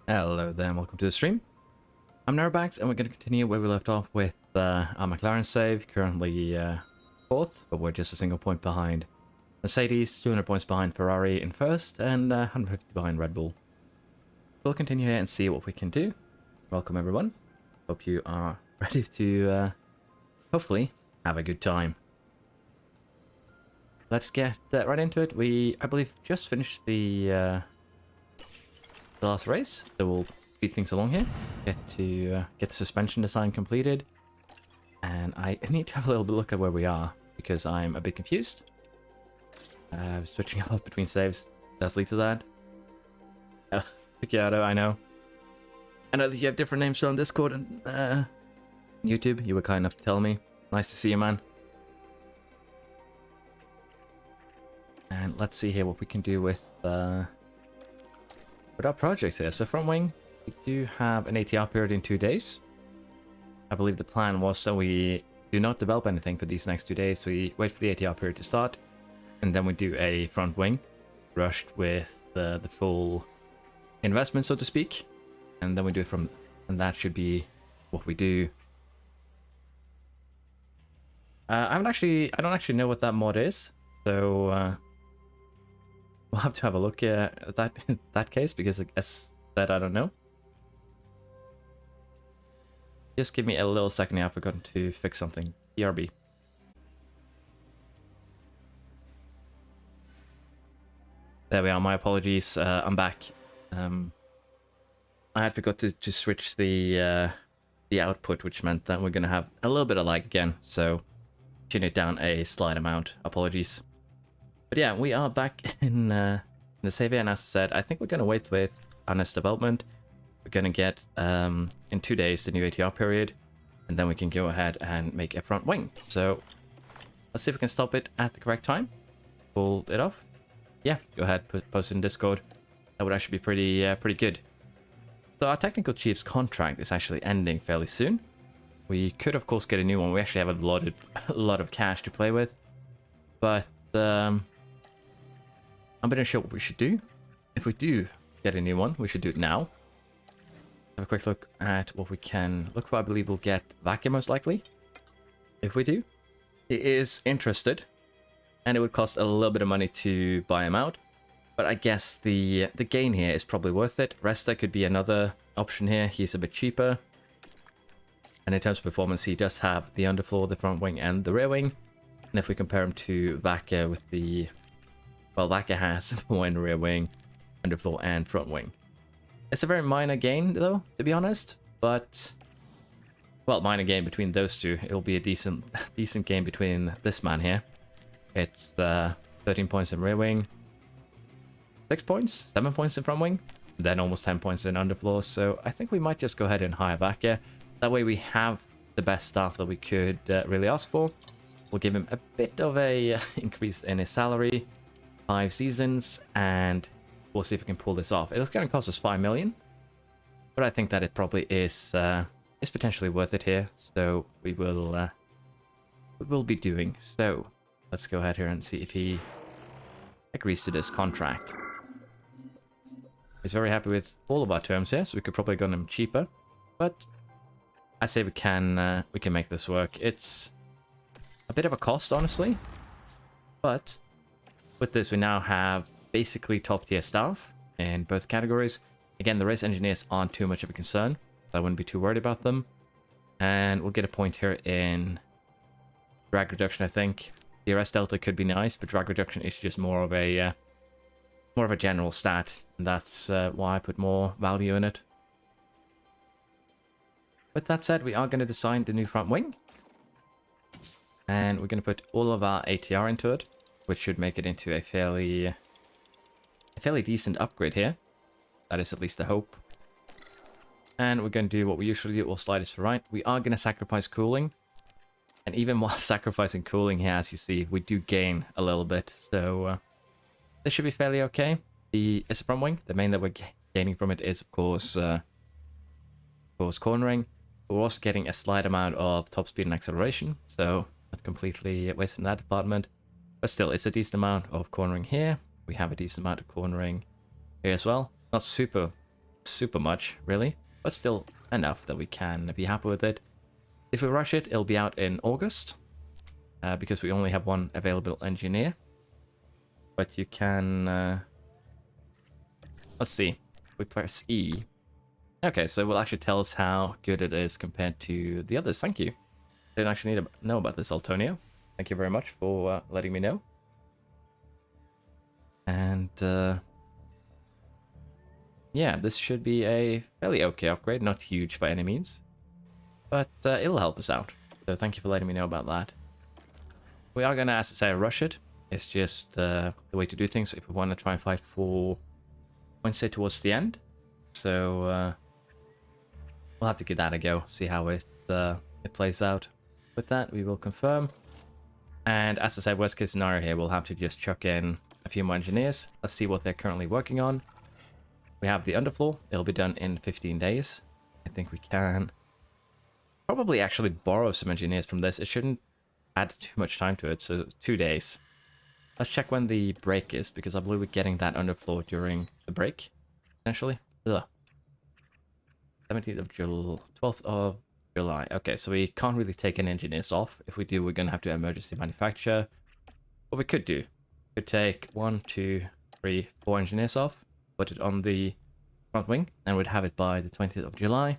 Hello there, and welcome to the stream. I'm Narrowbacks, and we're going to continue where we left off with our McLaren save. Currently 4th, but we're just a single point behind Mercedes, 200 points behind Ferrari in first, and 150 behind Red Bull. We'll continue here and see what we can do. Welcome everyone. Hope you are ready to hopefully have a good time. Let's get right into it. We, I believe, just finished the last race, so we'll speed things along here. Get the suspension design completed, and I need to have a little bit look at where we are because I'm a bit confused. Switching a lot between saves does lead to that. Ricciardo, I know that you have different names on Discord and YouTube. You were kind enough to tell me. Nice to see you, man. And let's see here what we can do with our projects here. So front wing, we do have an ATR period in 2 days. I believe the plan was so we do not develop anything for these next 2 days. We wait for the ATR period to start, and then we do a front wing, rushed with the full investment, so to speak, and then we do it from, and that should be what we do. I don't actually know what that mod is, so we'll have to have a look at that in that case, because I guess that I don't know. Just give me a little second here. I've forgotten to fix something. ERB. There we are. My apologies. I'm back. I had forgot to switch the output, which meant that we're gonna have a little bit of lag again. So tune it down a slight amount. Apologies. But yeah, we are back in the save here, and as I said, I think we're going to wait with our next development. We're going to get, in 2 days, the new ATR period, and then we can go ahead and make a front wing. So, let's see if we can stop it at the correct time. Pull it off. Yeah, go ahead, post it in Discord. That would actually be pretty good. So, our technical chief's contract is actually ending fairly soon. We could, of course, get a new one. We actually have a lot of cash to play with. But, I'm not sure what we should do. If we do get a new one, we should do it now. Have a quick look at what we can look for. I believe we'll get Vaca most likely. If we do, he is interested, and it would cost a little bit of money to buy him out. But I guess the gain here is probably worth it. Resta could be another option here. He's a bit cheaper, and in terms of performance, he does have the underfloor, the front wing, and the rear wing. And if we compare him to Vaca with the... Well, Vaca has one rear wing, underfloor, and front wing. It's a very minor gain, though, to be honest. But, well, minor gain between those two. It'll be a decent gain between this man here. It's 13 points in rear wing, 6 points, 7 points in front wing, then almost 10 points in underfloor. So I think we might just go ahead and hire Vaca. That way we have the best staff that we could really ask for. We'll give him a bit of a increase in his salary. 5 seasons, and we'll see if we can pull this off. It's going to cost us 5 million, but I think that it probably is potentially worth it here. So we will be doing so. Let's go ahead here and see if he agrees to this contract. He's very happy with all of our terms here, so we could probably go him cheaper, but I say we can make this work. It's a bit of a cost, honestly, but with this, we now have basically top-tier staff in both categories. Again, the race engineers aren't too much of a concern. So I wouldn't be too worried about them. And we'll get a point here in drag reduction, I think. DRS delta could be nice, but drag reduction is just more of a general stat. And that's why I put more value in it. With that said, we are going to design the new front wing. And we're going to put all of our ATR into it, which should make it into a fairly decent upgrade here. That is at least the hope. And we're going to do what we usually do, all sliders for right. We are going to sacrifice cooling. And even while sacrificing cooling here, as you see, we do gain a little bit. So this should be fairly okay. It's a front wing. The main that we're gaining from it is, of course, cornering. But we're also getting a slight amount of top speed and acceleration. So not completely wasting that department. But still, it's a decent amount of cornering here. We have a decent amount of cornering here as well. Not super super much, really, but still enough that we can be happy with it. If we rush it, it'll be out in August, because we only have one available engineer. But you can... let's see. We press E. Okay, so it will actually tell us how good it is compared to the others. Thank you. Didn't actually need to know about this, Altonio. Thank you very much for letting me know. And yeah, this should be a fairly okay upgrade. Not huge by any means, but it'll help us out. So thank you for letting me know about that. We are going to, as I say, rush it. It's just the way to do things if we want to try and fight for Wednesday towards the end. So we'll have to give that a go, see how it plays out. With that, we will confirm. And as I said, worst case scenario here, we'll have to just chuck in a few more engineers. Let's see what they're currently working on. We have the underfloor. It'll be done in 15 days. I think we can probably actually borrow some engineers from this. It shouldn't add too much time to it, so 2 days. Let's check when the break is, because I believe we're getting that underfloor during the break, essentially. 17th of July, 12th of July. Okay, so we can't really take any engineers off. If we do, we're going to have to emergency manufacture. What we could do, we could take 1, 2, 3, 4 engineers off, put it on the front wing, and we'd have it by the 20th of July,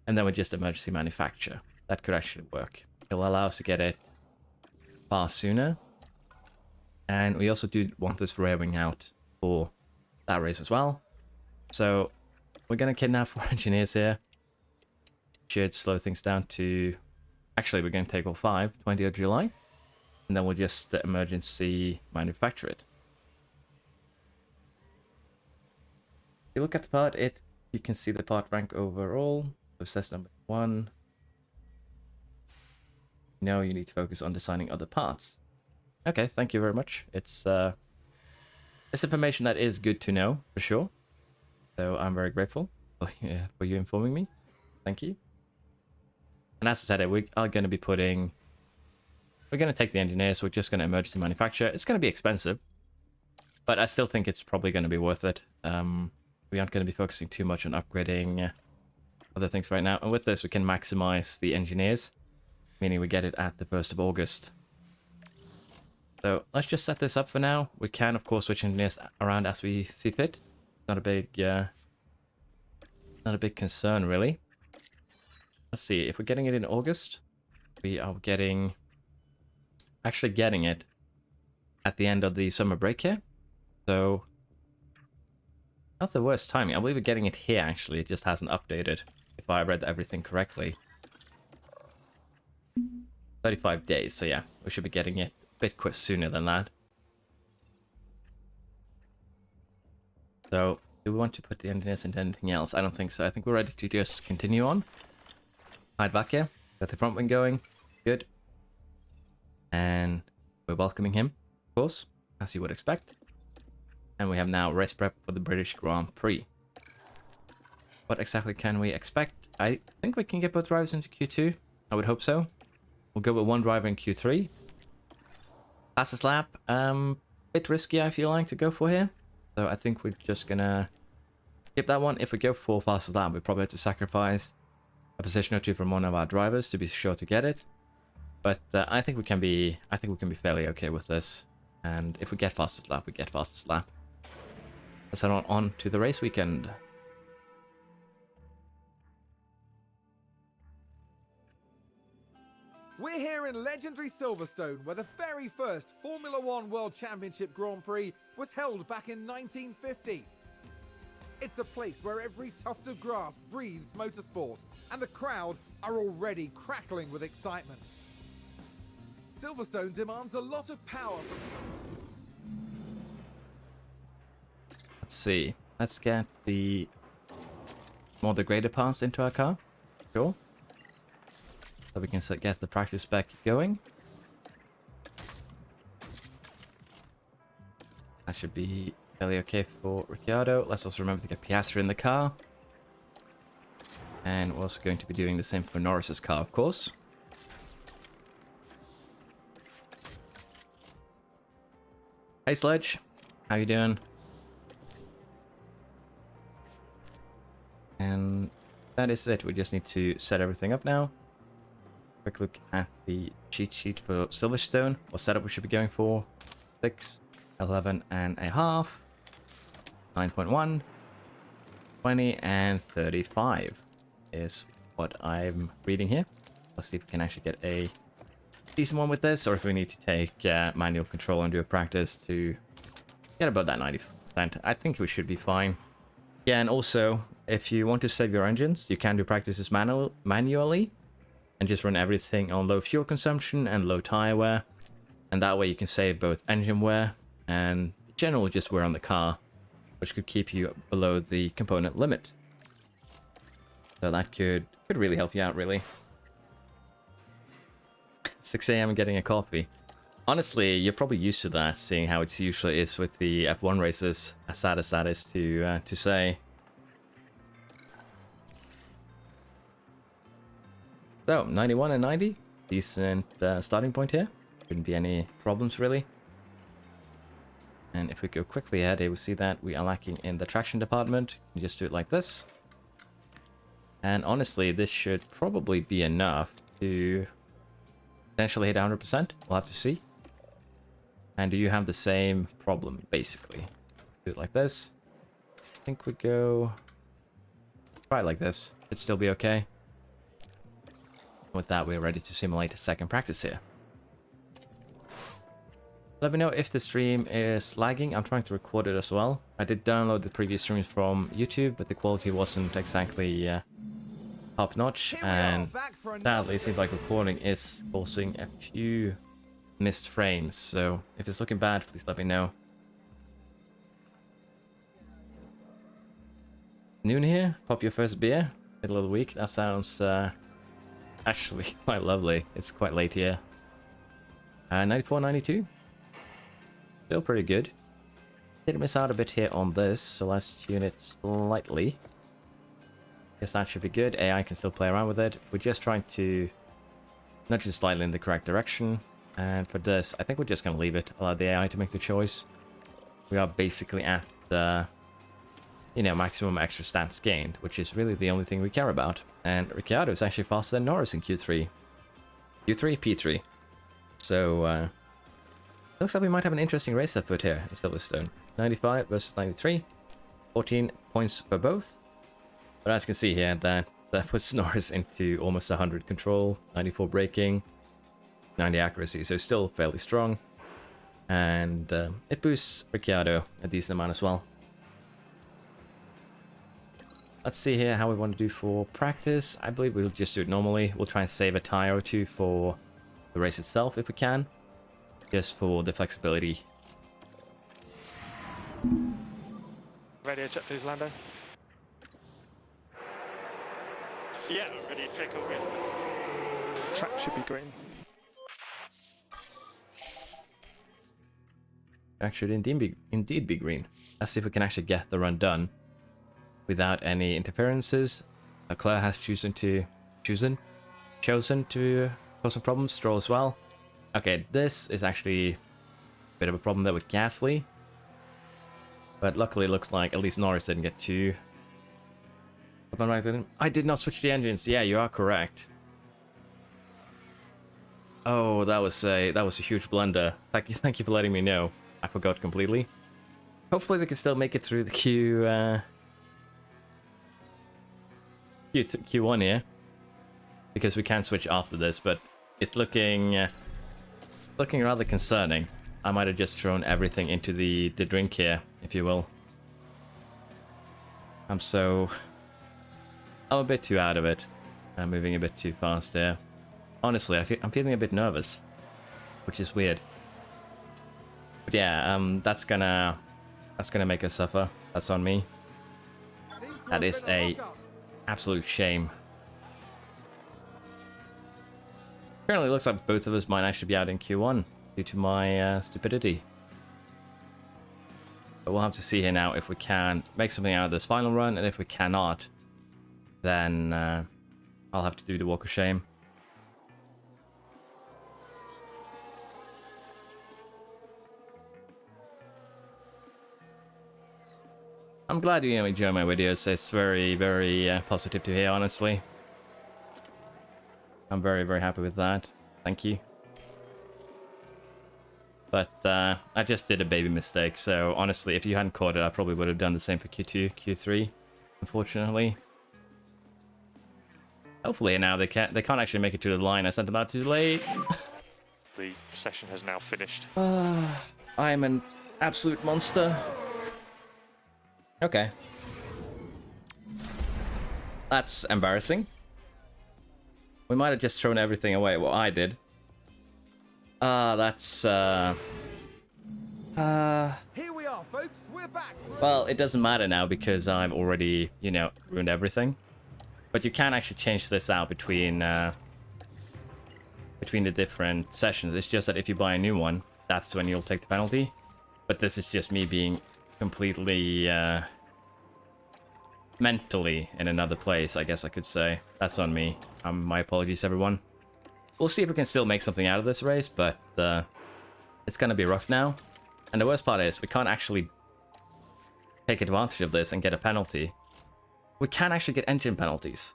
and then we'd just emergency manufacture. That could actually work. It'll allow us to get it far sooner. And we also do want this rear wing out for that race as well. So we're going to kidnap 4 engineers here. Should slow things down to... Actually, we're going to take all 5, 20th of July. And then we'll just emergency manufacture it. If you look at the part, you can see the part rank overall. So it says number 1. Now you need to focus on designing other parts. Okay, thank you very much. It's information that is good to know, for sure. So I'm very grateful for you informing me. Thank you. And as I said, we are going to be putting... We're going to take the engineers, we're just going to emergency manufacture. It's going to be expensive, but I still think it's probably going to be worth it. We aren't going to be focusing too much on upgrading other things right now. And with this, we can maximize the engineers, meaning we get it at the 1st of August. So let's just set this up for now. We can, of course, switch engineers around as we see fit. Not a big concern, really. Let's see, if we're getting it in August, we are actually getting it at the end of the summer break here. So, not the worst timing. I believe we're getting it here, actually. It just hasn't updated, if I read everything correctly. 35 days, so yeah, we should be getting it a bit sooner than that. So, do we want to put the engineers into anything else? I don't think so. I think we're ready to just continue on. Hide back here. Got the front wing going. Good. And we're welcoming him, of course, as you would expect. And we have now race prep for the British Grand Prix. What exactly can we expect? I think we can get both drivers into Q2. I would hope so. We'll go with one driver in Q3. Fastest lap. Bit risky, I feel like, to go for here. So I think we're just gonna skip that one. If we go for fastest lap, we probably have to sacrifice a position or two from one of our drivers to be sure to get it. But I think we can be fairly okay with this. And if we get fastest lap, we get fastest lap. Let's head on to the race weekend. We're here in legendary Silverstone, where the very first Formula One World Championship Grand Prix was held back in 1950. It's a place where every tuft of grass breathes motorsport, and the crowd are already crackling with excitement. Silverstone demands a lot of power from... Let's see. Let's get the more degraded parts into our car. Sure. So we can get the practice spec going. That should be fairly okay for Ricciardo. Let's also remember to get Piastri in the car. And we're also going to be doing the same for Norris's car, of course. Hey Sledge, how you doing? And that is it. We just need to set everything up now. Quick look at the cheat sheet for Silverstone. What setup we should be going for. 6, 11 and a half, 9.1, 20 and 35 is what I'm reading here. Let's see if we can actually get a decent one with this, or if we need to take manual control and do a practice to get above that 90%. I think we should be fine. Yeah, and also, if you want to save your engines, you can do practices manually and just run everything on low fuel consumption and low tire wear. And that way you can save both engine wear and general just wear on the car, which could keep you below the component limit. So that could really help you out, really. 6 a.m. and getting a coffee. Honestly, you're probably used to that, seeing how it usually is with the F1 races, as sad as that is to say. So, 91 and 90. Decent starting point here. Shouldn't be any problems, really. And if we go quickly ahead, we see that we are lacking in the traction department. You just do it like this. And honestly, this should probably be enough to potentially hit 100%. We'll have to see. And do you have the same problem, basically? Do it like this. I think we go... try it like this. Should still be okay. With that, we're ready to simulate a second practice here. Let me know if the stream is lagging. I'm trying to record it as well. I did download the previous streams from YouTube, but the quality wasn't exactly top-notch. And sadly, it seems like recording is causing a few missed frames. So if it's looking bad, please let me know. Noon here. Pop your first beer. Middle of the week. That sounds actually quite lovely. It's quite late here. 94, 92. Still pretty good. Did miss out a bit here on this, so let's tune it slightly. Guess that should be good. AI can still play around with it. We're just trying to nudge it slightly in the correct direction. And for this, I think we're just going to leave it. Allow the AI to make the choice. We are basically at the, you know, maximum extra stats gained, which is really the only thing we care about. And Ricciardo is actually faster than Norris in Q3. Q3, P3. So, looks like we might have an interesting race afoot here in Silverstone. 95 versus 93. 14 points for both. But as you can see here, that puts Norris into almost 100 control, 94 braking, 90 accuracy, so still fairly strong. And it boosts Ricciardo a decent amount as well. Let's see here how we want to do for practice. I believe we'll just do it normally. We'll try and save a tire or two for the race itself if we can. Just for the flexibility. Ready to check please, Lando? Yeah, ready to check all green. Track should be green. Track should indeed be green. Let's see if we can actually get the run done without any interferences. Leclerc has chosen to cause some problems. Stroll as well. Okay, this is actually a bit of a problem there with Gasly. But luckily it looks like at least Norris didn't get too... I did not switch the engines. Yeah, you are correct. Oh, that was a huge blunder. Thank you for letting me know. I forgot completely. Hopefully we can still make it through the Q1 here. Because we can switch after this, but it's looking rather concerning. I might have just thrown everything into the drink here, if you will. I'm a bit too out of it. I'm moving a bit too fast here. Honestly, I'm feeling a bit nervous, which is weird. But yeah, that's gonna make us suffer. That's on me. That is a absolute shame. Apparently, it looks like both of us might actually be out in Q1 due to my stupidity. But we'll have to see here now if we can make something out of this final run, and if we cannot, then I'll have to do the walk of shame. I'm glad you enjoy my videos. It's very, very positive to hear, honestly. I'm very, very happy with that. Thank you. But I just did a baby mistake, so honestly, if you hadn't caught it, I probably would have done the same for Q2, Q3, unfortunately. Hopefully now they can't actually make it to the line. I sent them out too late. The session has now finished. I'm an absolute monster. Okay. That's embarrassing. We might have just thrown everything away. Well, I did. That's Here we are, folks. We're back. well, it doesn't matter now because I've already, you know, ruined everything. But you can actually change this out between the different sessions. It's just that if you buy a new one, that's when you'll take the penalty. But this is just me being completely mentally in another place, I guess I could say. That's on me. My apologies, everyone. We'll see if we can still make something out of this race, but it's gonna be rough now. And the worst part is we can't actually take advantage of this and get a penalty. We can actually get engine penalties.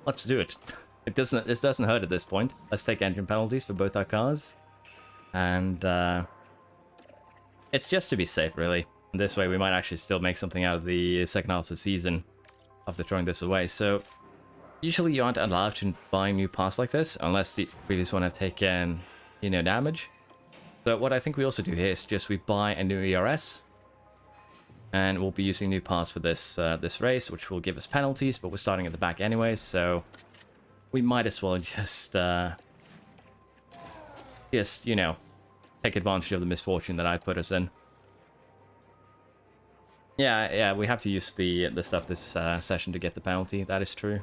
Let's do it. It doesn't hurt at this point. Let's take engine penalties for both our cars. And it's just to be safe, really. And this way we might actually still make something out of the second half of the season after throwing this away. So usually you aren't allowed to buy new parts like this unless the previous one have taken, you know, damage. So what I think we also do here is just we buy a new ERS. And we'll be using new parts for this this race, which will give us penalties, but we're starting at the back anyway, so we might as well just you know, take advantage of the misfortune that I put us in. Yeah, we have to use the stuff this session to get the penalty. That is true.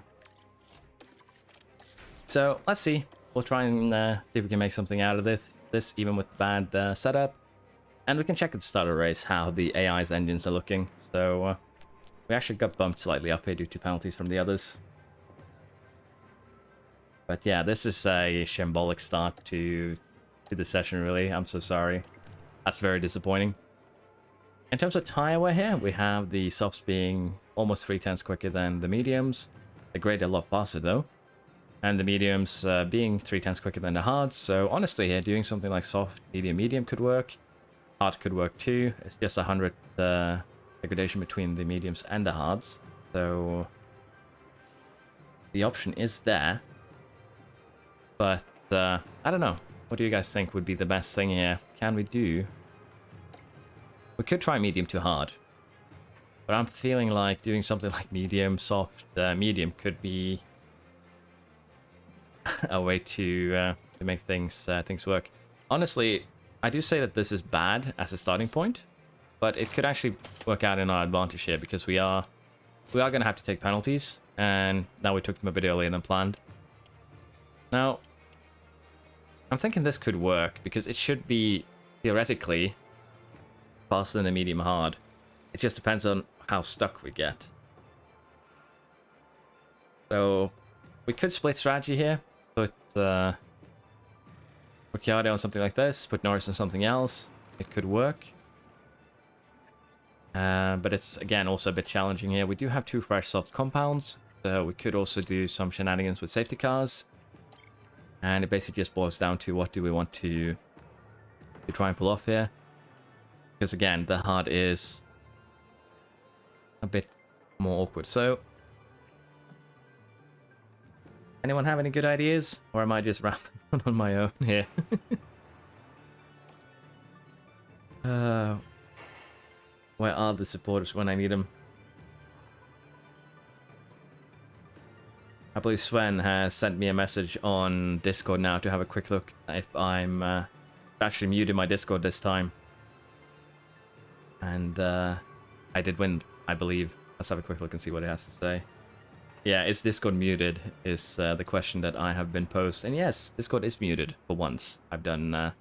So let's see. We'll try and see if we can make something out of this even with bad setup. And we can check at the start of the race how the AI's engines are looking. So we actually got bumped slightly up here due to penalties from the others. But yeah, this is a shambolic start to the session, really. I'm so sorry. That's very disappointing. In terms of tire wear here, we have the softs being almost 3/10 quicker than the mediums. The grade a lot faster though. And the mediums being 3/10 quicker than the hards. So honestly here, doing something like soft, medium could work. Hard could work too. It's just 100 degradation between the mediums and the hards. So the option is there. But I don't know. What do you guys think would be the best thing here? Can we do? We could try medium to hard. But I'm feeling like doing something like medium, soft, medium could be a way to make things work. Honestly, I do say that this is bad as a starting point, but it could actually work out in our advantage here because we are going to have to take penalties, and now we took them a bit earlier than planned. Now, I'm thinking this could work because it should be theoretically faster than a medium hard. It just depends on how stuck we get. So we could split strategy here, put Ricciardo on something like this, put Norris on something else. It could work. But it's, again, also a bit challenging here. We do have 2 fresh soft compounds, so we could also do some shenanigans with safety cars. And it basically just boils down to what do we want to try and pull off here. Because, again, the hard is a bit more awkward. So, anyone have any good ideas? Or am I just rambling on my own here? Where are the supporters when I need them? I believe Sven has sent me a message on Discord now to have a quick look if I'm actually muted my Discord this time. And I did win, I believe. Let's have a quick look and see what it has to say. Yeah, is Discord muted is the question that I have been posed. And yes, Discord is muted for once. I've done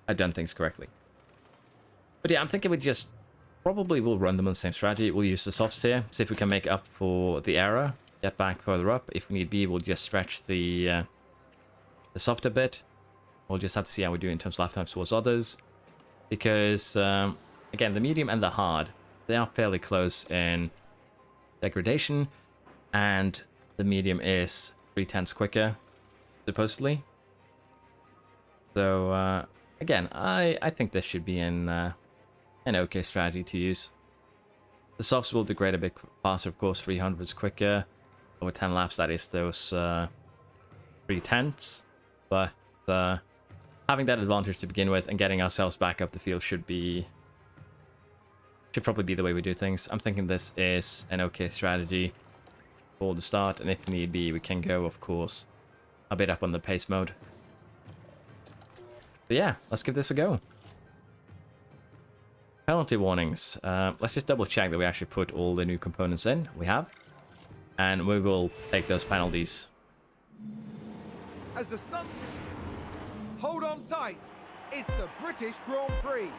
things correctly. But yeah, I'm thinking we just probably will run them on the same strategy. We'll use the softs here, see if we can make up for the error. Get back further up. If need be, we'll just stretch the soft a bit. We'll just have to see how we do in terms of lap times towards others. Because again, the medium and the hard, they are fairly close in degradation, and the medium is 3/10 quicker, supposedly. So, again, I think this should be an okay strategy to use. The softs will degrade a bit faster, of course. 300 is quicker. Over 10 laps, that is those 3/10s. But having that advantage to begin with and getting ourselves back up the field should probably be the way we do things. I'm thinking this is an okay strategy for the start, and if need be, we can go, of course, a bit up on the pace mode. So yeah, let's give this a go. Penalty warnings. Let's just double check that we actually put all the new components in. We have. And we will take those penalties. As the sun... Hold on tight. It's the British Grand Prix.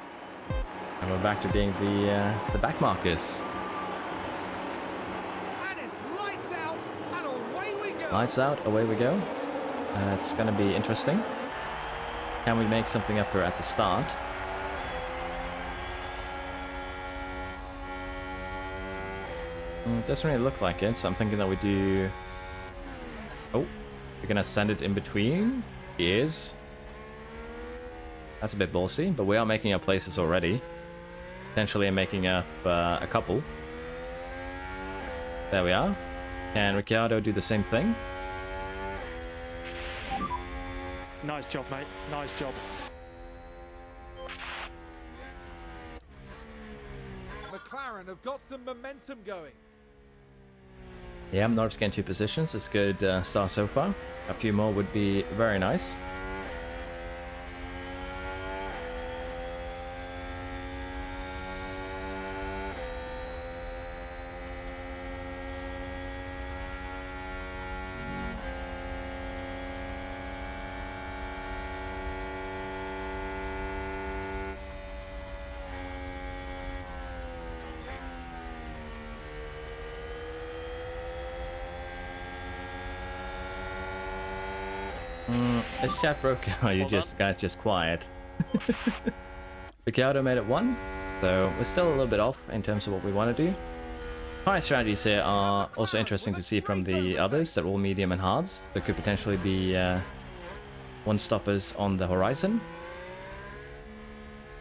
And we're back to being the back markers. And it's lights out, and away we go. Lights out, away we go. It's going to be interesting. Can we make something up here at the start? It doesn't really look like it, so I'm thinking that we do... Oh, we're going to send it in between. He is. That's a bit ballsy, but we are making up places already. Potentially making up a couple. There we are. Can Ricciardo do the same thing? Nice job, mate. Nice job. McLaren have got some momentum going. Yeah, Norris getting 2 positions. It's good start so far. A few more would be very nice. Is chat broken? Or you guys just quiet? Ricciardo made it 1, so we're still a little bit off in terms of what we want to do. High strategies here are also interesting to see from the others. They're all medium and hards. There could potentially be one-stoppers on the horizon.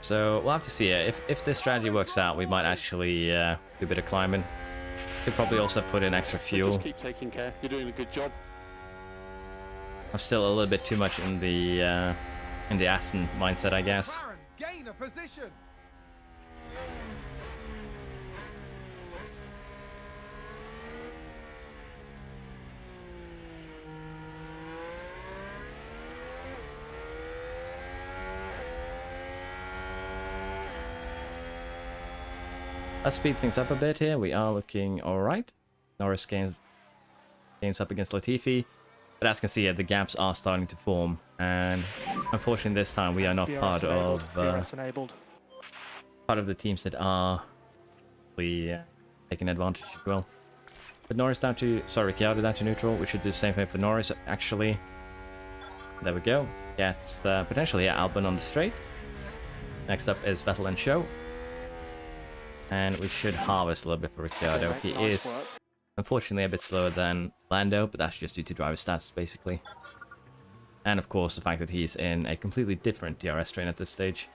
So we'll have to see. If this strategy works out, we might actually do a bit of climbing. Could probably also put in extra fuel. Just keep taking care. You're doing a good job. I'm still a little bit too much in the Aston mindset, I guess. McLaren gain a position. Let's speed things up a bit here. We are looking alright. Norris gains up against Latifi. But as you can see, the gaps are starting to form. And unfortunately this time we are not part of the teams that are taking advantage as well. But Norris down to... Sorry, Ricciardo down to neutral. We should do the same thing for Norris, actually. There we go. Get potentially Albon on the straight. Next up is Vettel and Show. And we should harvest a little bit for Ricciardo. He is unfortunately a bit slower than Lando, but that's just due to driver stats, basically. And of course, the fact that he's in a completely different DRS train at this stage.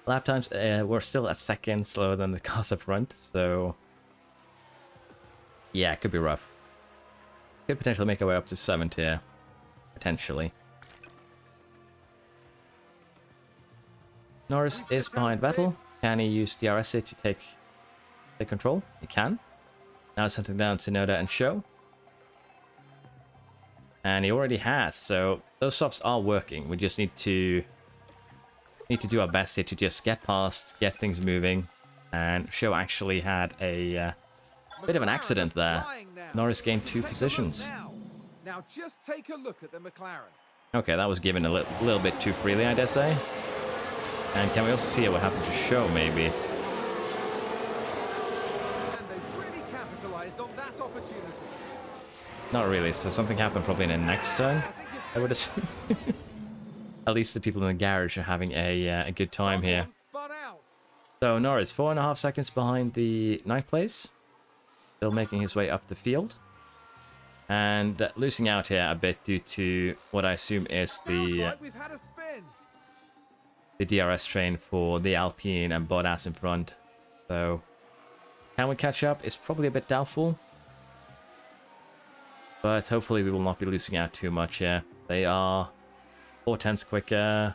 Lap times, we're still a second slower than the cars up front, so... yeah, it could be rough. Could potentially make our way up to 7th here. Potentially. Norris is behind Vettel. Can he use DRS here to take control? He can. Now sending down to Noda and Show. And he already has, so those softs are working. We just need to do our best here to just get past, get things moving. And Show actually had a bit of an accident there. Norris gained 2 positions. Now just take a look at the McLaren. Okay, that was given a little bit too freely, I dare say. And can we also see what happened to Show, maybe? And they've really capitalized on that opportunity. Not really, so something happened probably in the next turn, I would assume. At least the people in the garage are having a good time here. So Norris, 4.5 seconds behind the ninth place. Still making his way up the field. And losing out here a bit due to what I assume is Sounds the like we've had a spin. DRS train for the Alpine and Bottas in front. So can we catch up? It's probably a bit doubtful. But hopefully we will not be losing out too much here. They are 4/10 quicker.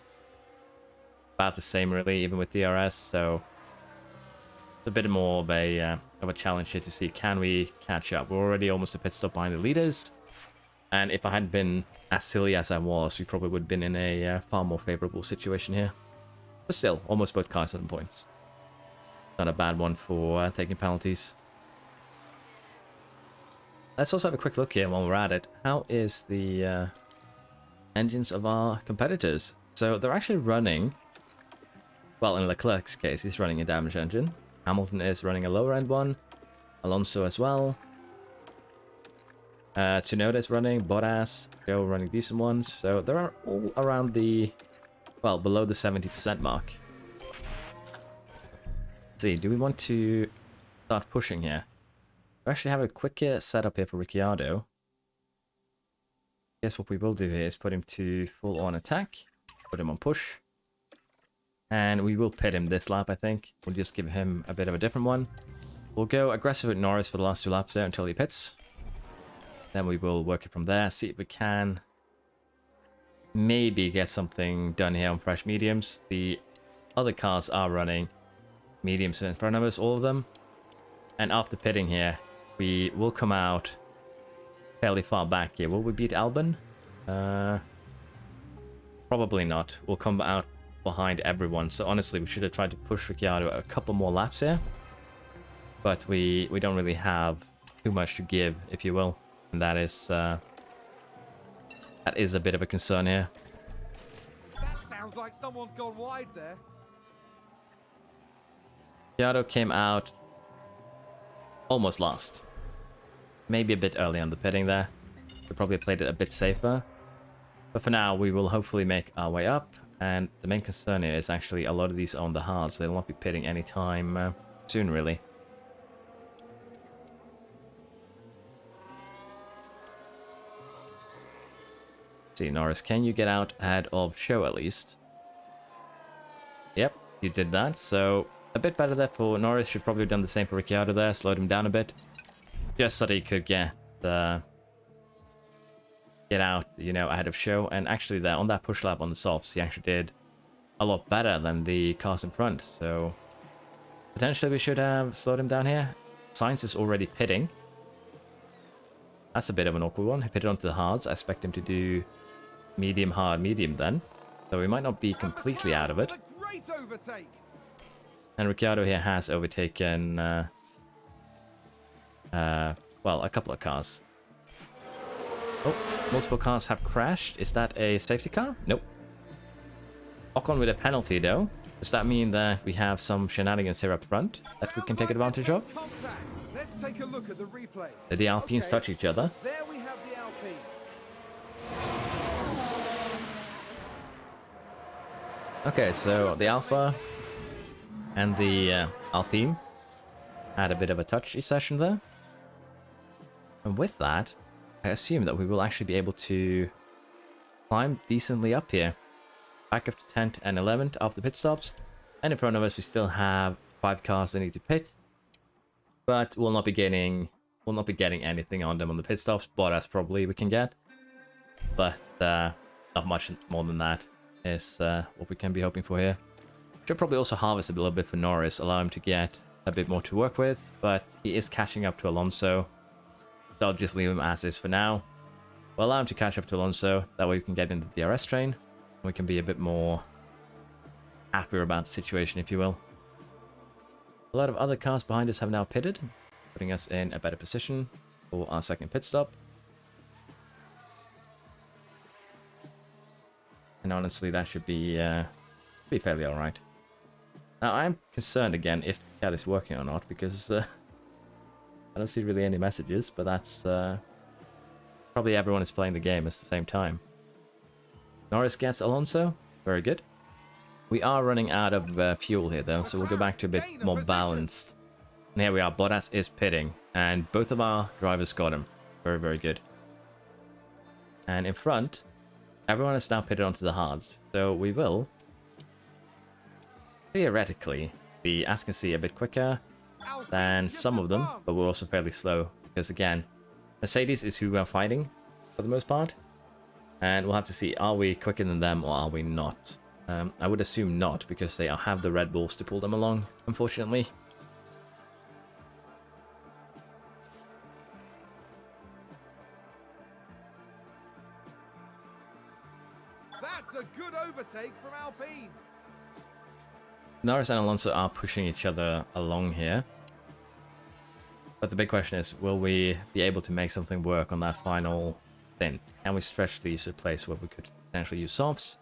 About the same really, even with DRS. So it's a bit more of a challenge here to see, can we catch up? We're already almost a pit stop behind the leaders. And if I hadn't been as silly as I was, we probably would have been in a far more favorable situation here. But still, almost both cars 7 points. Not a bad one for taking penalties. Let's also have a quick look here while we're at it. How is the engines of our competitors? So they're actually running, well, in Leclerc's case, he's running a damaged engine. Hamilton is running a lower end one. Alonso as well. Tsunoda is running, Bottas, Joe running decent ones. So they're all around the, well, below the 70% mark. Let's see, do we want to start pushing here? We actually have a quicker setup here for Ricciardo. Guess what we will do here is put him to full on attack, put him on push, and we will pit him this lap, I think. We'll just give him a bit of a different one. We'll go aggressive with Norris for the last 2 laps there until he pits. Then we will work it from there, see if we can maybe get something done here on fresh mediums. The other cars are running mediums in front of us, all of them. And after pitting here, we will come out fairly far back here. Will we beat Albon? Probably not. We'll come out behind everyone. So honestly, we should have tried to push Ricciardo a couple more laps here. But we don't really have too much to give, if you will. And that is a bit of a concern here. That sounds like someone's gone wide there. Ricciardo came out almost last. Maybe a bit early on the pitting there. We probably played it a bit safer. But for now, we will hopefully make our way up. And the main concern here is actually a lot of these are on the hard, so they'll not be pitting anytime soon, really. Let's see, Norris, can you get out ahead of Show at least? Yep, you did that. So a bit better there for Norris. Should probably have done the same for Ricciardo there. Slowed him down a bit. Just so that he could get out, you know, ahead of Show. And actually there, on that push lap on the softs, he actually did a lot better than the cars in front. So potentially we should have slowed him down here. Sainz is already pitting. That's a bit of an awkward one. He pitted onto the hards. I expect him to do medium, hard, medium then. So we might not be completely out of it. Great overtake. And Ricciardo here has overtaken, well, a couple of cars. Oh, multiple cars have crashed. Is that a safety car? Nope. Ocon with a penalty, though. Does that mean that we have some shenanigans here up front that we can take advantage of? Let's take a look at the replay. Did the Alpines touch each other? There we have the Alpine. Okay, so the Alpha and the Alpine had a bit of a touchy session there. And with that, I assume that we will actually be able to climb decently up here. Back up to 10th and 11th after pit stops. And in front of us, we still have 5 cars that need to pit. But we'll not be getting anything on them on the pit stops. Bottas probably we can get. But not much more than that is what we can be hoping for here. Should probably also harvest a little bit for Norris, allow him to get a bit more to work with. But he is catching up to Alonso. So I'll just leave him as is for now. We'll allow him to catch up to Alonso. That way we can get into the DRS train. We can be a bit more happier about the situation, if you will. A lot of other cars behind us have now pitted, putting us in a better position for our second pit stop. And honestly, that should be fairly alright. Now, I'm concerned again if the cat is working or not, because I don't see really any messages, but that's probably everyone is playing the game at the same time. Norris gets Alonso. Very good. We are running out of fuel here though, so we'll go back to a bit more balanced. And here we are, Bottas is pitting, and both of our drivers got him. Very, very good. And in front, everyone is now pitted onto the hards, so we will theoretically be, as you can see, a bit quicker than some of them, but we're also fairly slow, because again, Mercedes is who we're fighting for the most part, and we'll have to see, are we quicker than them or are we not? I would assume not, because they have the Red Bulls to pull them along, unfortunately. That's a good overtake from Alpine. Norris and Alonso are pushing each other along here. But the big question is, will we be able to make something work on that final stint? Can we stretch these to a place where we could potentially use softs?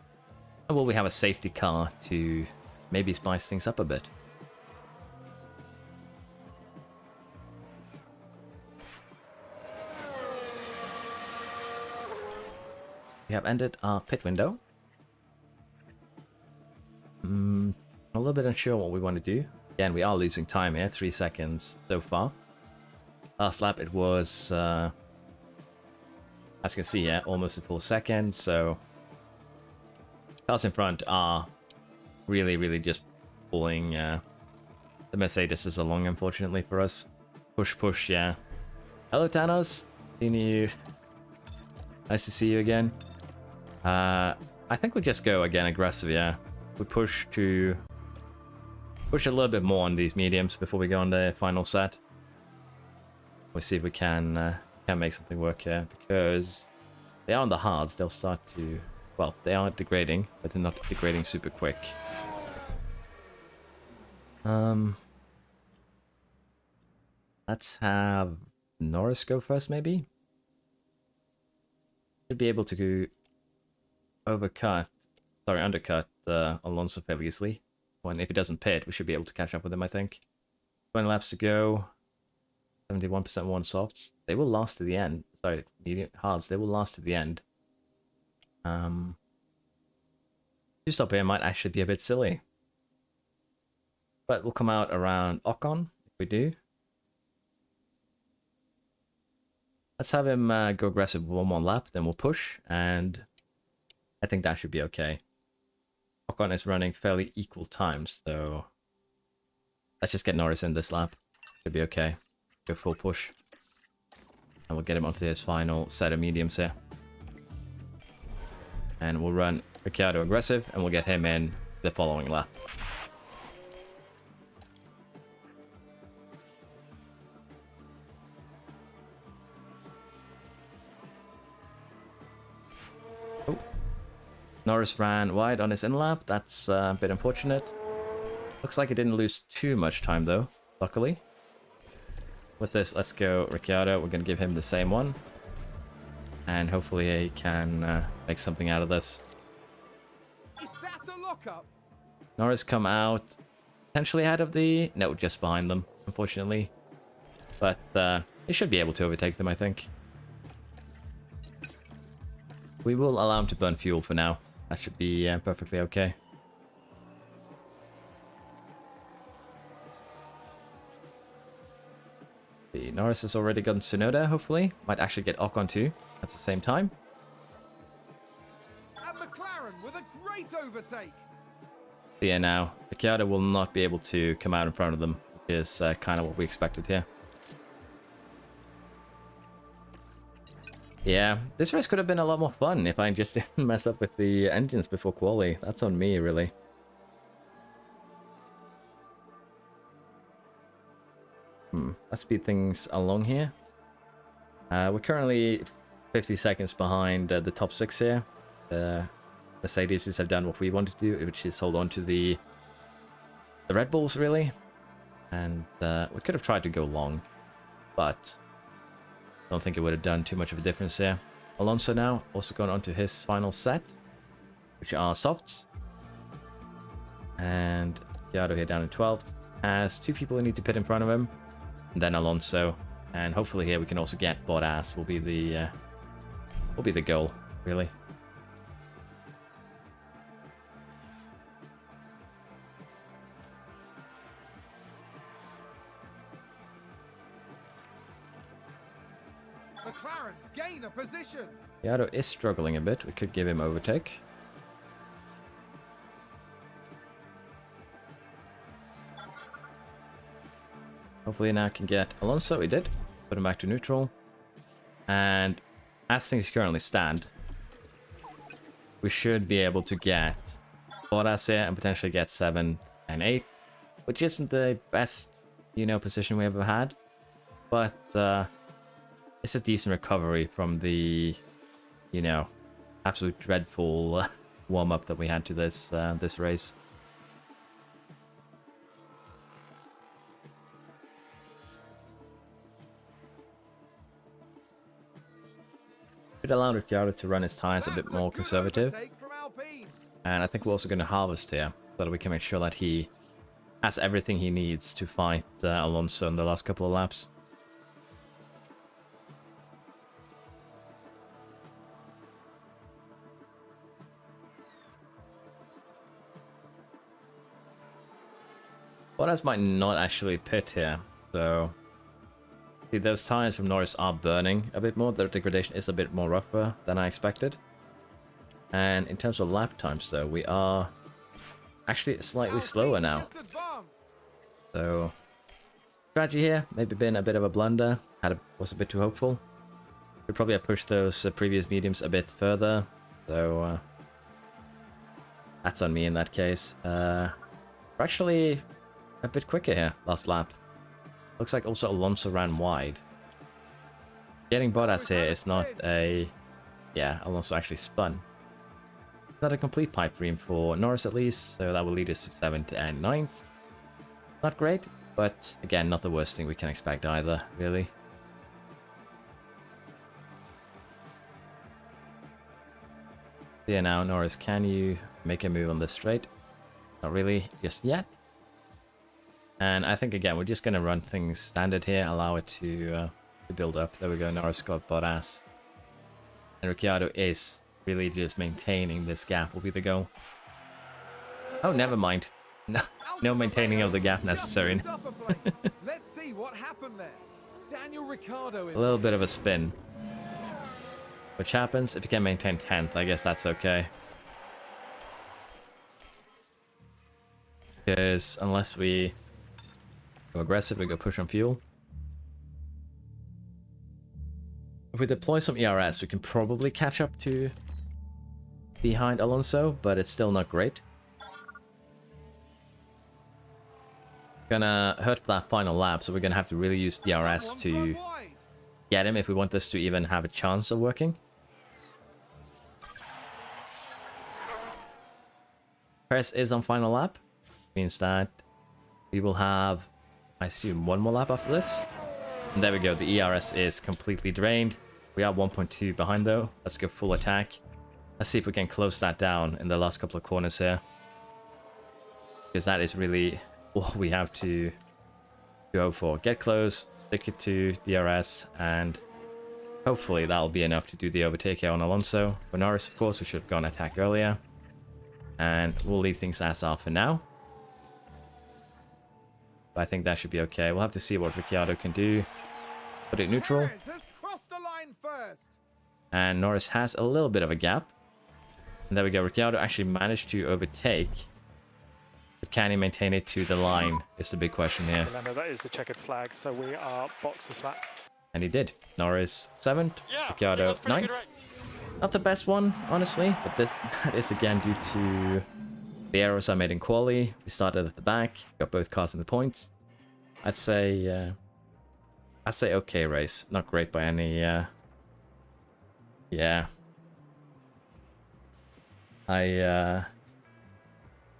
And will we have a safety car to maybe spice things up a bit? We have ended our pit window. I'm a little bit unsure what we want to do. Again, we are losing time here, 3 seconds so far. Last lap it was, as you can see here, almost a full second, so cars in front are really just pulling the Mercedes along, unfortunately for us. Push, yeah. Hello, Thanos. Seeing you. Nice to see you again. I think we just go again aggressive, yeah. We push a little bit more on these mediums before we go on the final set. We'll see if we can make something work here, because they are on the hards. They'll start to, well, they are degrading, but they're not degrading super quick. Let's have Norris go first, maybe. Should be able to undercut Alonso fairly easily. If he doesn't pit, we should be able to catch up with him, I think. 20 laps to go. 71% one softs. They will last to the end. Sorry, medium hards. They will last to the end. To stop here might actually be a bit silly. But we'll come out around Ocon, if we do. Let's have him go aggressive one more lap, then we'll push, and I think that should be okay. Ocon is running fairly equal times, so let's just get Norris in this lap. Should be okay. Go full push. And we'll get him onto his final set of mediums here. And we'll run Ricciardo aggressive, and we'll get him in the following lap. Oh. Norris ran wide on his in lap. That's a bit unfortunate. Looks like he didn't lose too much time though, luckily. With this, let's go Ricciardo. We're going to give him the same one. And hopefully he can make something out of this. Is that a lockup? Norris come out potentially ahead of the... No, just behind them, unfortunately. But he should be able to overtake them, I think. We will allow him to burn fuel for now. That should be perfectly okay. See, Norris has already gotten Tsunoda, hopefully. Might actually get Ocon too at the same time. And McLaren with a great overtake. Yeah, now Ricciardo will not be able to come out in front of them, which is kind of what we expected here. Yeah, this race could have been a lot more fun if I just didn't mess up with the engines before quali. That's on me, really. Let's speed things along here. We're currently 50 seconds behind the top 6 here. Mercedes have done what we wanted to do, which is hold on to the Red Bulls, really. And we could have tried to go long, but I don't think it would have done too much of a difference here. Alonso now also going on to his final set, which are softs. And Ricciardo here down in 12th. Has 2 people who need to pit in front of him. And then Alonso. And hopefully here we can also get Bottas. Will be the goal, really. McLaren gain a position. Ricciardo is struggling a bit. We could give him overtake. Hopefully now can get Alonso. We did. Put him back to neutral. And as things currently stand, we should be able to get Bottas here and potentially get 7 and 8, which isn't the best, you know, position we ever had. But it's a decent recovery from the, you know, absolute dreadful warm-up that we had to this this race. Should allow Ricciardo to run his tires a bit more conservative. And I think we're also going to harvest here, so that we can make sure that he has everything he needs to fight Alonso in the last couple of laps. Bottas might not actually pit here, so... See, those tires from Norris are burning a bit more. Their degradation is a bit more rougher than I expected. And in terms of lap times, though, we are actually slightly slower now. So, strategy here, maybe been a bit of a blunder. Was a bit too hopeful. Could probably have pushed those previous mediums a bit further. So, that's on me in that case. We're actually a bit quicker here, last lap. Looks like also Alonso ran wide. Getting Bottas here is not a... Yeah, Alonso actually spun. Not a complete pipe dream for Norris at least, so that will lead us to 7th and 9th. Not great, but again, not the worst thing we can expect either, really. Here now, Norris, can you make a move on this straight? Not really just yet. And I think, again, we're just going to run things standard here, allow it to build up. There we go, Norris got Bottas. And Ricciardo is really just maintaining this gap will be the goal. Oh, never mind. No maintaining of the gap necessary. Let's see what happened there. Daniel Ricciardo A little bit of a spin. Which happens if you can maintain 10th, I guess that's okay. Because unless we go aggressive, we go push on fuel. If we deploy some ERS, we can probably catch up to behind Alonso, but it's still not great. Gonna hurt for that final lap, so we're gonna have to really use ERS to get him if we want this to even have a chance of working. Perez is on final lap, means that we will have, I assume, one more lap after this. And there we go, the ERS is completely drained. We are 1.2 behind though. Let's go full attack. Let's see if we can close that down in the last couple of corners here. Because that is really all we have to go for. Get close, stick it to DRS, and hopefully that'll be enough to do the overtake here on Alonso. For Norris, of course, we should have gone attack earlier. And we'll leave things as are for now. But I think that should be okay. We'll have to see what Ricciardo can do. Put it neutral. And Norris has a little bit of a gap. And there we go. Ricciardo actually managed to overtake. But can he maintain it to the line is the big question here. Remember, that is the checkered flag, so we are box this lap. And he did. Norris 7th. Yeah, Ricciardo 9th. Not the best one, honestly. But that is again due to the errors I made in quali. We started at the back. Got both cars in the points. I'd say okay race. Not great by any... yeah.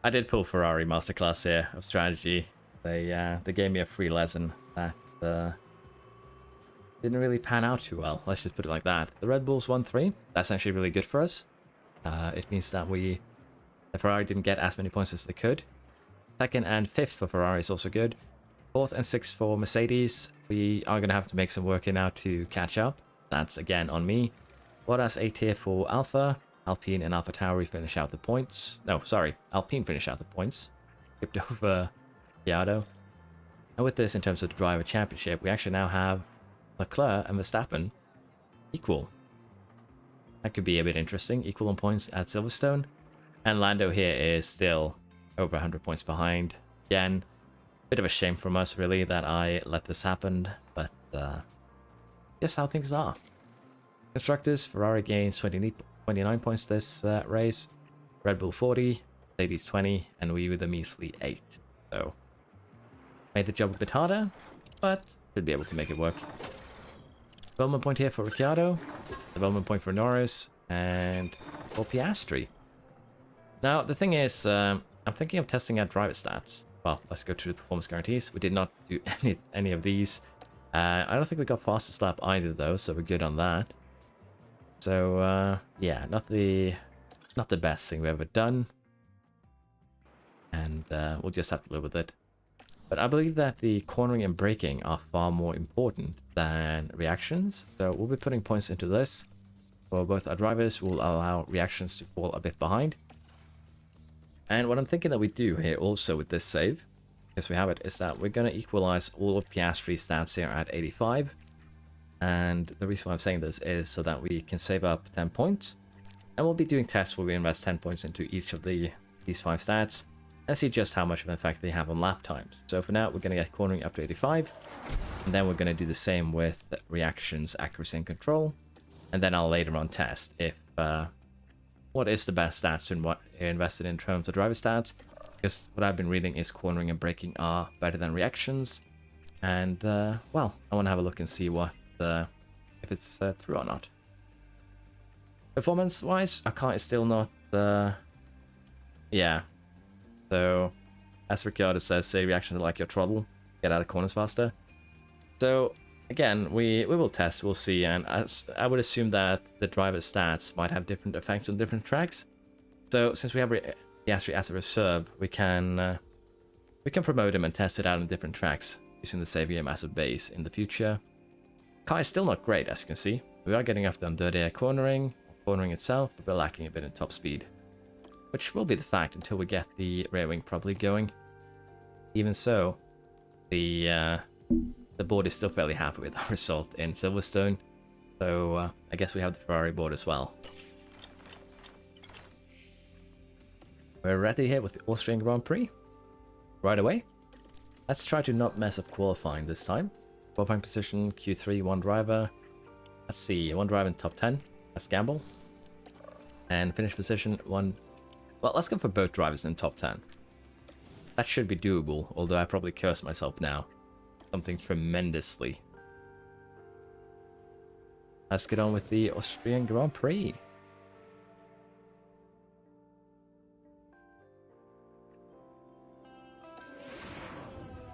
I did pull Ferrari masterclass here of strategy. They gave me a free lesson that didn't really pan out too well. Let's just put it like that. The Red Bulls 1-3. That's actually really good for us. It means that the Ferrari didn't get as many points as they could. 2nd and 5th for Ferrari is also good. 4th and 6th for Mercedes. We are going to have to make some work in now to catch up. That's again on me. Bottas 8 here for Alpha. Alpine and AlphaTauri finish out the points. No, sorry. Alpine finish out the points. Skipped over Ricciardo. And with this, in terms of the driver championship, we actually now have Leclerc and Verstappen equal. That could be a bit interesting. Equal on points at Silverstone. And Lando here is still over 100 points behind. Again, bit of a shame from us, really, that I let this happen. But, guess how things are. Constructors, Ferrari gains 29 points this race. Red Bull 40, Mercedes 20, and we with a measly 8. So, made the job a bit harder, but should be able to make it work. Development point here for Ricciardo. Development point for Norris. And for Piastri. Now, the thing is, I'm thinking of testing out driver stats. Well, let's go through the performance guarantees. We did not do any of these. I don't think we got fastest lap either, though, so we're good on that. So, yeah, not the best thing we've ever done. And we'll just have to live with it. But I believe that the cornering and braking are far more important than reactions. So we'll be putting points into this. For both our drivers, we'll allow reactions to fall a bit behind. And what I'm thinking that we do here also with this save, because we have it, is that we're going to equalize all of Piastri's stats here at 85. And the reason why I'm saying this is so that we can save up 10 points. And we'll be doing tests where we invest 10 points into each of these 5 stats. And see just how much of an effect they have on lap times. So for now, we're going to get cornering up to 85. And then we're going to do the same with reactions, accuracy, and control. And then I'll later on test if what is the best stats to invest in terms of driver stats. Because what I've been reading is cornering and braking are better than reactions. And, well, I want to have a look and see what if it's true or not. Performance-wise, our car is still not... yeah. So, as Ricciardo says, say reactions are like your trouble. Get out of corners faster. So, again, we will test, we'll see. And I would assume that the driver's stats might have different effects on different tracks. So, since we have Piastri as a reserve, we can promote him and test it out on different tracks, using the save game as a base in the future. Car is still not great, as you can see. We are getting up to dirty air cornering itself, but we're lacking a bit in top speed. Which will be the fact until we get the rear wing properly going. Even so, the board is still fairly happy with our result in Silverstone. So I guess we have the Ferrari board as well. We're ready here with the Austrian Grand Prix. Right away. Let's try to not mess up qualifying this time. Qualifying position, Q3, 1 driver. Let's see, 1 driver in top 10. Let's gamble. And finish position, 1... Well, let's go for both drivers in top 10. That should be doable, although I probably curse myself now. Something tremendously. Let's get on with the Austrian Grand Prix.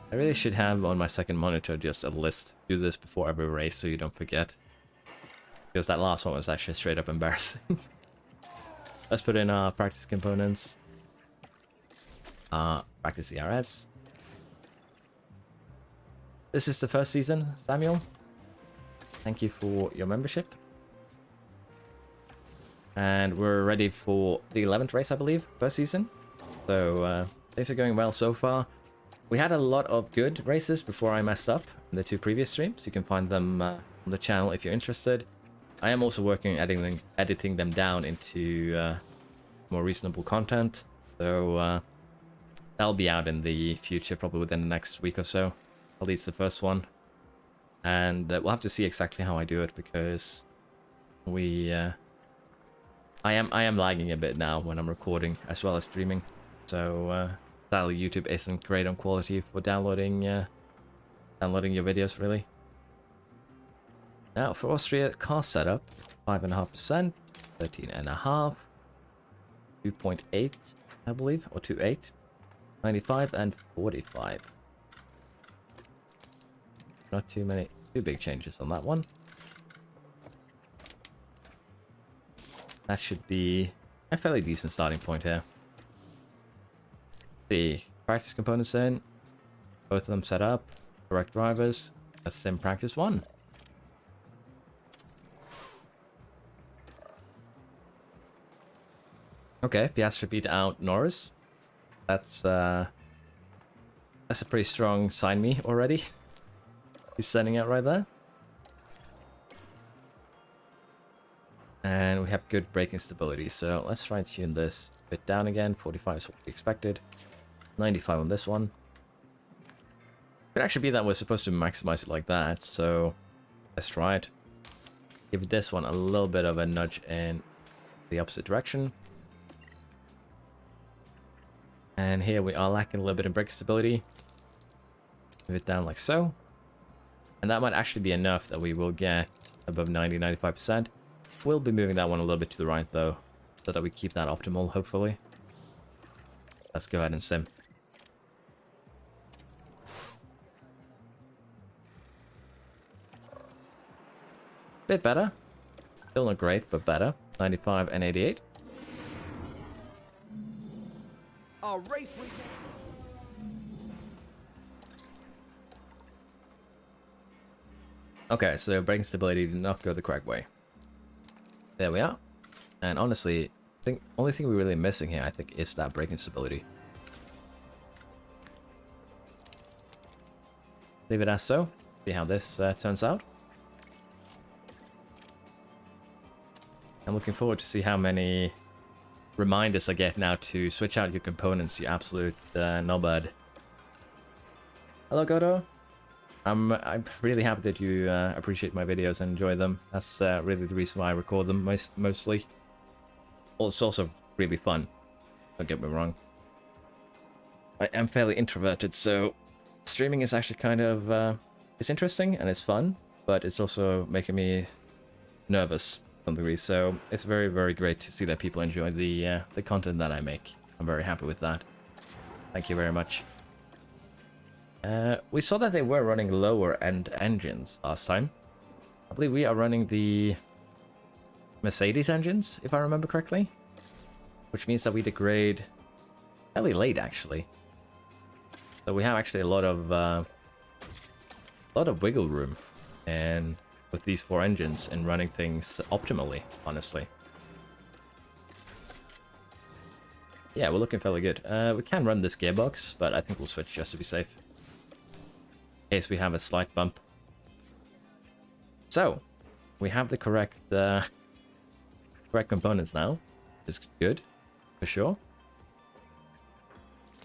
I really should have on my second monitor just a list. Do this before every race so you don't forget. Because that last one was actually straight up embarrassing. Let's put in our practice components. Practice ERS. This is the first season, Samuel. Thank you for your membership. And we're ready for the 11th race, I believe, first season. So things are going well so far. We had a lot of good races before I messed up in the 2 previous streams. You can find them on the channel if you're interested. I am also working on editing them down into more reasonable content. So that'll be out in the future, probably within the next week or so. At least the first one. And we'll have to see exactly how I do it, because I am lagging a bit now when I'm recording as well as streaming. So sadly YouTube isn't great on quality for downloading your videos, really. Now for Austria, car setup, 5.5%, 13.5, 2.8, I believe, or 2.8, 95 and 45. Not too big changes on that one. That should be a fairly decent starting point here. The practice components in, both of them set up, correct drivers. Let's sim practice 1. Okay, Piastri beat out Norris. That's a pretty strong sign me already. He's sending out right there. And we have good braking stability. So let's try and tune this a bit down again. 45 is what we expected. 95 on this one. Could actually be that we're supposed to maximize it like that. So let's try it. Give this one a little bit of a nudge in the opposite direction. And here we are lacking a little bit in brake stability. Move it down like so. And that might actually be enough that we will get above 90-95%. We'll be moving that one a little bit to the right though, so that we keep that optimal, hopefully. Let's go ahead and sim. Bit better. Still not great, but better. 95 and 88. Our race week. Okay, so braking stability did not go the correct way. There we are. And honestly, I think only thing we're really missing here, I think, is that braking stability. Leave it as so. See how this turns out. I'm looking forward to see how many reminders I get now to switch out your components, you absolute knobhead. Hello, Godo. I'm really happy that you appreciate my videos and enjoy them. That's really the reason why I record them mostly. Well, it's also really fun. Don't get me wrong. I am fairly introverted, so streaming is actually kind of it's interesting and it's fun, but it's also making me nervous to some degree. So it's very, very great to see that people enjoy the content that I make. I'm very happy with that. Thank you very much. We saw that they were running lower end engines last time. I believe we are running the Mercedes engines, if I remember correctly. Which means that we degrade fairly late, actually. So we have actually a lot of wiggle room and with these 4 engines and running things optimally, honestly. Yeah, we're looking fairly good. We can run this gearbox, but I think we'll switch just to be safe. In case we have a slight bump. So, we have the correct components now. Which is good, for sure.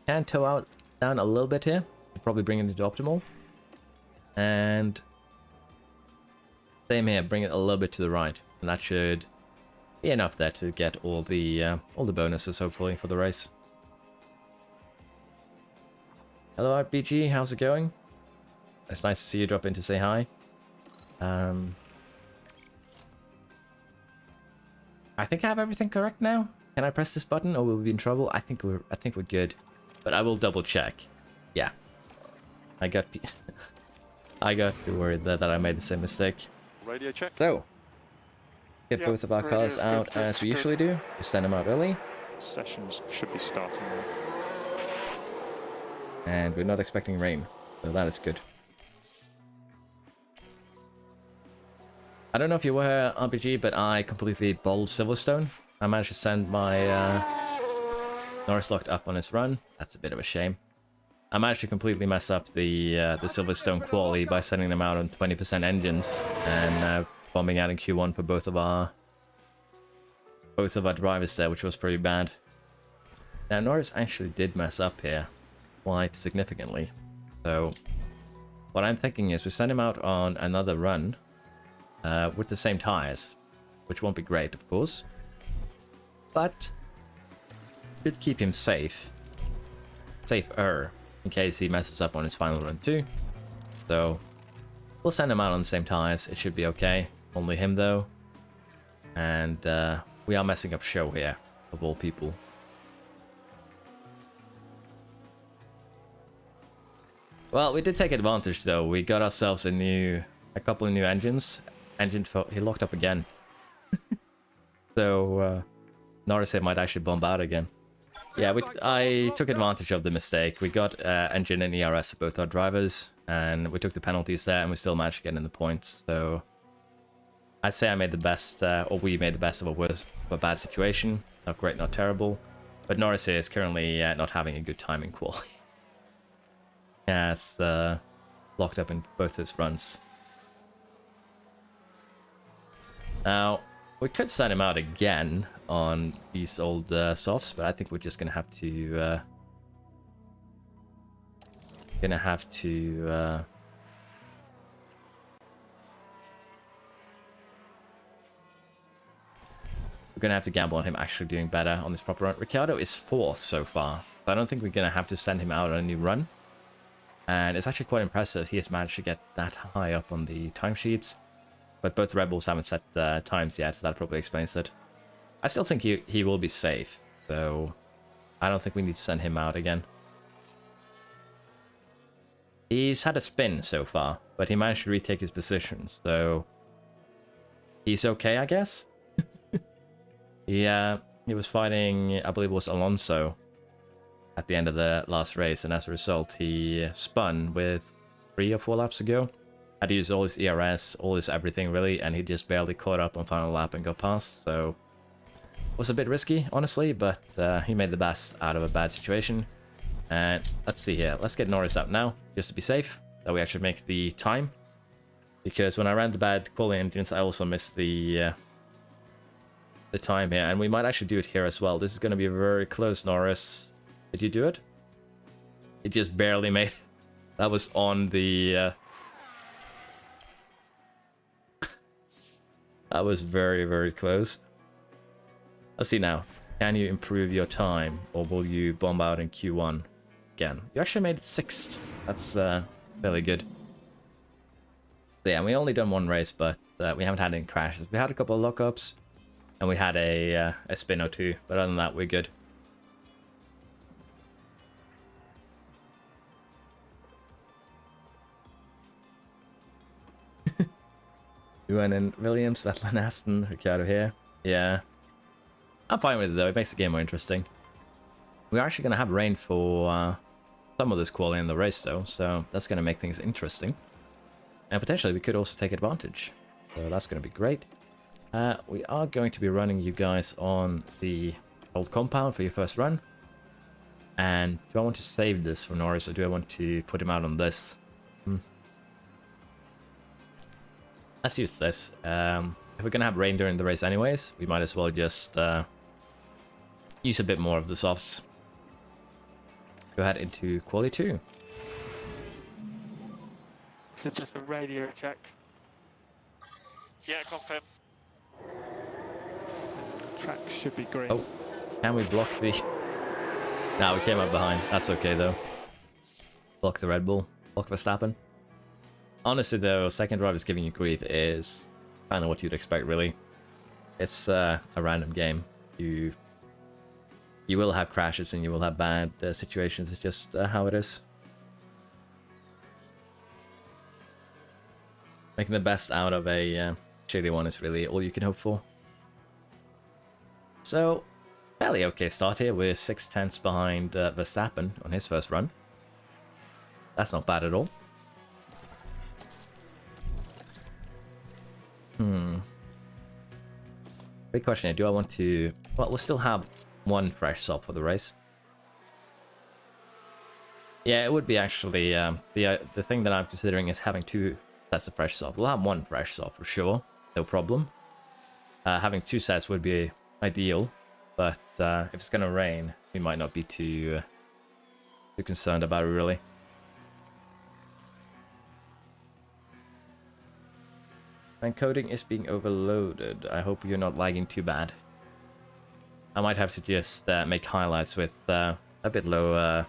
Can tow out down a little bit here. Probably bring it into optimal. And same here, bring it a little bit to the right. And that should be enough there to get all the bonuses, hopefully, for the race. Hello, RPG, how's it going? It's nice to see you drop in to say hi. I think I have everything correct now. Can I press this button or will we be in trouble? I think we're good. But I will double check. Yeah. I got worried that I made the same mistake. Radio check. So, get Yep, both of our cars radio's good, out as we good. usually do. We send them out early. Sessions should be starting now. And we're not expecting rain. So that is good. I don't know if you were RPG, but I completely bowled Silverstone. I managed to send my Norris locked up on his run. That's a bit of a shame. I managed to completely mess up the Silverstone quali by sending them out on 20% engines and bombing out in Q1 for both of our drivers there, which was pretty bad. Now Norris actually did mess up here quite significantly. So what I'm thinking is we send him out on another run. With the same tires, which won't be great, of course, but should keep him safer, in case he messes up on his final run too. So we'll send him out on the same tires. It should be okay. Only him though, and we are messing up show here, of all people. Well, we did take advantage though. We got ourselves a couple of new engines. He locked up again. So Norris here might actually bomb out again. Yeah, I took advantage of the mistake. We got engine and ERS for both our drivers, and we took the penalties there, and we still managed to get in the points. So I'd say I made the best, or we made the best of a bad situation. Not great, not terrible. But Norris here is currently not having a good time in quali. Yeah, it's locked up in both his runs. Now, We could send him out again on these old softs, but I think we're just gonna have to gamble on him actually doing better on this proper run. Ricciardo is 4th so far, so I don't think we're gonna have to send him out on a new run. And it's actually quite impressive he has managed to get that high up on the timesheets. But both Red Bulls haven't set times yet, so that probably explains it. I still think he will be safe, so I don't think we need to send him out again. He's had a spin so far, but he managed to retake his position, so he's okay, I guess. He was fighting, I believe it was Alonso at the end of the last race, and as a result, he spun with 3 or 4 laps ago. Had to use all his ERS, all his everything really, and he just barely caught up on final lap and got past, so it was a bit risky, honestly, but he made the best out of a bad situation. And let's see here, let's get Norris out now, just to be safe, that we actually make the time. Because when I ran the bad quality engines, I also missed the time here, and we might actually do it here as well. This is going to be very close, Norris. Did you do it? It just barely made it. That was on the... That was very, very close. Let's see now. Can you improve your time, or will you bomb out in Q1 again? You actually made it 6th. That's fairly good. So yeah, we only done 1 race, but we haven't had any crashes. We had a couple of lockups, and we had a spin or 2, but other than that, we're good. We went in Williams, Vettel, Aston, Ricciardo here. Yeah. I'm fine with it though, it makes the game more interesting. We're actually going to have rain for some of this quality in the race though, so that's going to make things interesting. And potentially we could also take advantage. So that's going to be great. We are going to be running you guys on the old compound for your first run. And do I want to save this for Norris, or do I want to put him out on this? Let's use this. If we're going to have rain during the race anyways, we might as well just use a bit more of the softs. Go ahead into quali 2. This is just a radio check. Yeah, confirm. Track should be green. Oh, can we block the... Nah, we came up behind. That's okay though. Block the Red Bull. Block Verstappen. Honestly though, second drivers giving you grief is kind of what you'd expect really. It's a random game. You will have crashes and you will have bad situations. It's just how it is. Making the best out of a shitty one is really all you can hope for. So, fairly okay start here. We're 6/10 behind Verstappen on his first run. That's not bad at all. Big question here. Do I want to... Well, we'll still have 1 fresh soft for the race. Yeah, it would be actually... the thing that I'm considering is having 2 sets of fresh soft. We'll have 1 fresh soft for sure. No problem. Having 2 sets would be ideal. But if it's going to rain, we might not be too concerned about it, really. Encoding is being overloaded. I hope you're not lagging too bad. I might have to just make highlights with a bit lower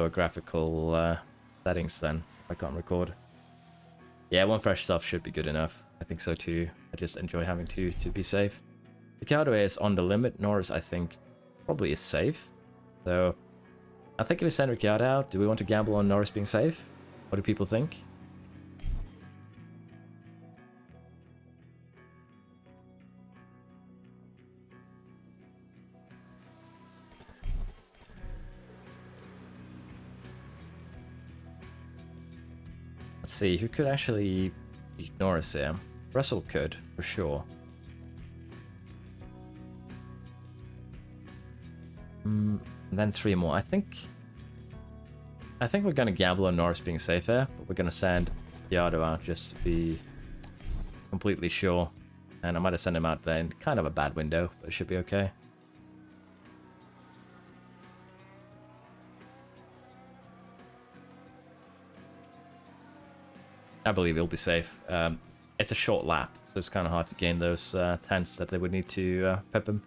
graphical settings then, if I can't record. Yeah, 1 fresh soft should be good enough. I think so too. I just enjoy having 2 to be safe. Ricciardo is on the limit. Norris, I think, probably is safe. So, I think if we send Ricciardo out, do we want to gamble on Norris being safe? What do people think? Let's see, who could actually beat Norris here? Russell could, for sure. And then 3 more. I think we're gonna gamble on Norris being safe here, but we're gonna send Ricciardo out just to be completely sure. And I might have sent him out there in kind of a bad window, but it should be okay. I believe he'll be safe. It's a short lap, so it's kind of hard to gain those tenths that they would need to pep him.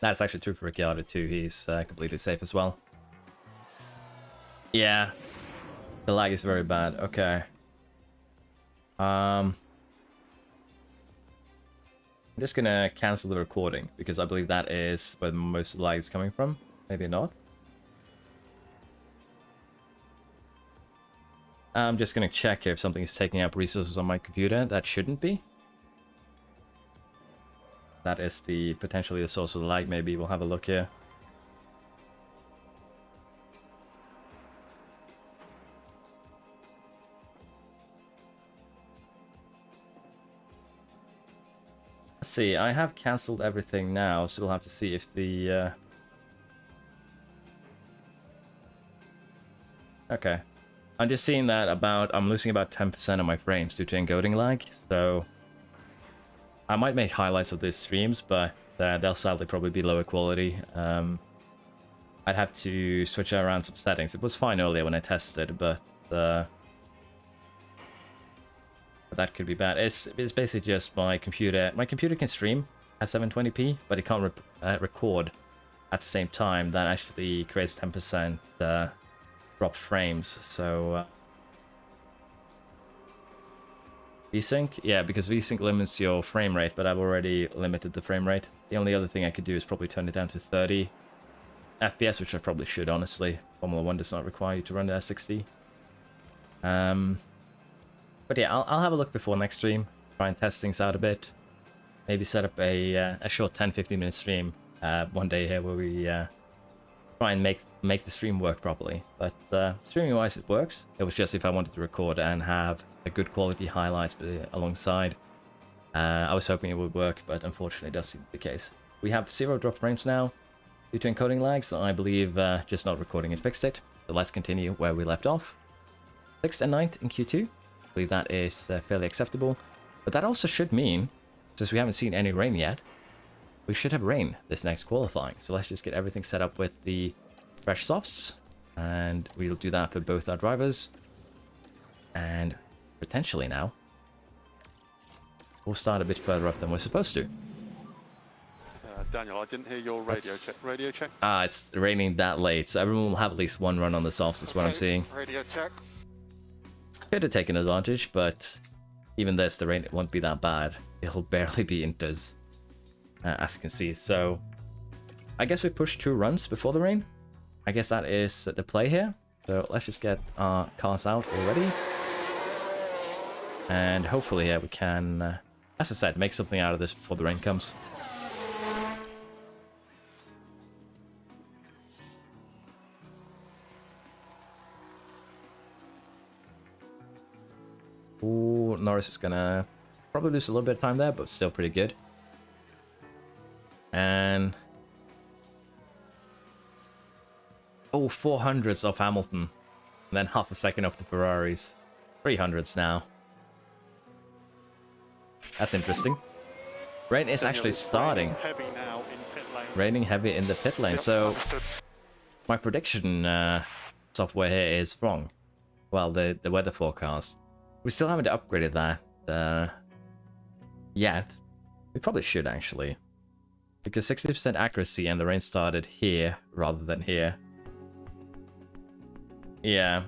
That's actually true for Ricciardo too. He's completely safe as well. Yeah, the lag is very bad. Okay. I'm just gonna cancel the recording because I believe that is where most of the lag is coming from. Maybe not. I'm just gonna check if something is taking up resources on my computer. That shouldn't be. That is potentially the source of the lag. Maybe we'll have a look here. Let's see, I have cancelled everything now, so we'll have to see if the... Okay. I'm just seeing that I'm losing about 10% of my frames due to encoding lag, so... I might make highlights of these streams, but they'll sadly probably be lower quality. I'd have to switch around some settings. It was fine earlier when I tested, but that could be bad. It's basically just my computer. My computer can stream at 720p, but it can't record at the same time. That actually creates 10% dropped frames. So VSync, yeah, because VSync limits your frame rate, but I've already limited the frame rate. The only other thing I could do is probably turn it down to 30 FPS, which I probably should, honestly. Formula 1 does not require you to run it at 60. But yeah, I'll have a look before next stream, try and test things out a bit. Maybe set up a short 10-15 minute stream one day here where we try and make the stream work properly. But streaming wise it works. It was just if I wanted to record and have a good quality highlights alongside. I was hoping it would work, but unfortunately it does seem to be the case. We have 0 drop frames now due to encoding lag, so I believe just not recording it fixed it. So let's continue where we left off. 6th and 9th in Q2. I believe that is fairly acceptable. But that also should mean, since we haven't seen any rain yet, we should have rain this next qualifying. So let's just get everything set up with the fresh softs. And we'll do that for both our drivers. And potentially now, we'll start a bit further up than we're supposed to. Daniel, I didn't hear your radio check. Radio check? It's raining that late, so everyone will have at least one run on the softs, is what I'm seeing. Radio check. Could have taken advantage, but even this, the rain won't be that bad. It'll barely be inters, as you can see. So I guess we pushed 2 runs before the rain. I guess that is the play here. So let's just get our cars out already. And hopefully, yeah, we can, as I said, make something out of this before the rain comes. Ooh, Norris is gonna probably lose a little bit of time there, but still pretty good. And... oh, 400s off Hamilton. And then half a second off the Ferraris. 300s now. That's interesting. Rain is actually starting. Heavy now in pit lane. Raining heavy in the pit lane, Yep, so understood. my prediction software here is wrong. Well, the weather forecast. We still haven't upgraded that yet. We probably should, actually. Because 60% accuracy and the rain started here rather than here. Yeah,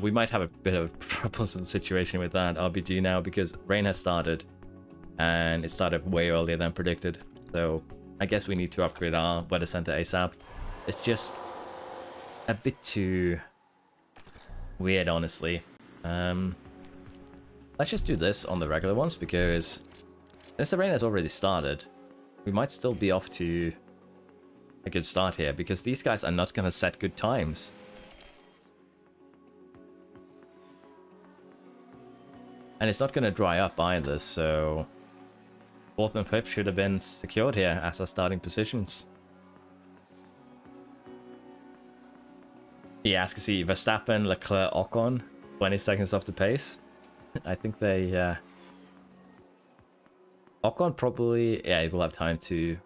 we might have a bit of a troublesome situation with that RBG now because rain has started. And it started way earlier than predicted. So I guess we need to upgrade our weather center ASAP. It's just a bit too weird, honestly. Let's just do this on the regular ones because since the rain has already started, we might still be off to a good start here because these guys are not going to set good times. And it's not going to dry up either, so 4th and 5th should have been secured here as our starting positions. Yeah, as you can see, Verstappen, Leclerc, Ocon 20 seconds off the pace. I think they... Ocon probably... Yeah, he will have time to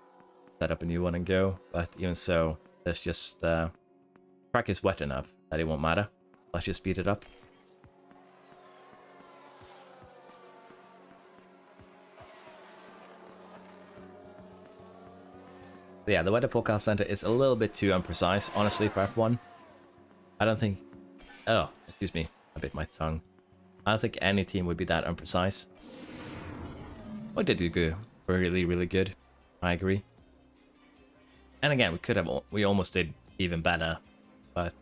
set up a new one and go. But even so, there's just... track is wet enough that it won't matter. Let's just speed it up. So yeah, the weather forecast center is a little bit too imprecise, honestly, for F1. I don't think... Oh, excuse me. I bit my tongue. I don't think any team would be that imprecise. We did do good. Really, really good. I agree. And again, we could have... We almost did even better. But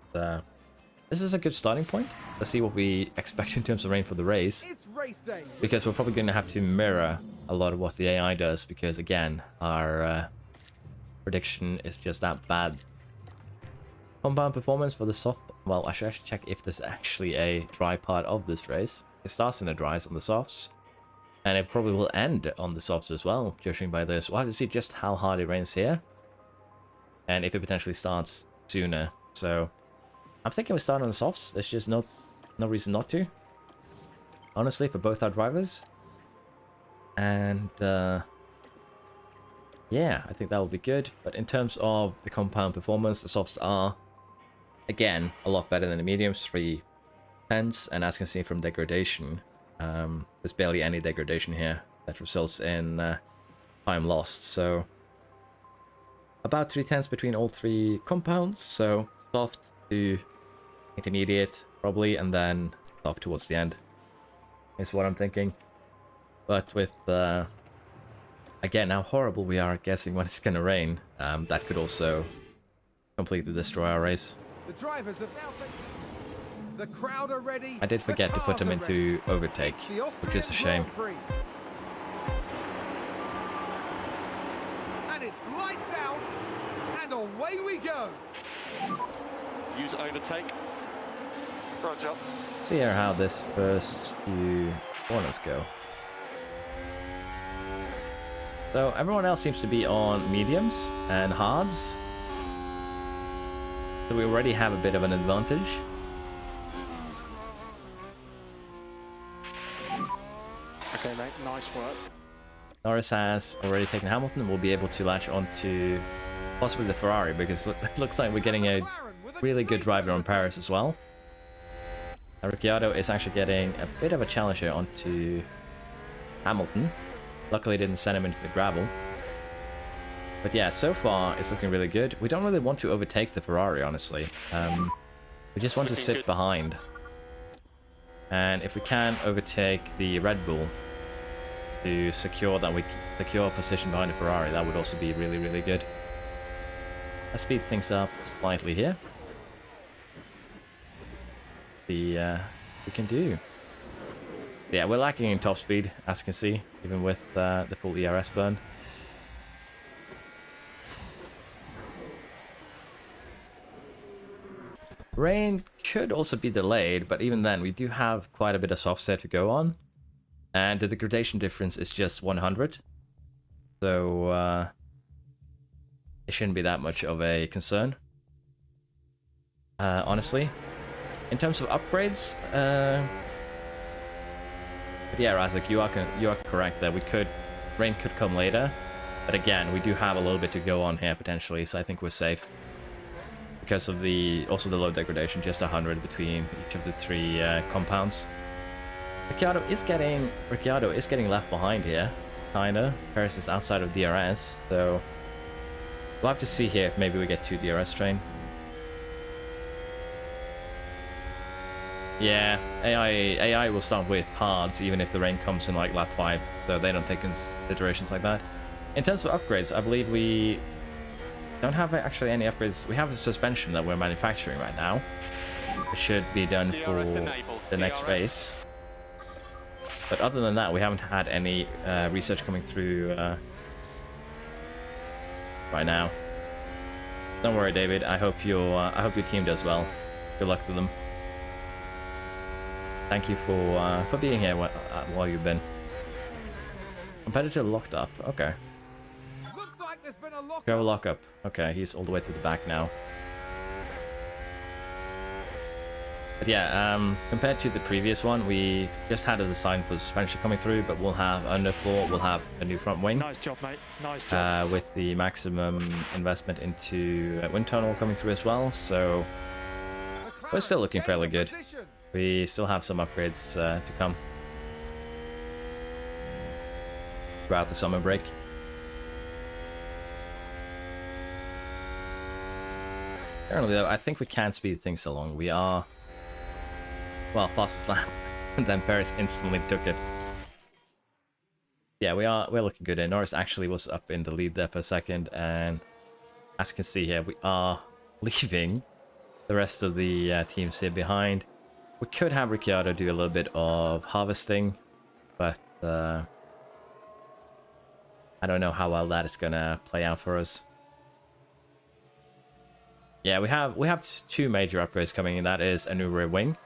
this is a good starting point. Let's see what we expect in terms of rain for the race. It's race day. Because we're probably going to have to mirror a lot of what the AI does. Because again, our... prediction is just that bad. Compound performance for the soft... Well, I should actually check if there's actually a dry part of this race. It starts in the dries on the softs. And it probably will end on the softs as well, judging by this. We'll have to see just how hard it rains here. And if it potentially starts sooner. So, I'm thinking we start on the softs. There's just no reason not to. Honestly, for both our drivers. And... yeah, I think that will be good. But in terms of the compound performance, the softs are, again, a lot better than the mediums, 3 tenths. And as you can see from degradation, there's barely any degradation here that results in time lost. So about 3 tenths between all 3 compounds. So soft to intermediate, probably, and then soft towards the end is what I'm thinking. But with... again, how horrible we are at guessing when it's going to rain. That could also completely destroy our race. The drivers have now taken... The crowd are ready. I did forget to put them into overtake, which is a shame. And it's lights out, and away we go. Use overtake. Roger. See here how this first few corners go. So everyone else seems to be on mediums and hards. So we already have a bit of an advantage. Okay, mate. Nice work. Norris has already taken Hamilton and will be able to latch onto possibly the Ferrari, because it looks like we're getting a really good driver on Paris as well. And Ricciardo is actually getting a bit of a challenge here onto Hamilton. Luckily didn't send him into the gravel. But yeah, so far it's looking really good. We don't really want to overtake the Ferrari, honestly. We just want to sit behind. And if we can overtake the Red Bull to secure that we secure a position behind the Ferrari, that would also be really, really good. Let's speed things up slightly here. See we can do. Yeah, we're lacking in top speed, as you can see, even with the full ERS burn. Rain could also be delayed, but even then, we do have quite a bit of soft set to go on. And the degradation difference is just 100. So, it shouldn't be that much of a concern. Honestly. In terms of upgrades, but yeah, Razak, you are correct that rain could come later, but again, we do have a little bit to go on here potentially, so I think we're safe because of also the low degradation, just 100 between each of the 3 compounds. Ricciardo is getting left behind here, kinda. Paris is outside of DRS, so we'll have to see here if maybe we get 2 DRS train. Yeah, AI will start with hards even if the rain comes in like lap 5, so they don't take considerations like that. In terms of upgrades, I believe we don't have actually any upgrades. We have a suspension that we're manufacturing right now. It should be done for the next race. But other than that, we haven't had any research coming through right now. Don't worry, David. I hope your team does well. Good luck to them. Thank you for being here while you've been. Competitor locked up. Okay. Looks like there's been a lock. Driver lockup. Okay, he's all the way to the back now. But yeah, compared to the previous one, we just had a design for suspension coming through, but we'll have underfloor, we'll have a new front wing. Nice job, mate. Nice job. With the maximum investment into wind tunnel coming through as well, so we're still looking fairly good. We still have some upgrades to come throughout the summer break. Currently though, I think we can speed things along. We are, well, fastest lap, and then Paris instantly took it. Yeah, we're looking good, and Norris actually was up in the lead there for a second, and as you can see here, we are leaving the rest of the teams here behind. We could have Ricciardo do a little bit of harvesting, but I don't know how well that is gonna play out for us. Yeah, we have two major upgrades coming in. That is a new rear wing,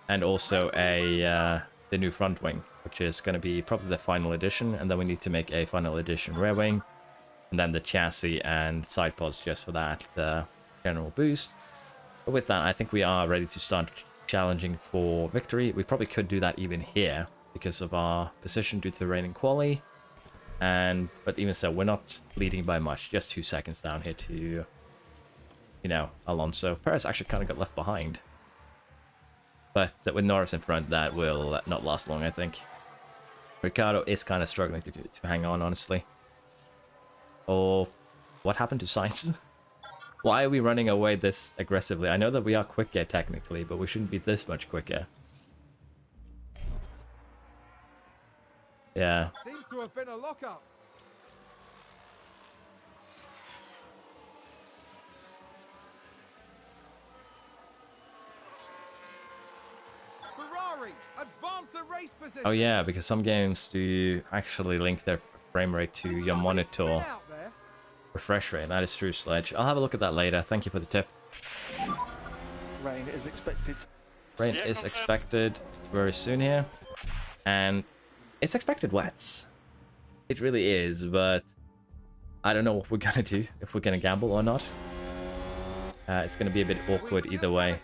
and also the new front wing, which is going to be probably the final edition. And then we need to make a final edition rear wing, and then the chassis and side pods just for that general boost. But with that, I think we are ready to start challenging for victory. We probably could do that even here because of our position due to the raining quali. But even so, we're not leading by much. Just 2 seconds down here to, you know, Alonso. Perez actually kind of got left behind. But with Norris in front, that will not last long, I think. Ricciardo is kind of struggling to hang on, honestly. Or what happened to Sainz? Why are we running away this aggressively? I know that we are quicker technically, but we shouldn't be this much quicker. Yeah. Seems to have been a lockup. Ferrari advance the race position. Oh yeah, because some games do actually link their frame rate to your monitor refresh rate. That is true, Sledge. I'll have a look at that later. Thank you for the tip. Rain is expected. Rain is expected very soon here. And it's expected wets. It really is, but I don't know what we're gonna do, if we're gonna gamble or not. It's gonna be a bit awkward either way.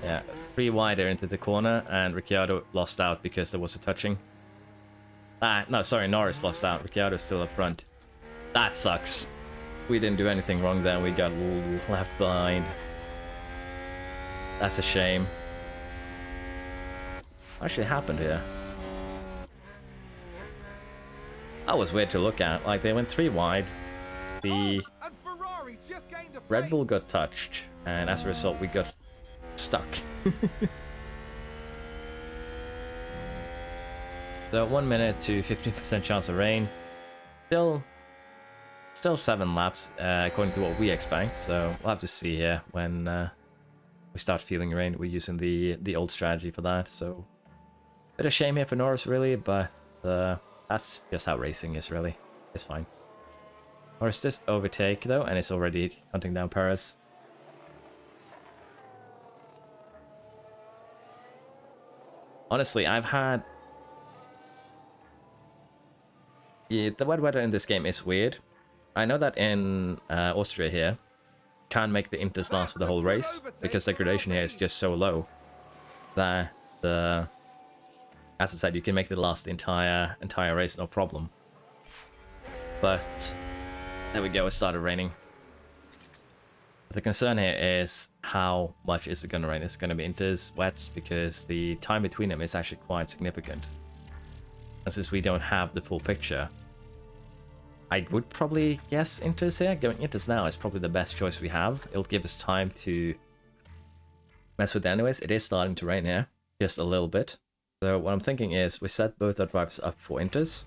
Yeah, 3 wider into the corner, and Ricciardo lost out because there was a touching. No, sorry, Norris lost out. Ricciardo's still up front. That sucks. We didn't do anything wrong there. We got left behind. That's a shame. What actually happened here? That was weird to look at. Like, they went 3 wide. The Red Bull got touched, and as a result, we got stuck. So 1 minute to 15% chance of rain. Still 7 laps according to what we expect. So we'll have to see here when we start feeling rain. We're using the old strategy for that. So bit of shame here for Norris, really, but that's just how racing is, really. It's fine. Norris does overtake though, and it's already hunting down Perez. Honestly, I've had... Yeah, the wet weather in this game is weird. I know that in Austria here, can't make the inters last for the whole race, because degradation here is just so low that, as I said, you can make it last the entire race, no problem. But, there we go, it started raining. The concern here is how much is it going to rain. It's going to be inters, wets, because the time between them is actually quite significant. And since we don't have the full picture, I would probably guess inters here. Going inters now is probably the best choice we have. It'll give us time to mess with it anyways. It is starting to rain here, just a little bit. So what I'm thinking is we set both our drivers up for inters.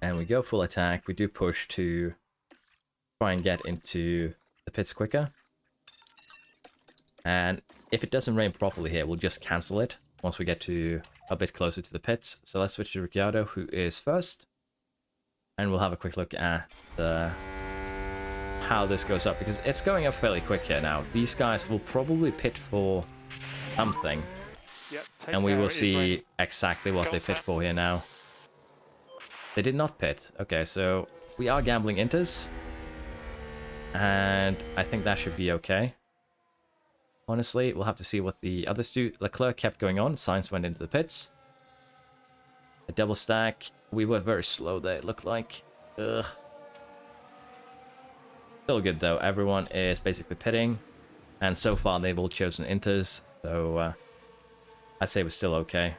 And we go full attack. We do push to try and get into the pits quicker. And if it doesn't rain properly here, we'll just cancel it once we get to a bit closer to the pits. So let's switch to Ricciardo, who is first. And we'll have a quick look at how this goes up, because it's going up fairly quick here now. These guys will probably pit for something. Yep, and we will see exactly what they pit for here now. They did not pit. Okay, so we are gambling inters. And I think that should be okay. Honestly, we'll have to see what the others do. Leclerc kept going on. Sainz went into the pits. A double stack. We were very slow there, it looked like. Ugh. Still good, though. Everyone is basically pitting. And so far, they've all chosen inters. So, I'd say we're still okay.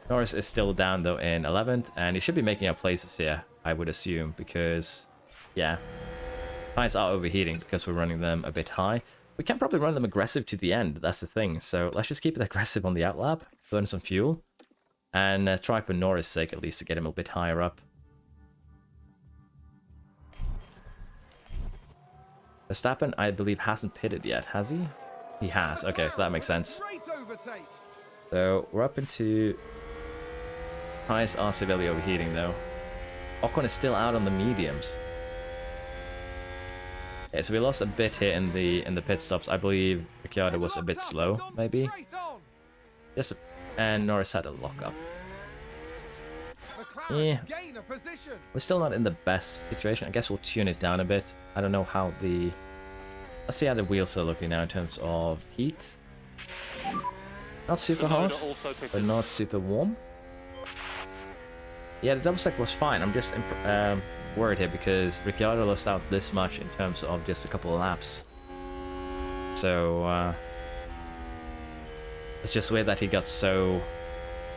Norris is still down, though, in 11th. And he should be making up places here, I would assume. Because, yeah. Tires are overheating because we're running them a bit high. We can probably run them aggressive to the end, that's the thing. So let's just keep it aggressive on the outlap, burn some fuel, and try for Norris' sake at least to get him a bit higher up. Verstappen, I believe, hasn't pitted yet, has he? He has, okay, so that makes sense. So we're up into... Tires are severely overheating though. Ocon is still out on the mediums. Okay, so we lost a bit here in the pit stops. I believe Ricciardo was a bit slow, maybe. Yes, and Norris had a lock up. Yeah, we're still not in the best situation. I guess we'll tune it down a bit. I don't know how the... Let's see how the wheels are looking now in terms of heat. Not super hot, but not super warm. Yeah, the double stack was fine. I'm just worried here because Ricciardo lost out this much in terms of just a couple of laps. So, it's just weird that he got so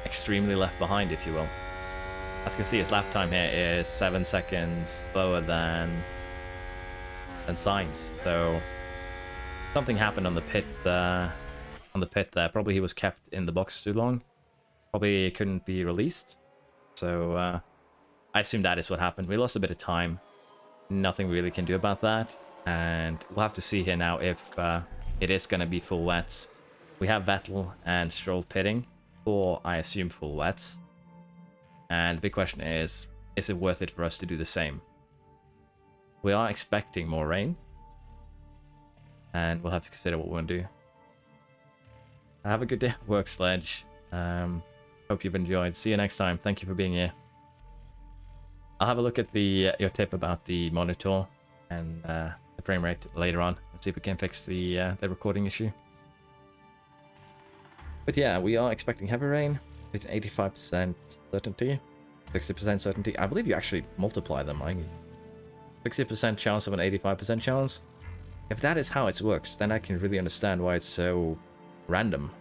extremely left behind, if you will. As you can see, his lap time here is 7 seconds slower than Sainz. So, something happened on the pit there. Probably he was kept in the box too long. Probably couldn't be released. So, I assume that is what happened. We lost a bit of time. Nothing really can do about that. And we'll have to see here now if it is going to be full wets. We have Vettel and Stroll pitting, or I assume full wets. And the big question is it worth it for us to do the same? We are expecting more rain. And we'll have to consider what we want to do. Have a good day at work, Sledge. Hope you've enjoyed. See you next time. Thank you for being here. I'll have a look at the your tip about the monitor and the frame rate later on and see if we can fix the recording issue. But yeah, we are expecting heavy rain with 85% certainty, 60% certainty. I believe you actually multiply them. 60% chance of an 85% chance. If that is how it works, then I can really understand why it's so random.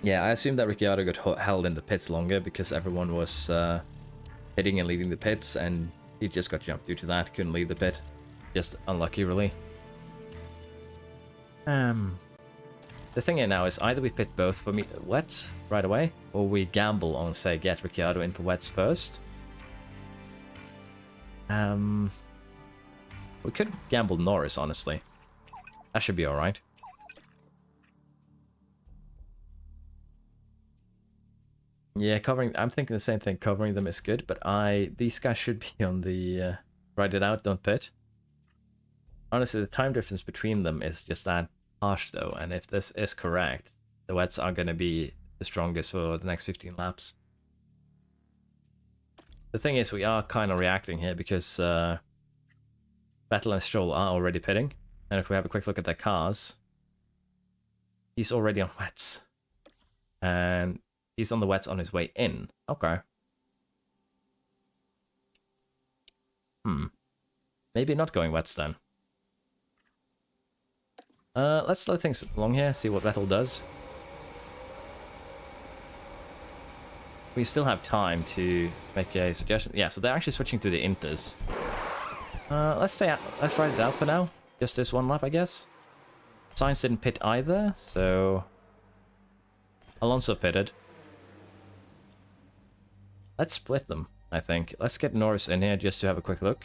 Yeah, I assume that Ricciardo got held in the pits longer because everyone was hitting and leaving the pits, and he just got jumped due to that. Couldn't leave the pit. Just unlucky, really. The thing here now is either we pit both for wets right away, or we gamble on, say, get Ricciardo in for wets first. We could gamble Norris, honestly. That should be alright. Yeah, I'm thinking the same thing. Covering them is good, but these guys should be on the ride it out, don't pit. Honestly, the time difference between them is just that harsh, though. And if this is correct, the wets are going to be the strongest for the next 15 laps. The thing is, we are kind of reacting here because Vettel and Stroll are already pitting. And if we have a quick look at their cars, he's already on wets. And he's on the wets on his way in. Okay. Maybe not going wets then. Let's slow things along here, see what Vettel does. We still have time to make a suggestion. Yeah, so they're actually switching to the inters. Let's ride it out for now. Just this one lap, I guess. Sainz didn't pit either, so Alonso pitted. Let's split them, I think. Let's get Norris in here just to have a quick look.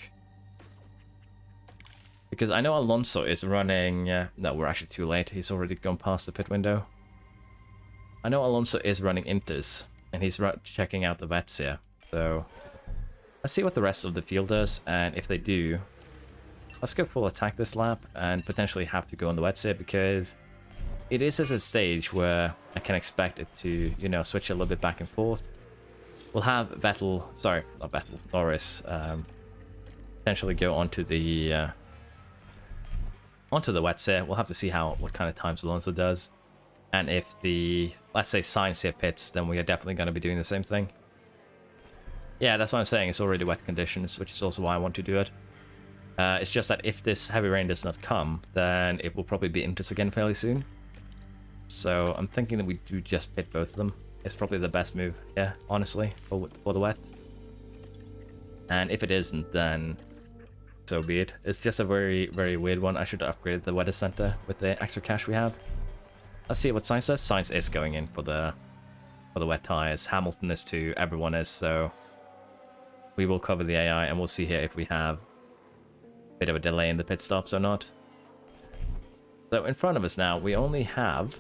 Because I know Alonso is running... no, we're actually too late. He's already gone past the pit window. I know Alonso is running inters, and he's checking out the vets here. So, let's see what the rest of the field does, and if they do, let's go full attack this lap, and potentially have to go on the wets here, because it is at a stage where I can expect it to, you know, switch a little bit back and forth. We'll have Vettel, sorry, not Vettel, Norris, potentially go onto the wets here. We'll have to see what kind of times Alonso does. And if the, let's say, Sainz here pits, then we are definitely going to be doing the same thing. Yeah, that's what I'm saying. It's already wet conditions, which is also why I want to do it. It's just that if this heavy rain does not come, then it will probably be Intus again fairly soon. So I'm thinking that we do just pit both of them. It's probably the best move, yeah, honestly, for the wet. And if it isn't, then so be it. It's just a very, very weird one. I should have upgraded the weather center with the extra cash we have. Let's see what Sainz does. Sainz is going in for the wet tires. Hamilton is too. Everyone is. So we will cover the AI, and we'll see here if we have a bit of a delay in the pit stops or not. So in front of us now, we only have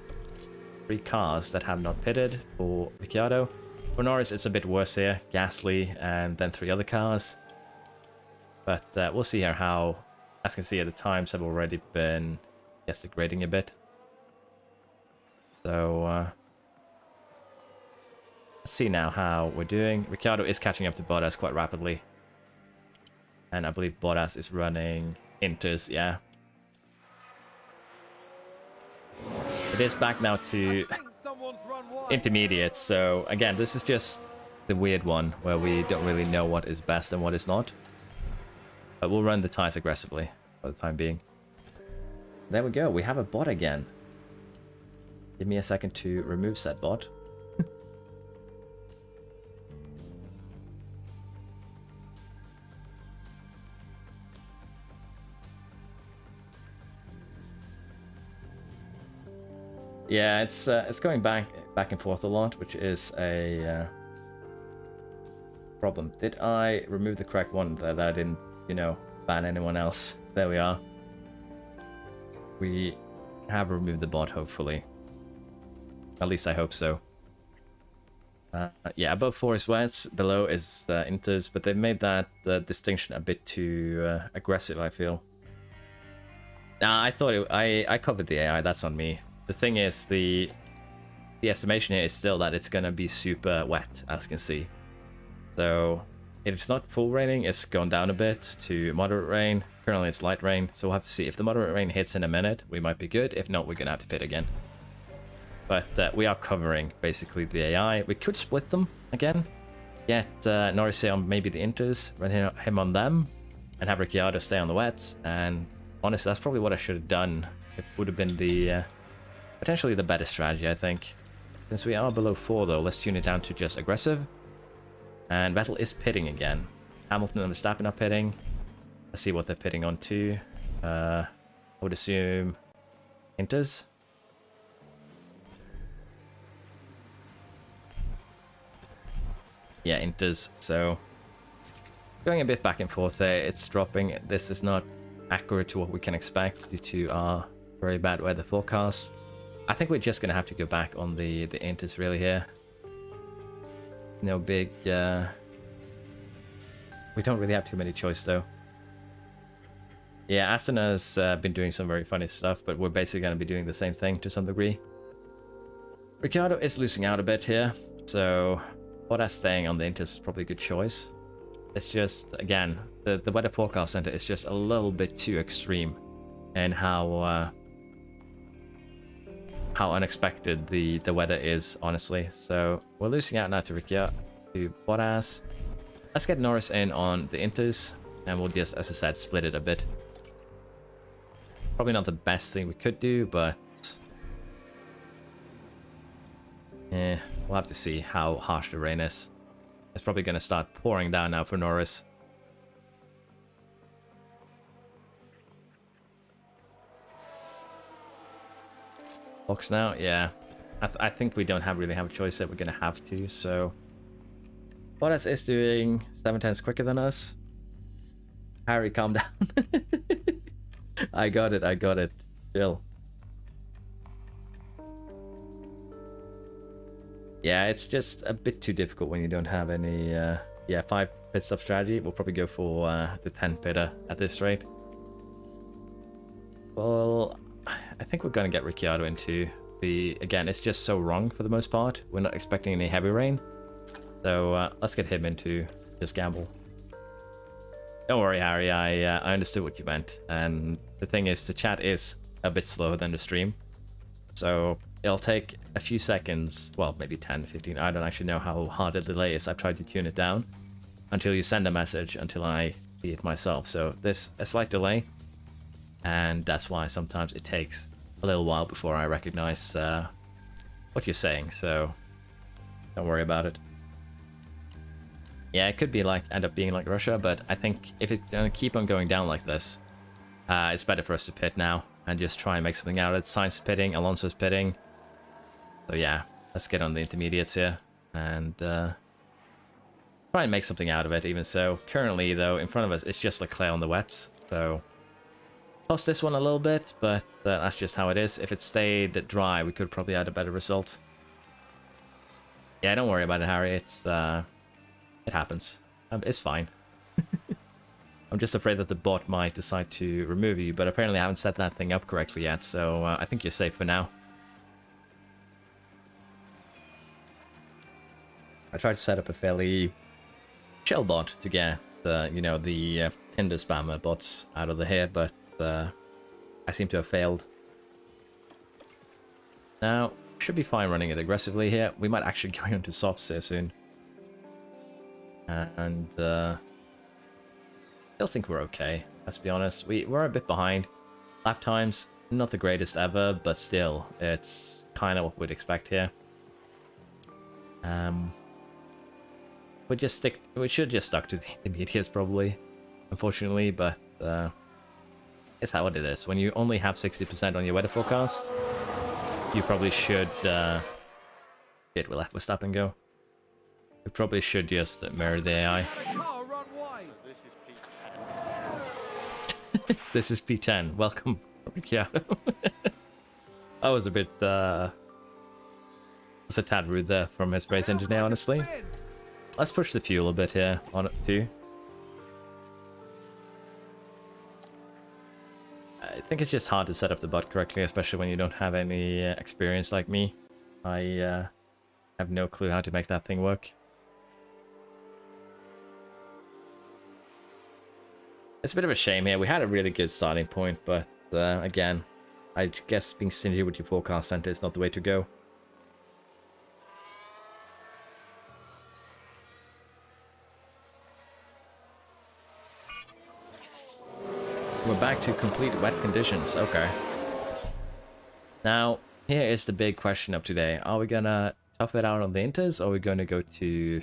3 cars that have not pitted for Ricciardo. For Norris, it's a bit worse here. Gasly and then 3 other cars. But we'll see here how, as you can see, the times have already been, yes, degrading a bit. So let's see now how we're doing. Ricciardo is catching up to Bottas quite rapidly. And I believe Bottas is running Inters, yeah. It is back now to intermediates, so again, this is just the weird one where we don't really know what is best and what is not. But we'll run the tires aggressively for the time being. There we go, we have a bot again. Give me a second to remove said bot. Yeah, it's going back and forth a lot, which is a problem. Did I remove the correct one there that I didn't, you know, ban anyone else? There we are. We have removed the bot, hopefully. At least I hope so. Yeah, above 4 is wets, below is inters, but they've made that distinction a bit too aggressive, I feel. Nah, I thought I covered the AI, that's on me. The thing is, the estimation here is still that it's going to be super wet, as you can see. So if it's not full raining, it's gone down a bit to moderate rain. Currently it's light rain, so we'll have to see. If the moderate rain hits in a minute, we might be good. If not, we're going to have to pit again. But we are covering, basically, the AI. We could split them again. Get Norris on maybe the Inters, run him on them, and have Ricciardo stay on the wets. And honestly, that's probably what I should have done. It would have been the... potentially the better strategy, I think. Since we are below 4, though, let's tune it down to just aggressive. And Vettel is pitting again. Hamilton and Verstappen are pitting. Let's see what they're pitting on to. I would assume Inters. Yeah, Inters. So going a bit back and forth there. It's dropping. This is not accurate to what we can expect due to our very bad weather forecast. I think we're just going to have to go back on the Inters really here. No big... we don't really have too many choice though. Yeah, Aston has been doing some very funny stuff, but we're basically going to be doing the same thing to some degree. Ricciardo is losing out a bit here, so Bottas staying on the Inters is probably a good choice. It's just, again, the weather forecast center is just a little bit too extreme in how unexpected the weather is, honestly. So we're losing out now to Ricciardo, to Bottas. Let's get Norris in on the Inters, and we'll just, as I said, split it a bit. Probably not the best thing we could do, but we'll have to see how harsh the rain is. It's probably going to start pouring down now for Norris. Box now, yeah. I think we don't really have a choice there. We're going to have to, so... Bottas is doing 7/10 quicker than us. Harry, calm down. I got it. Chill. Yeah, it's just a bit too difficult when you don't have any... yeah, 5 pit stop strategy. We'll probably go for the 10 pitter at this rate. Well... I think we're going to get Ricciardo into the... Again, it's just so wrong for the most part. We're not expecting any heavy rain. So let's get him into just gamble. Don't worry, Harry. I understood what you meant. And the thing is, the chat is a bit slower than the stream. So it'll take a few seconds, well, maybe 10, 15. I don't actually know how hard the delay is. I've tried to tune it down until you send a message, until I see it myself. So there's a slight delay. And that's why sometimes it takes a little while before I recognize what you're saying. So don't worry about it. Yeah, it could be like end up being like Russia, but I think if it's gonna keep on going down like this, it's better for us to pit now and just try and make something out of it. Sainz pitting, Alonso's pitting. So yeah, let's get on the intermediates here and try and make something out of it. Even so, currently though, in front of us, it's just Leclerc on the wets. So toss this one a little bit, but that's just how it is. If it stayed dry, we could probably had a better result. Yeah, don't worry about it, Harry. It's it happens. It's fine. I'm just afraid that the bot might decide to remove you, but apparently I haven't set that thing up correctly yet, so I think you're safe for now. I tried to set up a fairly chill bot to get you know, the Tinder spammer bots out of the hair, but I seem to have failed. Now, should be fine running it aggressively here. We might actually go into softs here soon. And still think we're okay, let's be honest. We're a bit behind. Lap times, not the greatest ever, but still, it's kind of what we'd expect here. We should just stuck to the intermediates probably, unfortunately, but it's how it is. When you only have 60% on your weather forecast, you probably should shit, we'll let Verstappen go. We probably should just mirror the AI. This is P10. Welcome, Ricciardo. I was a bit was a tad rude there from his race engineer, honestly. Let's push the fuel a bit here on it too. I think it's just hard to set up the bot correctly, especially when you don't have any experience like me. I have no clue how to make that thing work. It's a bit of a shame here. We had a really good starting point, but again, I guess being stingy with your forecast center is not the way to go. We're back to complete wet conditions. Okay. Now, here is the big question of today. Are we gonna tough it out on the inters, or are we gonna go to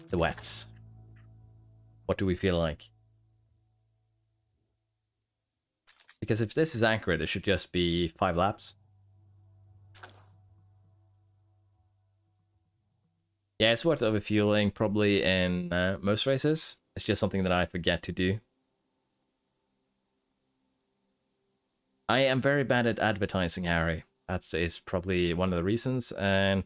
the wets? What do we feel like? Because if this is accurate, it should just be 5 laps. Yeah, it's worth overfueling probably in most races. It's just something that I forget to do. I am very bad at advertising, Harry. That is probably one of the reasons. And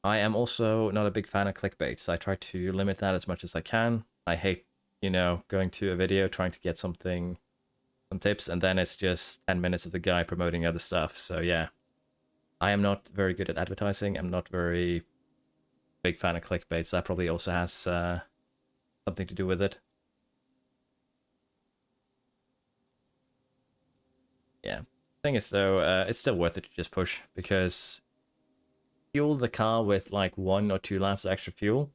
I am also not a big fan of clickbait, so I try to limit that as much as I can. I hate, you know, going to a video, trying to get something... some tips, and then it's just 10 minutes of the guy promoting other stuff. So yeah, I am not very good at advertising. I'm not very big fan of clickbait, so that probably also has something to do with it. Yeah, thing is though, it's still worth it to just push, because fuel the car with like 1 or 2 laps of extra fuel,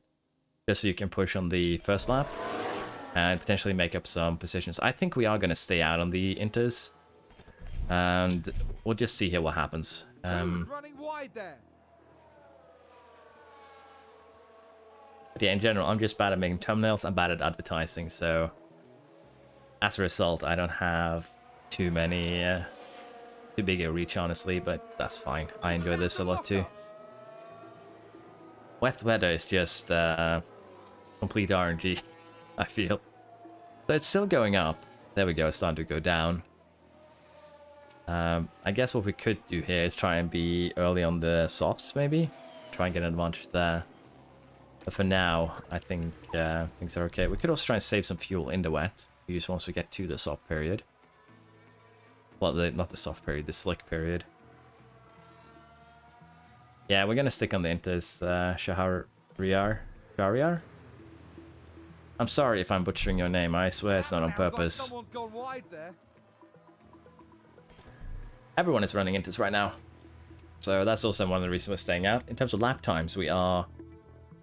just so you can push on the first lap and potentially make up some positions. I think we are going to stay out on the inters, and we'll just see here what happens. Running wide there. But yeah, in general, I'm just bad at making thumbnails. I'm bad at advertising, so as a result, I don't have too big a reach, honestly, but that's fine. I enjoy this a lot too. Wet weather is just complete RNG. I feel. So it's still going up. There we go, it's starting to go down. I guess what we could do here is try and be early on the softs, maybe. Try and get an advantage there. But for now, I think things are okay. We could also try and save some fuel in the wet, use once we get to the soft period. Well, not the soft period, the slick period. Yeah, we're gonna stick on the Inters, Shahriar. I'm sorry if I'm butchering your name. I swear it's not on purpose. Someone's gone wide there. Everyone is running Inters right now, so that's also one of the reasons we're staying out. In terms of lap times, we are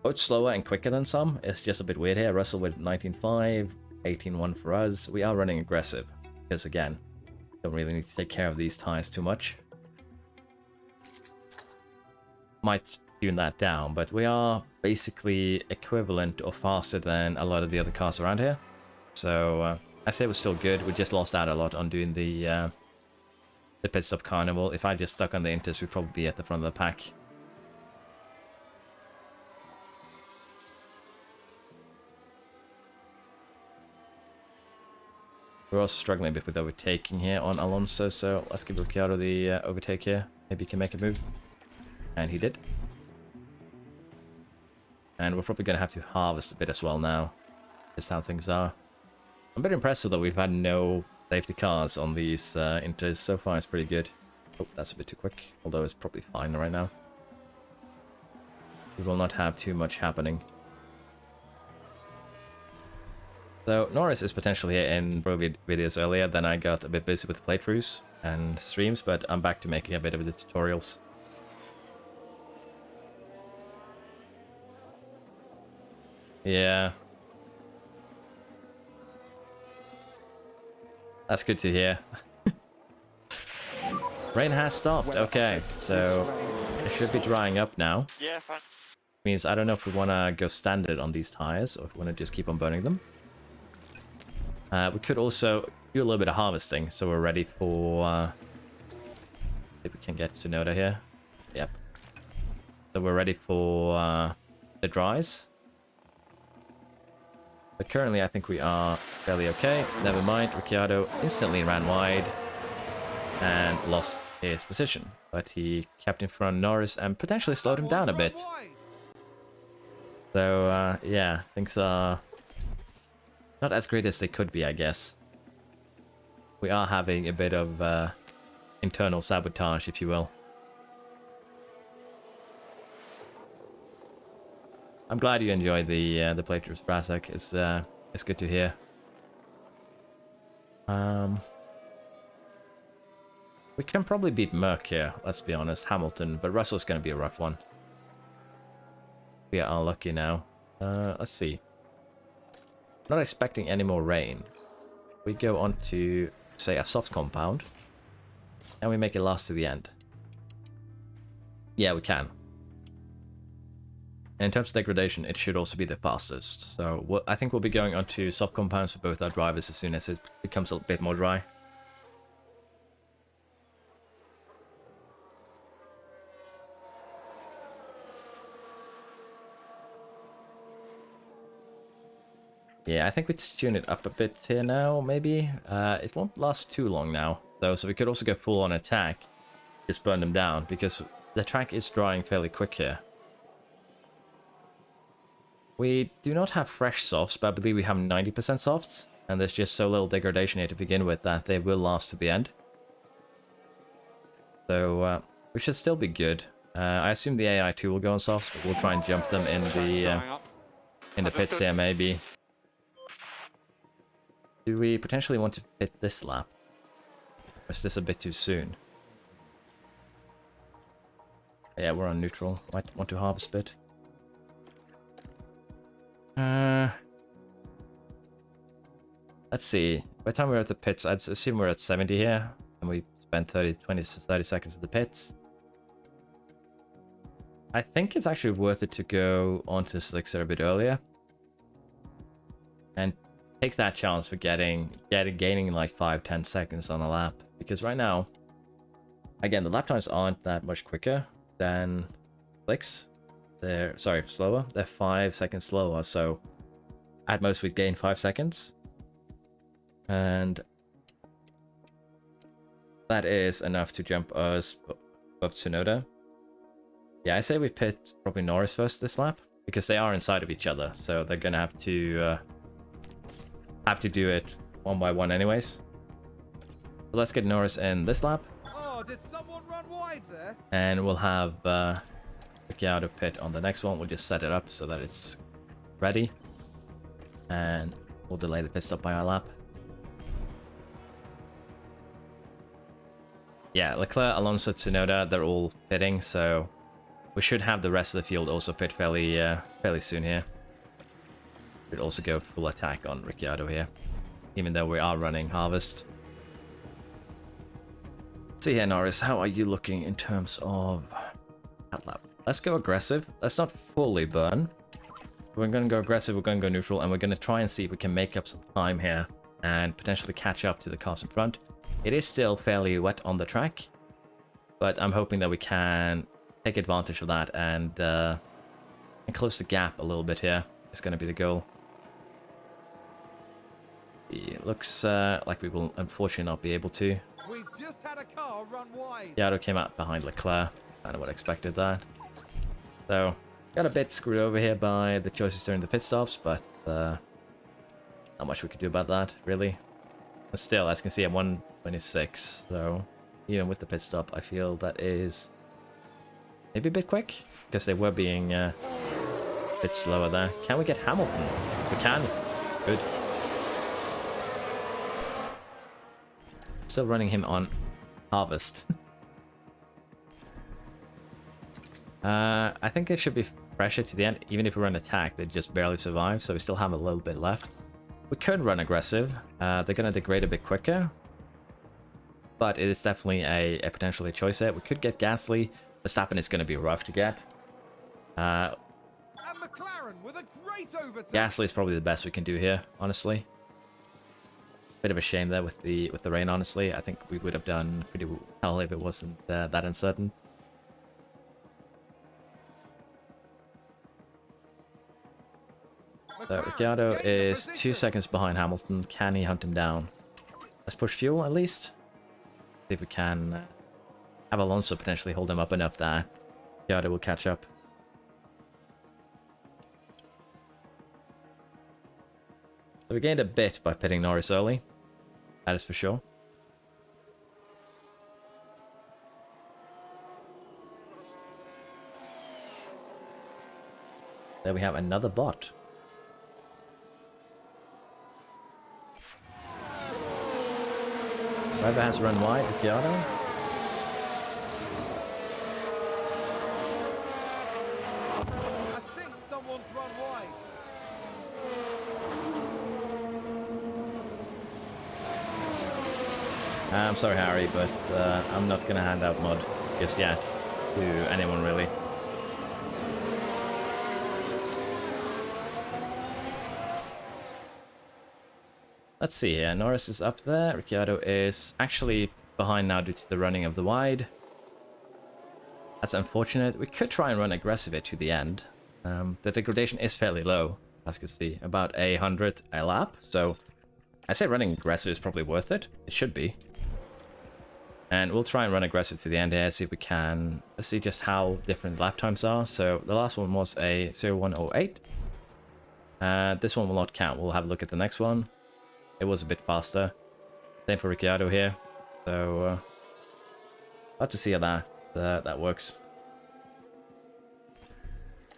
both slower and quicker than some. It's just a bit weird here. Russell with 19.5, 18.1 for us. We are running aggressive because, again, don't really need to take care of these tires too much. Might tune that down, but we are basically equivalent or faster than a lot of the other cars around here. So I say we're still good. We just lost out a lot on doing the pit stop carnival. If I just stuck on the Inters, we'd probably be at the front of the pack. We're also struggling a bit with overtaking here on Alonso, so let's give Ricciardo the overtake here. Maybe he can make a move. And he did. And we're probably going to have to harvest a bit as well now. Just how things are. I'm a bit impressed though we've had no safety cars on these Inters. So far it's pretty good. Oh, that's a bit too quick. Although it's probably fine right now. We will not have too much happening. So Norris is potentially here in videos earlier. Then I got a bit busy with playthroughs and streams. But I'm back to making a bit of the tutorials. Yeah. That's good to hear. Rain has stopped. Okay, so it should be drying up now. Yeah, fine. Means I don't know if we want to go standard on these tires or if we want to just keep on burning them. We could also do a little bit of harvesting, so we're ready for... if we can get Tsunoda here. Yep. So we're ready for the dries. But currently I think we are fairly okay. Never mind, Ricciardo instantly ran wide and lost his position. But he kept in front of Norris and potentially slowed him down a bit. So yeah, things are not as great as they could be, I guess. We are having a bit of internal sabotage, if you will. I'm glad you enjoyed the playthroughs, Brasek. It's good to hear. We can probably beat Merck here, let's be honest, Hamilton, but Russell's going to be a rough one. We are unlucky now. Let's see. Not expecting any more rain. We go on to, say, a soft compound, and we make it last to the end. Yeah, we can. And in terms of degradation, it should also be the fastest. So I think we'll be going on to soft compounds for both our drivers as soon as it becomes a bit more dry. Yeah, I think we tune it up a bit here now, maybe. It won't last too long now, though, so we could also go full on attack. Just burn them down, because the track is drying fairly quick here. We do not have fresh softs, but I believe we have 90% softs, and there's just so little degradation here to begin with that they will last to the end. So we should still be good. I assume the AI too will go on softs, but we'll try and jump them in the pits here, maybe. Do we potentially want to pit this lap? Or is this a bit too soon? Yeah, we're on neutral. Might want to harvest a bit. Let's see. By the time we're at the pits, I'd assume we're at 70 here. And we spent 30 seconds at the pits. I think it's actually worth it to go onto Slickster a bit earlier. And take that chance for gaining like 5-10 seconds on a lap, because right now, again, the lap times aren't that much quicker than Slicks. They're slower. They're 5 seconds slower, so at most we'd gain 5 seconds, and that is enough to jump us above Tsunoda. Yeah, I say we pit probably Norris first this lap, because they are inside of each other, so they're gonna have to do it one by one anyways. So let's get Norris in this lap. Oh, did someone run wide there? And we'll have Ricciardo pit on the next one. We'll just set it up so that it's ready. And we'll delay the pit stop by our lap. Yeah, Leclerc, Alonso, Tsunoda, they're all pitting, so we should have the rest of the field also pit fairly soon here. Should also go full attack on Ricciardo here, even though we are running harvest. See here, Norris, how are you looking in terms of that lap? Let's go aggressive. Let's not fully burn. We're going to go aggressive, we're going to go neutral, and we're going to try and see if we can make up some time here and potentially catch up to the cars in front. It is still fairly wet on the track, but I'm hoping that we can take advantage of that and close the gap a little bit here. It's going to be the goal. It looks like we will unfortunately not be able to. We've just had a car run wide. Ricciardo came out behind Leclerc. Kind of what I expected that. So, got a bit screwed over here by the choices during the pit stops, but not much we could do about that, really. But still, as you can see, I'm 126, so even with the pit stop, I feel that is maybe a bit quick, because they were being a bit slower there. Can we get Hamilton? We can. Good. Still running him on harvest. I think it should be pressure to the end. Even if we run attack, they just barely survive, so we still have a little bit left. We could run aggressive. They're going to degrade a bit quicker, but it is definitely a potentially choice here. We could get Gasly. Verstappen is going to be rough to get. And McLaren with a great overtake. Gasly is probably the best we can do here, honestly. Bit of a shame there with the rain, honestly. I think we would have done pretty well if it wasn't that uncertain. So Ricciardo is 2 seconds behind Hamilton. Can he hunt him down? Let's push fuel at least. See if we can have Alonso potentially hold him up enough that Ricciardo will catch up. So we gained a bit by pitting Norris early. That is for sure. There we have another bot. Driver has run wide, Ricciardo. I think someone's run wide. I'm sorry, Harry, but I'm not going to hand out mod just yet to anyone, really. Let's see here. Norris is up there. Ricciardo is actually behind now due to the running of the wide. That's unfortunate. We could try and run aggressive to the end. The degradation is fairly low, as you can see. About 100 a lap. So I say running aggressive is probably worth it. It should be. And we'll try and run aggressive to the end here. See if we can see just how different lap times are. So the last one was a 0108. This one will not count. We'll have a look at the next one. It was a bit faster. Same for Ricciardo here. So, about to see how that works.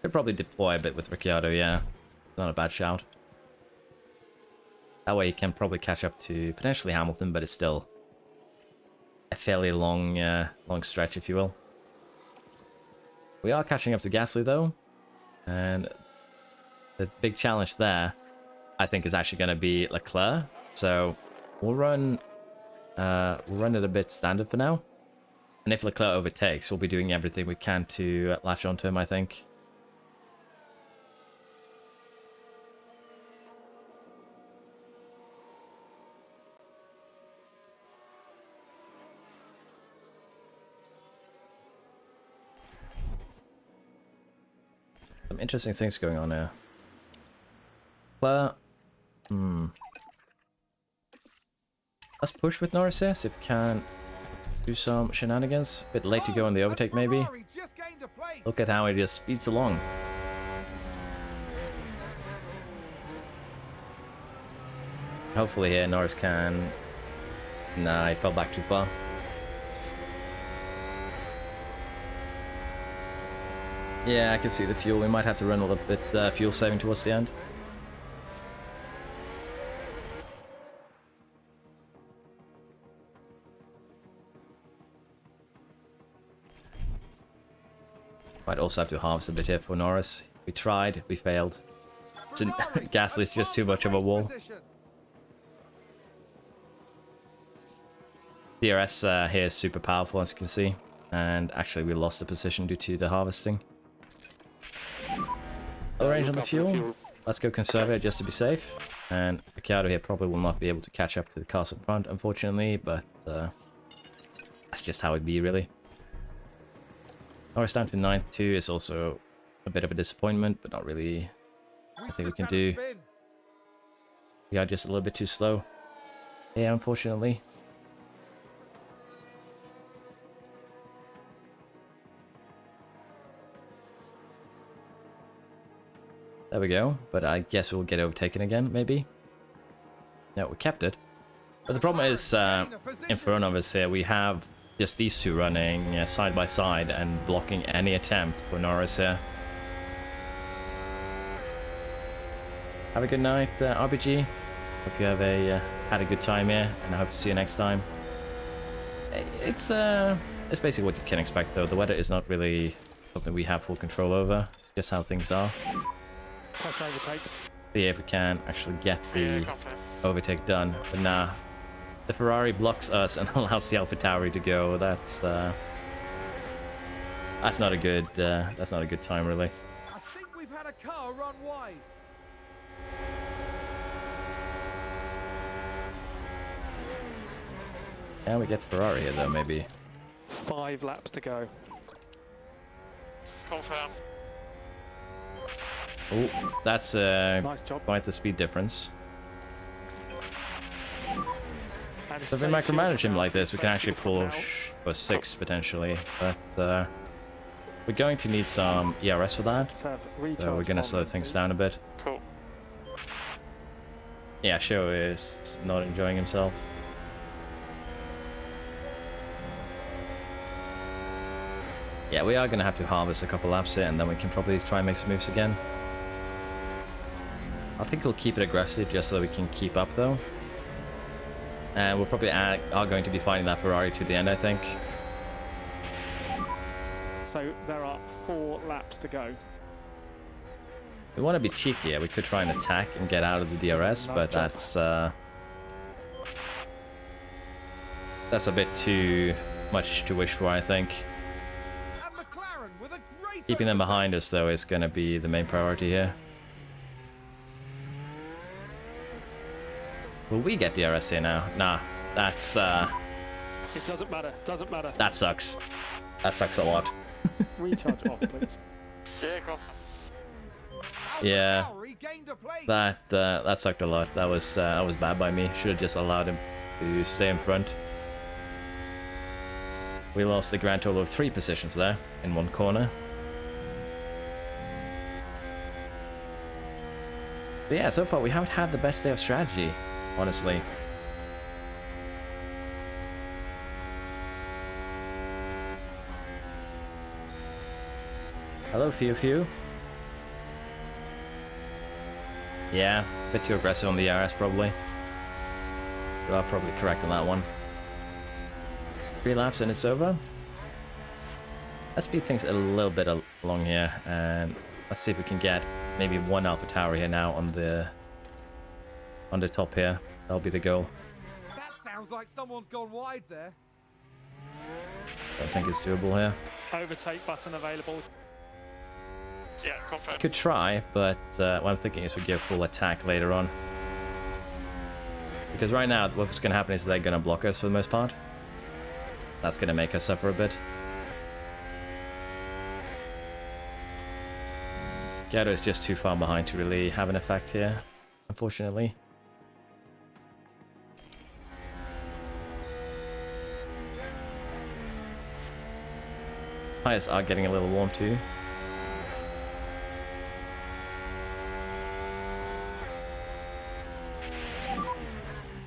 Could probably deploy a bit with Ricciardo, yeah. Not a bad shout. That way he can probably catch up to potentially Hamilton, but it's still a fairly long stretch, if you will. We are catching up to Gasly, though. And the big challenge there, I think, is actually going to be Leclerc. So we'll run it a bit standard for now. And if Leclerc overtakes, we'll be doing everything we can to latch onto him, I think. Some interesting things going on here. Leclerc. Let's push with Norris here, see if we can do some shenanigans. A bit late to go on the overtake, maybe. Look at how he just speeds along. Hopefully here Norris can Nah, he fell back too far. Yeah, I can see the fuel. We might have to run a little bit fuel saving towards the end. Might also have to harvest a bit here for Norris. We tried, we failed. Gasly's just too much of a wall. DRS here is super powerful, as you can see. And actually we lost the position due to the harvesting. Low range on the fuel. Let's go conserve it just to be safe. And Ricciardo here probably will not be able to catch up to the cars in front, unfortunately. But that's just how it be, really. Norris down to 9-2 is also a bit of a disappointment, but not really nothing we can do. We are just a little bit too slow. Yeah, unfortunately. There we go, but I guess we'll get overtaken again, maybe? No, we kept it. But the problem is, in front of us here, we have just these two running side by side and blocking any attempt for Norris here. Have a good night, RBG. Hope you have had a good time here, and I hope to see you next time. It's basically what you can expect, though. The weather is not really something we have full control over, just how things are. Let's overtake. See if we can actually get the overtake done, but nah. The Ferrari blocks us and allows the AlphaTauri to go. That's not a good time, really. I think we've had a car run wide. Can we get the Ferrari here, though, maybe? 5 laps to go. Confirm. Oh, that's Nice job. quite the speed difference. And So if we safe micromanage shield him like from this, we can now. actually Safe shield push from for 6 potentially, but we're going to need some ERS for that. now. Let's have So we're recharge going to slow volume, things please. down a bit. Cool. Yeah, Sho is not enjoying himself. Yeah, we are going to have to harvest a couple laps here, and then we can probably try and make some moves again. I think we'll keep it aggressive just so that we can keep up, though. And we'll probably are going to be fighting that Ferrari to the end, I think. So there are 4 laps to go. We want to be cheeky here. We could try and attack and get out of the DRS, but that's a bit too much to wish for, I think. And McLaren with a great Keeping them overtake. behind us, though, is going to be the main priority here. Will we get DRS here now? Nah, that's It doesn't matter. Doesn't matter. that sucks. That sucks a lot. Recharge off, please. Yeah, confirm. Yeah. AlphaTauri gained a place. That sucked a lot. That was bad by me. Should have just allowed him to stay in front. We lost a grand total of 3 positions there in one corner. But yeah, so far we haven't had the best day of strategy, honestly. Hello, Few. Yeah, a bit too aggressive on the RS, probably. You are probably correct on that one. 3 laps and it's over. Let's speed things a little bit along here, and let's see if we can get maybe 1 AlphaTauri here now on the top here. That'll be the goal. That sounds like someone's gone wide there. Don't think it's doable here. Overtake button available. Yeah, confirm. Could try, but what I'm thinking is we go full attack later on. Because right now, what's going to happen is they're going to block us for the most part. That's going to make us suffer a bit. Gato is just too far behind to really have an effect here, unfortunately. Tires are getting a little warm too.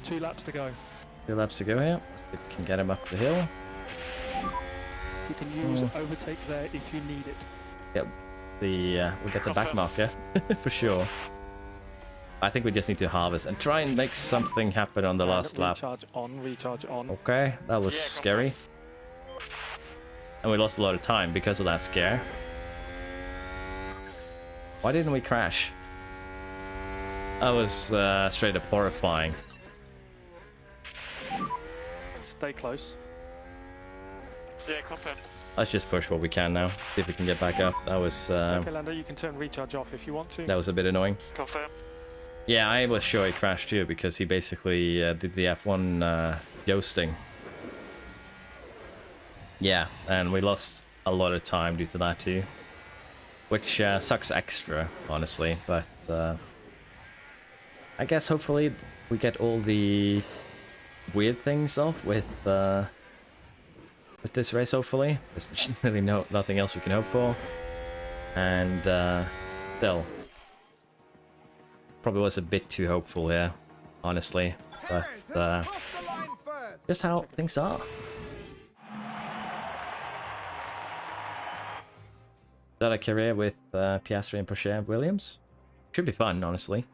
Two laps to go. 2 laps to go here. Let's see if we can get him up the hill. You can use overtake there if you need it. Yep. We'll get the back marker for sure. I think we just need to harvest and try and make something happen on the last lap. Recharge on, recharge on. Okay, that was scary. And we lost a lot of time because of that scare. Why didn't we crash? That was straight up horrifying. Stay close. Yeah, confirm. Let's just push what we can now. See if we can get back up. That was Okay, Lando, you can turn recharge off if you want to. that was a bit annoying. Confirm. Yeah, I was sure he crashed too because he basically did the F1 ghosting. Yeah, and we lost a lot of time due to that too, which sucks extra, honestly. But I guess hopefully we get all the weird things off with this race. Hopefully, there's really nothing else we can hope for, and still. Probably was a bit too hopeful here, honestly, but just how things are. That a career with Piastri and Porsche Williams should be fun, honestly.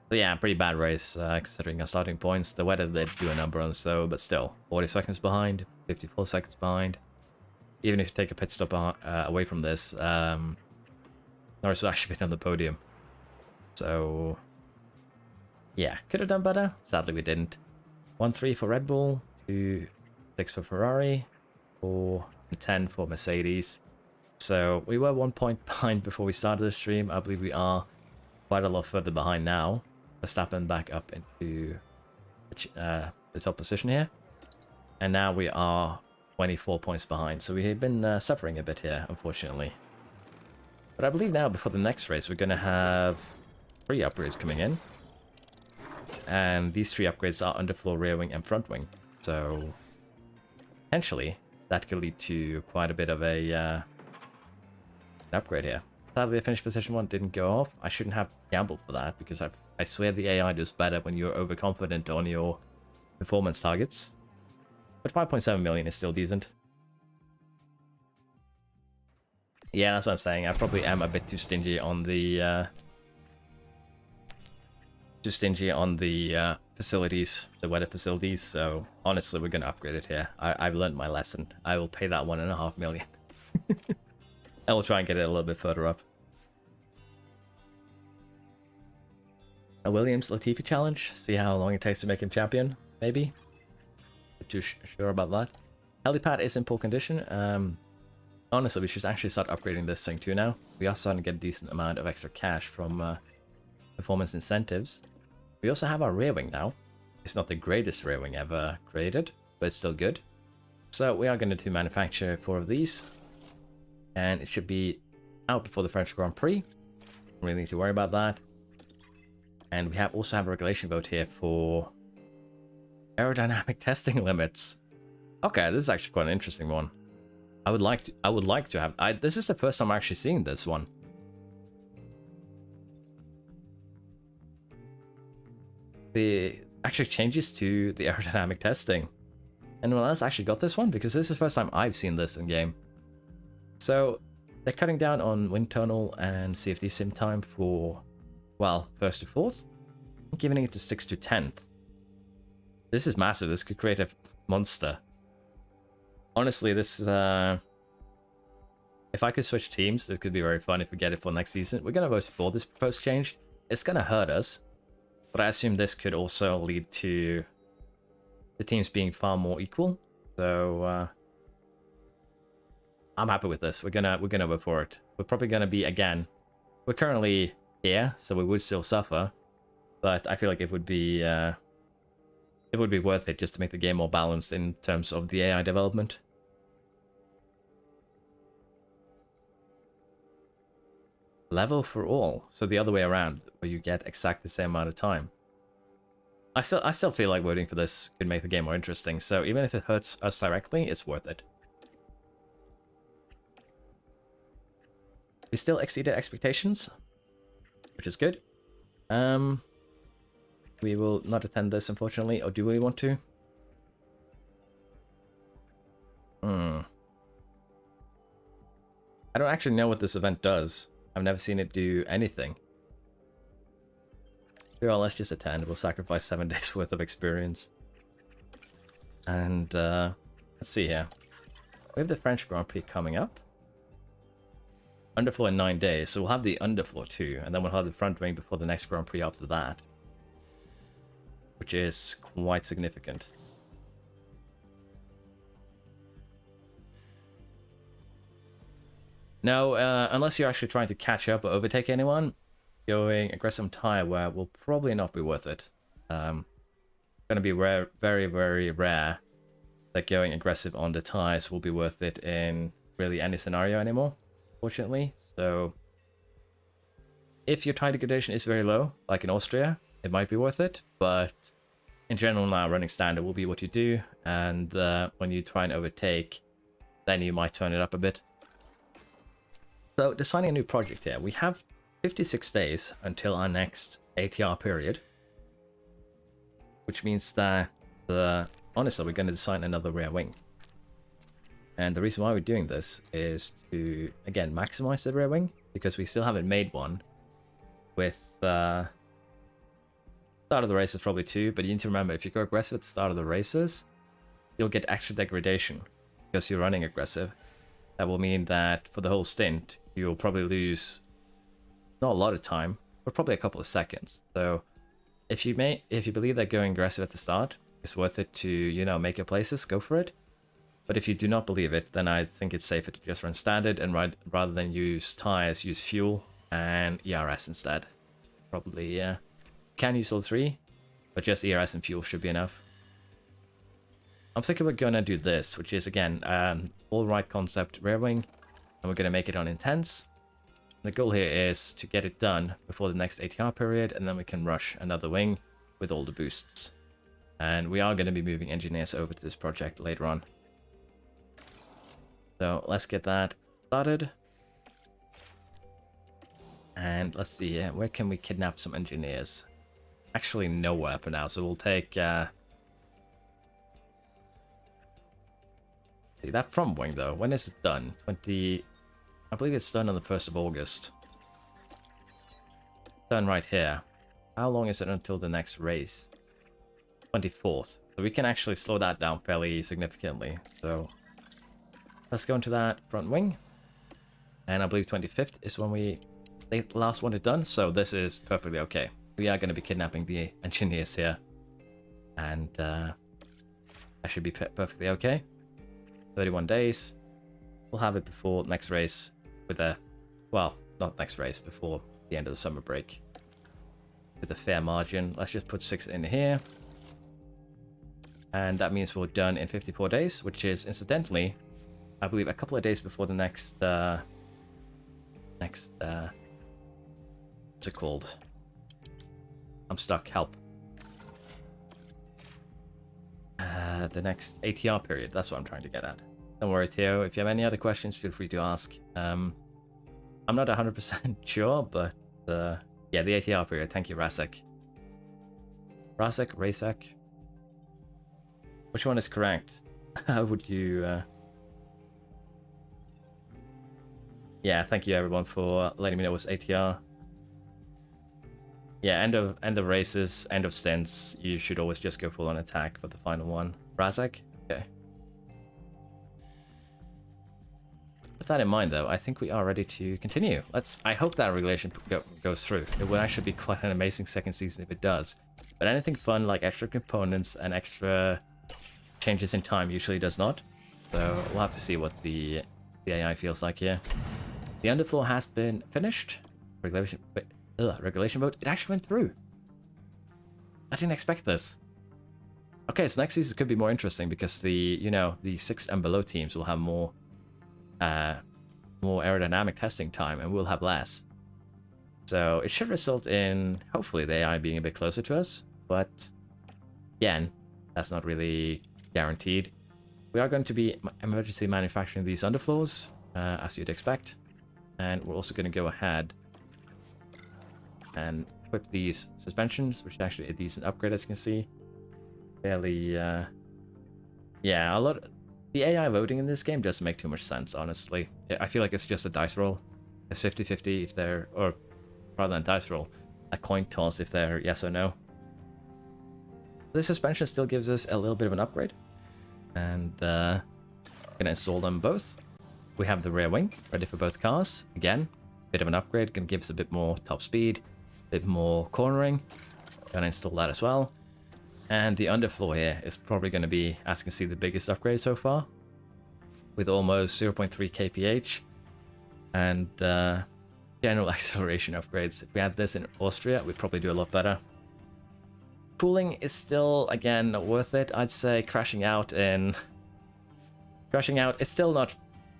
So yeah, pretty bad race considering our starting points. The weather did do a number on us though, but still 40 seconds behind, 54 seconds behind. Even if you take a pit stop away from this, Norris would actually been on the podium. So, yeah, could have done better. Sadly, we didn't. 1-3 for Red Bull, 2-6 for Ferrari, 4-10 for Mercedes. So, we were 1 point behind before we started the stream. I believe we are quite a lot further behind now. Verstappen back up into the top position here. And now we are 24 points behind. So, we have been suffering a bit here, unfortunately. But I believe now, before the next race, we're going to have 3 upgrades coming in, and these 3 upgrades are underfloor, rear wing, and front wing. So potentially that could lead to quite a bit of a an upgrade here. Sadly, the finish position 1 didn't go off. I shouldn't have gambled for that because I swear the AI does better when you're overconfident on your performance targets. But 5.7 million is still decent. Yeah, that's what I'm saying. I probably am a bit too stingy on the facilities, the weather facilities. So honestly, we're gonna upgrade it here. I've learned my lesson. I will pay that 1.5 million. And we'll try and get it a little bit further up. A Williams Latifi challenge. See how long it takes to make him champion. Maybe. Not too sure about that. Helipad is in poor condition. Honestly, we should actually start upgrading this thing too now. We are starting to get a decent amount of extra cash from performance incentives. We also have our rear wing now. It's not the greatest rear wing ever created, but it's still good. So we are going to manufacture 4 of these. And it should be out before the French Grand Prix. Don't really need to worry about that. And we also have a regulation vote here for aerodynamic testing limits. Okay, this is actually quite an interesting one. I would like to have. This is the first time I'm actually seeing this one. The actually changes to the aerodynamic testing. Anyone else actually got this one? Because this is the first time I've seen this in game. So they're cutting down on wind tunnel and CFD sim time for, well, 1st to 4th, giving it to 6th to 10th. This is massive. This could create a monster. Honestly, this is, if I could switch teams, this could be very fun if we get it for next season. We're going to vote for this proposed change. It's going to hurt us, but I assume this could also lead to the teams being far more equal. So, I'm happy with this. We're gonna vote for it. We're probably gonna be, again, we're currently here, so we would still suffer, but I feel like it would be worth it just to make the game more balanced in terms of the AI development. Level for all, so the other way around, where you get exact the same amount of time. I still feel like voting for this could make the game more interesting, so even if it hurts us directly, it's worth it. We still exceeded expectations, which is good. Yeah, We will not attend this, unfortunately. Or do we want to? I don't actually know what this event does. I've never seen it do anything. Well, let's just attend. We'll sacrifice 7 days worth of experience. And let's see here. We have the French Grand Prix coming up. Underfloor in 9 days, so we'll have the underfloor too, and then we'll have the front wing before the next Grand Prix after that. Which is quite significant. No, unless you're actually trying to catch up or overtake anyone, going aggressive tire wear will probably not be worth it. Going to be rare, very, very rare that going aggressive on the tires will be worth it in really any scenario anymore, fortunately. So if your tire degradation is very low, like in Austria, it might be worth it, but in general now running standard will be what you do, and when you try and overtake, then you might turn it up a bit. So designing a new project here, we have 56 days until our next ATR period, which means that honestly we're going to design another rear wing. And the reason why we're doing this is to, again, maximize the rear wing, because we still haven't made one with start of the races probably too, but you need to remember, if you go aggressive at the start of the races, you'll get extra degradation because you're running aggressive. That will mean that for the whole stint, you'll probably lose not a lot of time, but probably a couple of seconds. So if you believe that going aggressive at the start is worth it to, you know, make your places, go for it. But if you do not believe it, then I think it's safer to just run standard, and rather than use tires, use fuel and ERS instead. Probably, yeah. You can use all three, but just ERS and fuel should be enough. I'm thinking we're gonna do this, which is, again, all right concept rear wing, and we're gonna make it on intense. The goal here is to get it done before the next ATR period, and then we can rush another wing with all the boosts. And we are going to be moving engineers over to this project later on. So let's get that started. And let's see here, where can we kidnap some engineers? Actually nowhere for now, so we'll take... See, that front wing though, when is it done? I believe it's done on the 1st of August. Done right here. How long is it until the next race? 24th. So we can actually slow that down fairly significantly. So let's go into that front wing. And I believe 25th is when the last one is done. So this is perfectly okay. We are going to be kidnapping the engineers here. And that should be perfectly okay. 31 days. We'll have it before next race. With a, well, not next race, before the end of the summer break. With a fair margin. Let's just put 6 in here. And that means we're done in 54 days, which is, incidentally, I believe a couple of days before the next, what's it called? I'm stuck, help. The next ATR period, that's what I'm trying to get at. Don't worry, Theo. If you have any other questions, feel free to ask. I'm not 100% sure, but yeah, the ATR period. Thank you, Rasek. Rasek? Which one is correct? How would you... Yeah, thank you everyone for letting me know what's ATR. Yeah, end of races, end of stints. You should always just go full on attack for the final one. Rasek? Okay. With that in mind, though, I think we are ready to continue. I hope that regulation goes through. It will actually be quite an amazing second season if it does. But anything fun like extra components and extra changes in time usually does not. So we'll have to see what the AI feels like here. The underfloor has been finished. Regulation vote. It actually went through. I didn't expect this. Okay, so next season could be more interesting because the 6th and below teams will have more aerodynamic testing time, and we'll have less. So it should result in, hopefully, the AI being a bit closer to us. But again, that's not really guaranteed. We are going to be emergency manufacturing these underfloors, as you'd expect. And we're also going to go ahead and equip these suspensions, which is actually a decent upgrade, as you can see. Fairly, yeah, a lot. The AI voting in this game doesn't make too much sense, honestly. I feel like it's just a dice roll. It's 50-50 if they're, or rather than dice roll, a coin toss if they're yes or no. This suspension still gives us a little bit of an upgrade, and gonna install them both. We have the rear wing ready for both cars. Again, bit of an upgrade, gonna give us a bit more top speed, a bit more cornering. Gonna install that as well. And the underfloor here is probably going to be, as you can see, the biggest upgrade so far, with almost 0.3 kph and general acceleration upgrades. If we had this in Austria, we'd probably do a lot better. Cooling is still, again, not worth it. I'd say crashing out is still not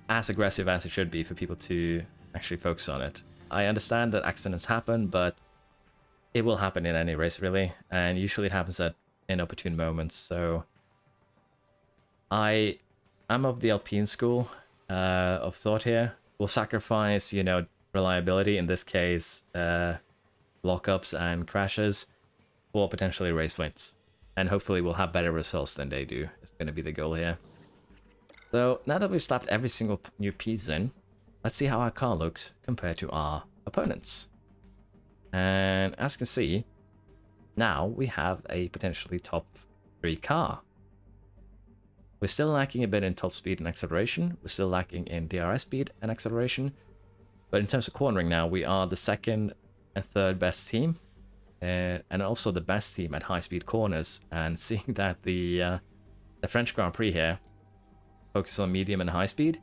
as aggressive as it should be for people to actually focus on it. I understand that accidents happen, but it will happen in any race, really, and usually it happens at inopportune moments. So I'm of the Alpine school of thought here. We'll sacrifice, you know, reliability, in this case lockups and crashes, for potentially race wins, and hopefully we'll have better results than they do. It's going to be the goal here. So now that we've slapped every single new piece in, let's see how our car looks compared to our opponents. And as you can see, now we have a potentially top 3 car. We're still lacking a bit in top speed and acceleration. We're still lacking in DRS speed and acceleration. But in terms of cornering now, we are the 2nd and 3rd best team. And also the best team at high speed corners. And seeing that the French Grand Prix here focuses on medium and high speed,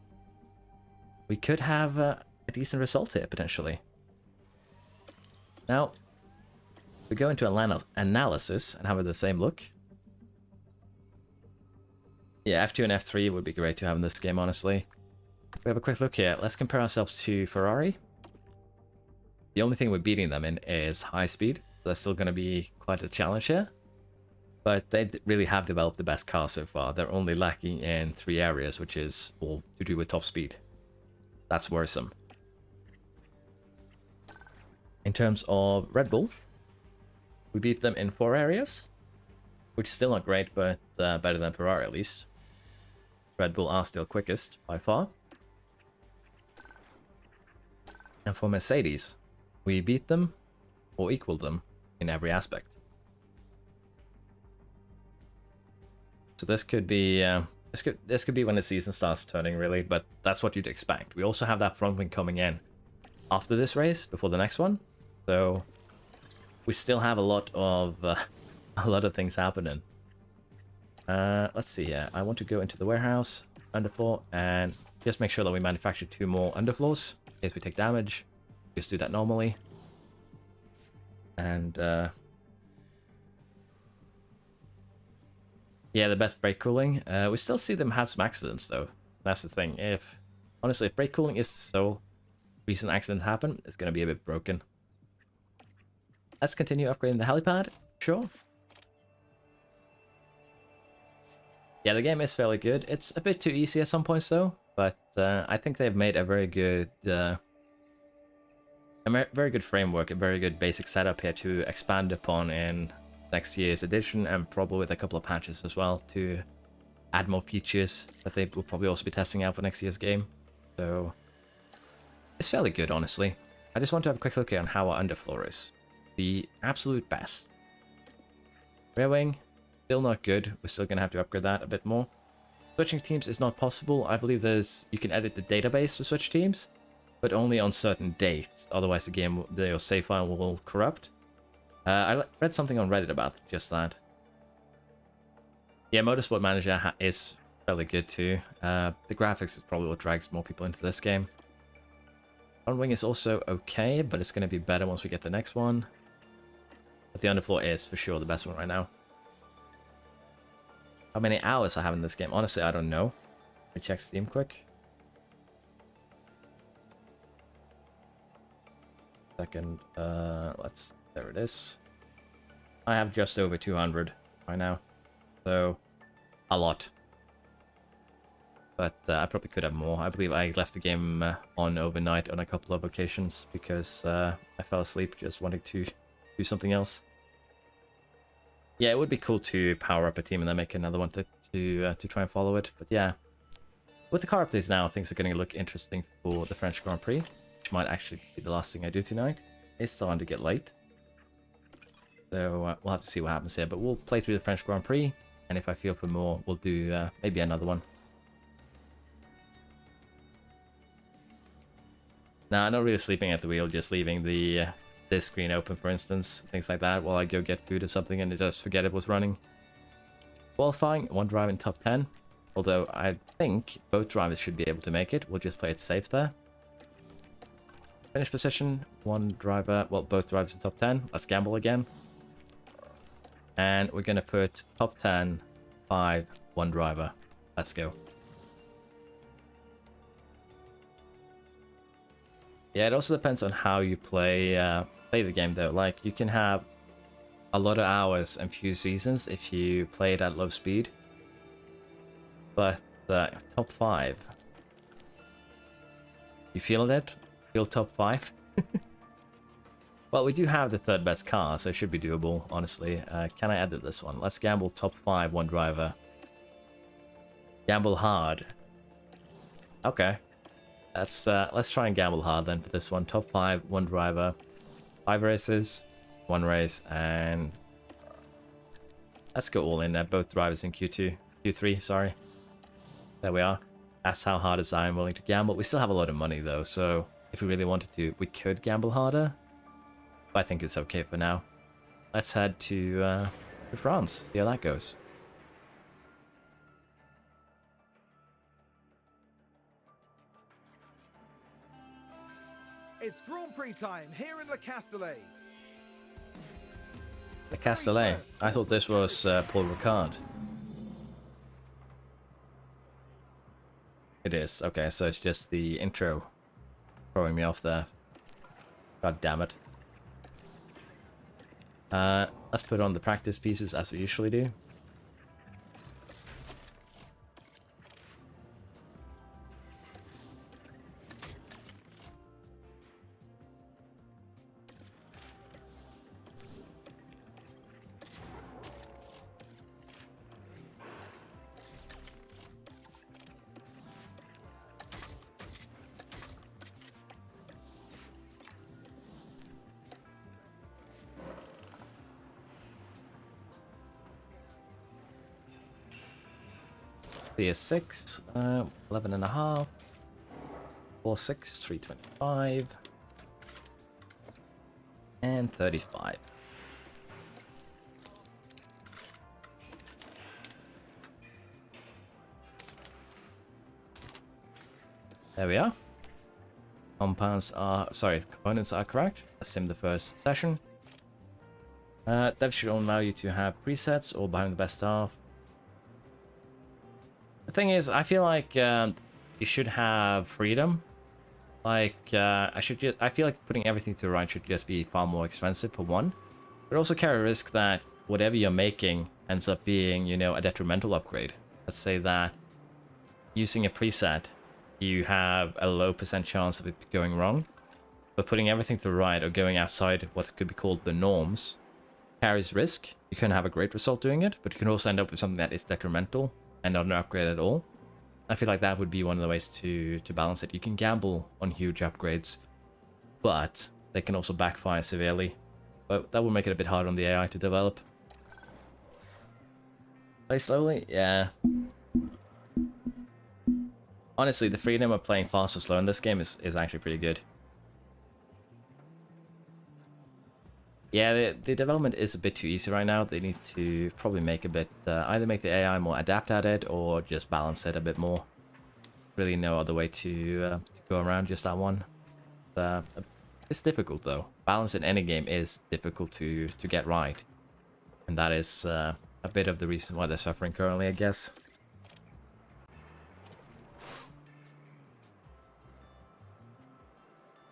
we could have a decent result here, potentially. Now, we go into analysis and have the same look. Yeah, F2 and F3 would be great to have in this game, honestly. We have a quick look here. Let's compare ourselves to Ferrari. The only thing we're beating them in is high speed. So that's still going to be quite a challenge here. But they really have developed the best car so far. They're only lacking in 3 areas, which is all to do with top speed. That's worrisome. In terms of Red Bull, we beat them in 4 areas, which is still not great, but better than Ferrari at least. Red Bull are still quickest by far. And for Mercedes, we beat them or equaled them in every aspect. So this could be this could be when the season starts turning, really, but that's what you'd expect. We also have that front wing coming in after this race, before the next one, so we still have a lot of things happening. Let's see here. I want to go into the warehouse underfloor and just make sure that we manufacture 2 more underfloors in case we take damage. Just do that normally. And yeah, the best brake cooling. We still see them have some accidents though. That's the thing. Honestly, if brake cooling is so recent accident happen, it's going to be a bit broken. Let's continue upgrading the helipad. Sure. Yeah, the game is fairly good. It's a bit too easy at some points though, but I think they've made a very good framework, a very good basic setup here to expand upon in next year's edition, and probably with a couple of patches as well to add more features that they will probably also be testing out for next year's game. So it's fairly good, honestly. I just want to have a quick look here on how our underfloor is. The absolute best. Rear wing, still not good. We're still going to have to upgrade that a bit more. Switching teams is not possible. I believe you can edit the database to switch teams, but only on certain dates. Otherwise your save file will corrupt. I read something on Reddit about just that. Yeah, Motorsport Manager is fairly good too. The graphics is probably what drags more people into this game. Front wing is also okay, but it's going to be better once we get the next one. But the underfloor is for sure the best one right now. How many hours I have in this game? Honestly, I don't know. Let me check Steam quick. Second, there it is. I have just over 200 right now. So, a lot. but I probably could have more. I believe I left the game on overnight on a couple of occasions because I fell asleep just wanting to do something else. Yeah, it would be cool to power up a team and then make another one to try and follow it. But yeah, with the car updates now, things are going to look interesting for the French Grand Prix, which might actually be the last thing I do tonight. It's starting to get late, so we'll have to see what happens here. But we'll play through the French Grand Prix, and if I feel for more, we'll do maybe another one. Nah, not really sleeping at the wheel, just leaving the this screen open, for instance, things like that, while I go get food or something and it just forget it was running. Qualifying, one driver in top 10, although I think both drivers should be able to make it. We'll just play it safe there. Finish position, one driver, well, both drivers in top 10. Let's gamble again. And we're going to put top 10, 5, one driver. Let's go. Yeah, it also depends on how you play the game, though. Like, you can have a lot of hours and few seasons if you play it at low speed. But top 5. You feeling it? Feel top 5? Well, we do have the third best car, so it should be doable, honestly. Can I edit this one? Let's gamble top 5, one driver. Gamble hard. Okay. Let's try and gamble hard then for this one. Top 5, one driver. 5 races, 1 race, and let's go all in there. Both drivers in Q3, sorry. There we are. That's how hard as I am willing to gamble. We still have a lot of money though, so if we really wanted to, we could gamble harder. But I think it's okay for now. Let's head to France, see how that goes. It's Grand Prix time here in Le Castellet. Le Castellet. I thought this was Paul Ricard. It is. Okay, so it's just the intro throwing me off there. God damn it. Let's put on the practice pieces as we usually do. CS6, 11 and a half, 46, 325, and 35. There we are. Components are correct. Let's sim the first session. Dev should allow you to have presets or behind the best half. The thing is, I feel like you should have freedom. Like, I feel like putting everything to the right should just be far more expensive for one. But also carry a risk that whatever you're making ends up being, you know, a detrimental upgrade. Let's say that using a preset, you have a low % chance of it going wrong. But putting everything to the right or going outside what could be called the norms carries risk. You can have a great result doing it, but you can also end up with something that is detrimental and not an upgrade at all. I feel like that would be one of the ways to balance it. You can gamble on huge upgrades, but they can also backfire severely. But that will make it a bit hard on the AI to develop. Play slowly? Yeah. Honestly, the freedom of playing fast or slow in this game is actually pretty good. Yeah, the development is a bit too easy right now. They need to probably make a bit, either make the AI more adept at it or just balance it a bit more. Really no other way to go around just that one. It's difficult though. Balance in any game is difficult to get right. And that is a bit of the reason why they're suffering currently, I guess.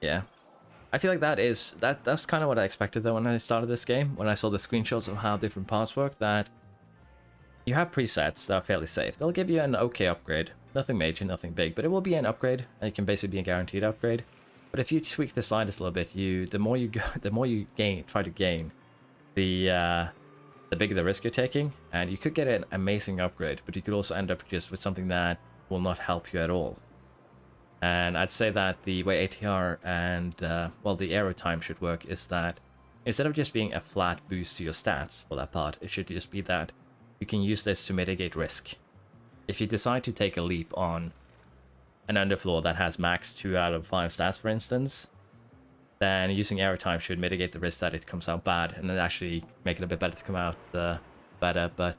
Yeah. I feel like that's kind of what I expected though when I started this game. When I saw the screenshots of how different parts work, that you have presets that are fairly safe. They'll give you an okay upgrade. Nothing major, nothing big, but it will be an upgrade, and it can basically be a guaranteed upgrade. But if you tweak the sliders a little bit, the more you go, the more you try to gain, the bigger the risk you're taking, and you could get an amazing upgrade, but you could also end up just with something that will not help you at all. And I'd say that the way ATR and well, the aero time should work is that instead of just being a flat boost to your stats for that part, it should just be that you can use this to mitigate risk. If you decide to take a leap on an underfloor that has max 2 out of 5 stats, for instance, then using aero time should mitigate the risk that it comes out bad, and then actually make it a bit better to come out better. But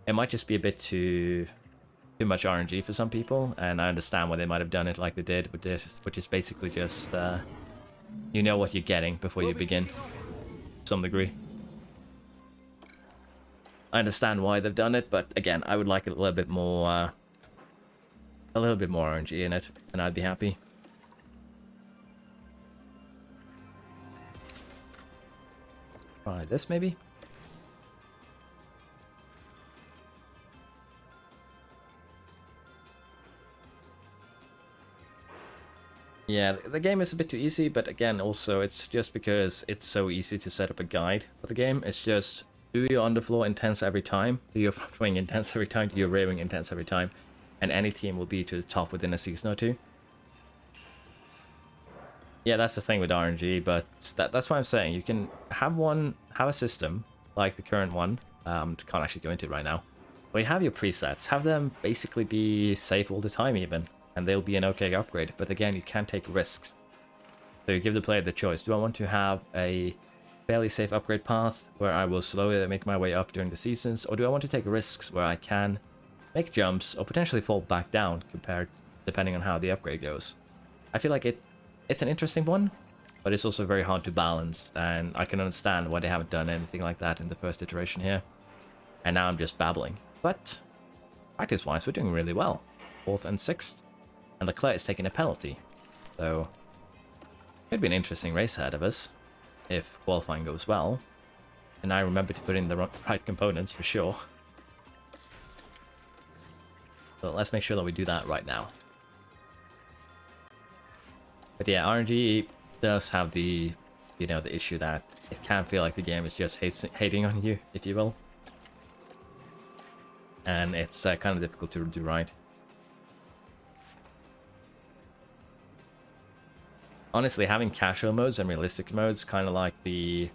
it might just be a bit too much RNG for some people, and I understand why they might have done it like they did with this, which is basically just you know what you're getting before you begin, to some degree. I understand why they've done it, but again, I would like it a little bit more RNG in it, and I'd be happy. Try this maybe. Yeah, the game is a bit too easy, but again, also it's just because it's so easy to set up a guide for the game. It's just do your underfloor intense every time, do your front wing intense every time, do your rear wing intense every time, and any team will be to the top within a season or two. Yeah, that's the thing with RNG, but that's why I'm saying you can have a system like the current one. Can't actually go into it right now. Where you have your presets, have them basically be safe all the time even, and they'll be an okay upgrade. But again, you can take risks. So you give the player the choice. Do I want to have a fairly safe upgrade path where I will slowly make my way up during the seasons, or do I want to take risks where I can make jumps or potentially fall back down depending on how the upgrade goes? I feel like it's an interesting one, but it's also very hard to balance, and I can understand why they haven't done anything like that in the first iteration here. And now I'm just babbling. But practice-wise, we're doing really well. 4th and 6th. And Leclerc is taking a penalty. So, could be an interesting race ahead of us if qualifying goes well. And I remember to put in the right components for sure. So let's make sure that we do that right now. But yeah, RNG does have the, the issue that it can feel like the game is just hating on you, if you will. And it's kind of difficult to do right. Honestly, having casual modes and realistic modes, kind of like I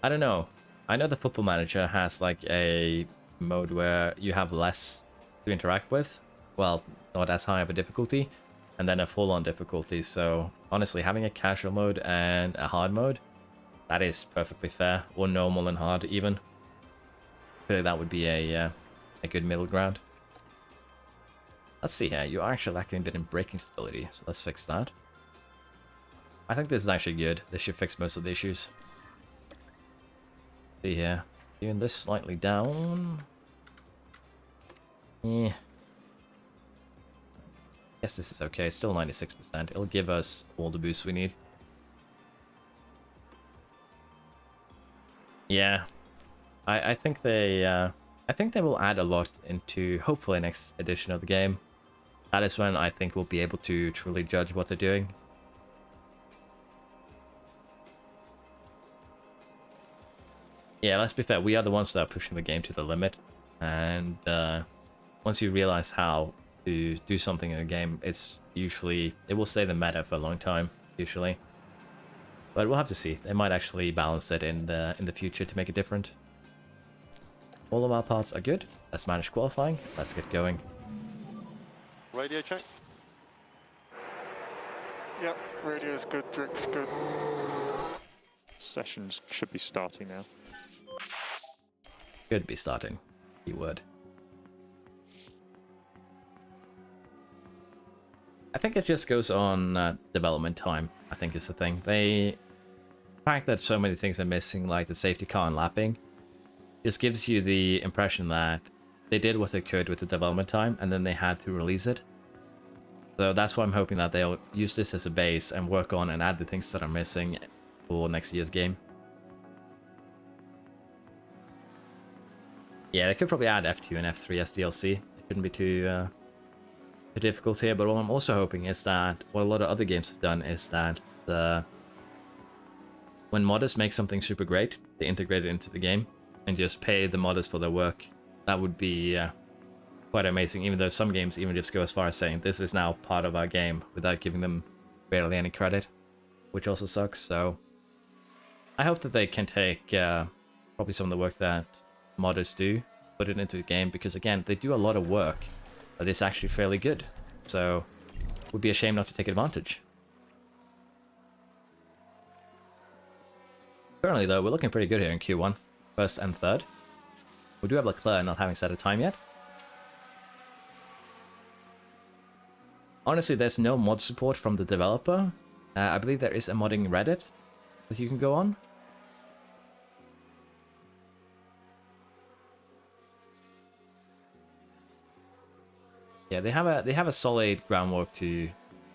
don't know. I know the Football Manager has like a mode where you have less to interact with. Well, not as high of a difficulty. And then a full-on difficulty. So honestly, having a casual mode and a hard mode, that is perfectly fair. Or normal and hard even. Clearly that would be a good middle ground. Let's see here. You are actually lacking a bit in braking stability, so let's fix that. I think this is actually good. This should fix most of the issues. See here. Doing this slightly down. Yeah. Guess this is okay. Still 96%. It'll give us all the boosts we need. Yeah. I think they will add a lot into hopefully next edition of the game. That is when I think we'll be able to truly judge what they're doing. Yeah, let's be fair, we are the ones that are pushing the game to the limit, and once you realize how to do something in a game, it will stay the meta for a long time, usually. But we'll have to see. They might actually balance it in the future to make it different. All of our parts are good. Let's manage qualifying. Let's get going. Radio check. Yep, radio's good, drink's good. Sessions should be starting now. Should be starting. Keyword. I think it just goes on development time, I think is the thing. The fact that so many things are missing, like the safety car and lapping, just gives you the impression that they did what they could with the development time, and then they had to release it. So that's why I'm hoping that they'll use this as a base and work on and add the things that are missing for next year's game. Yeah, they could probably add F2 and F3 as DLC. It Shouldn't be too difficult here. But what I'm also hoping is that what a lot of other games have done is that when modders make something super great, they integrate it into the game and just pay the modders for their work. That would be quite amazing, even though some games even just go as far as saying this is now part of our game without giving them barely any credit, which also sucks. So I hope that they can take probably some of the work that modders do, put it into the game, because again, they do a lot of work that is actually fairly good. So it would be a shame not to take advantage. Currently though, we're looking pretty good here in Q1, first and third. We do have Leclerc not having set a time yet. Honestly, there's no mod support from the developer. I believe there is a modding Reddit that you can go on. Yeah, they have a solid groundwork to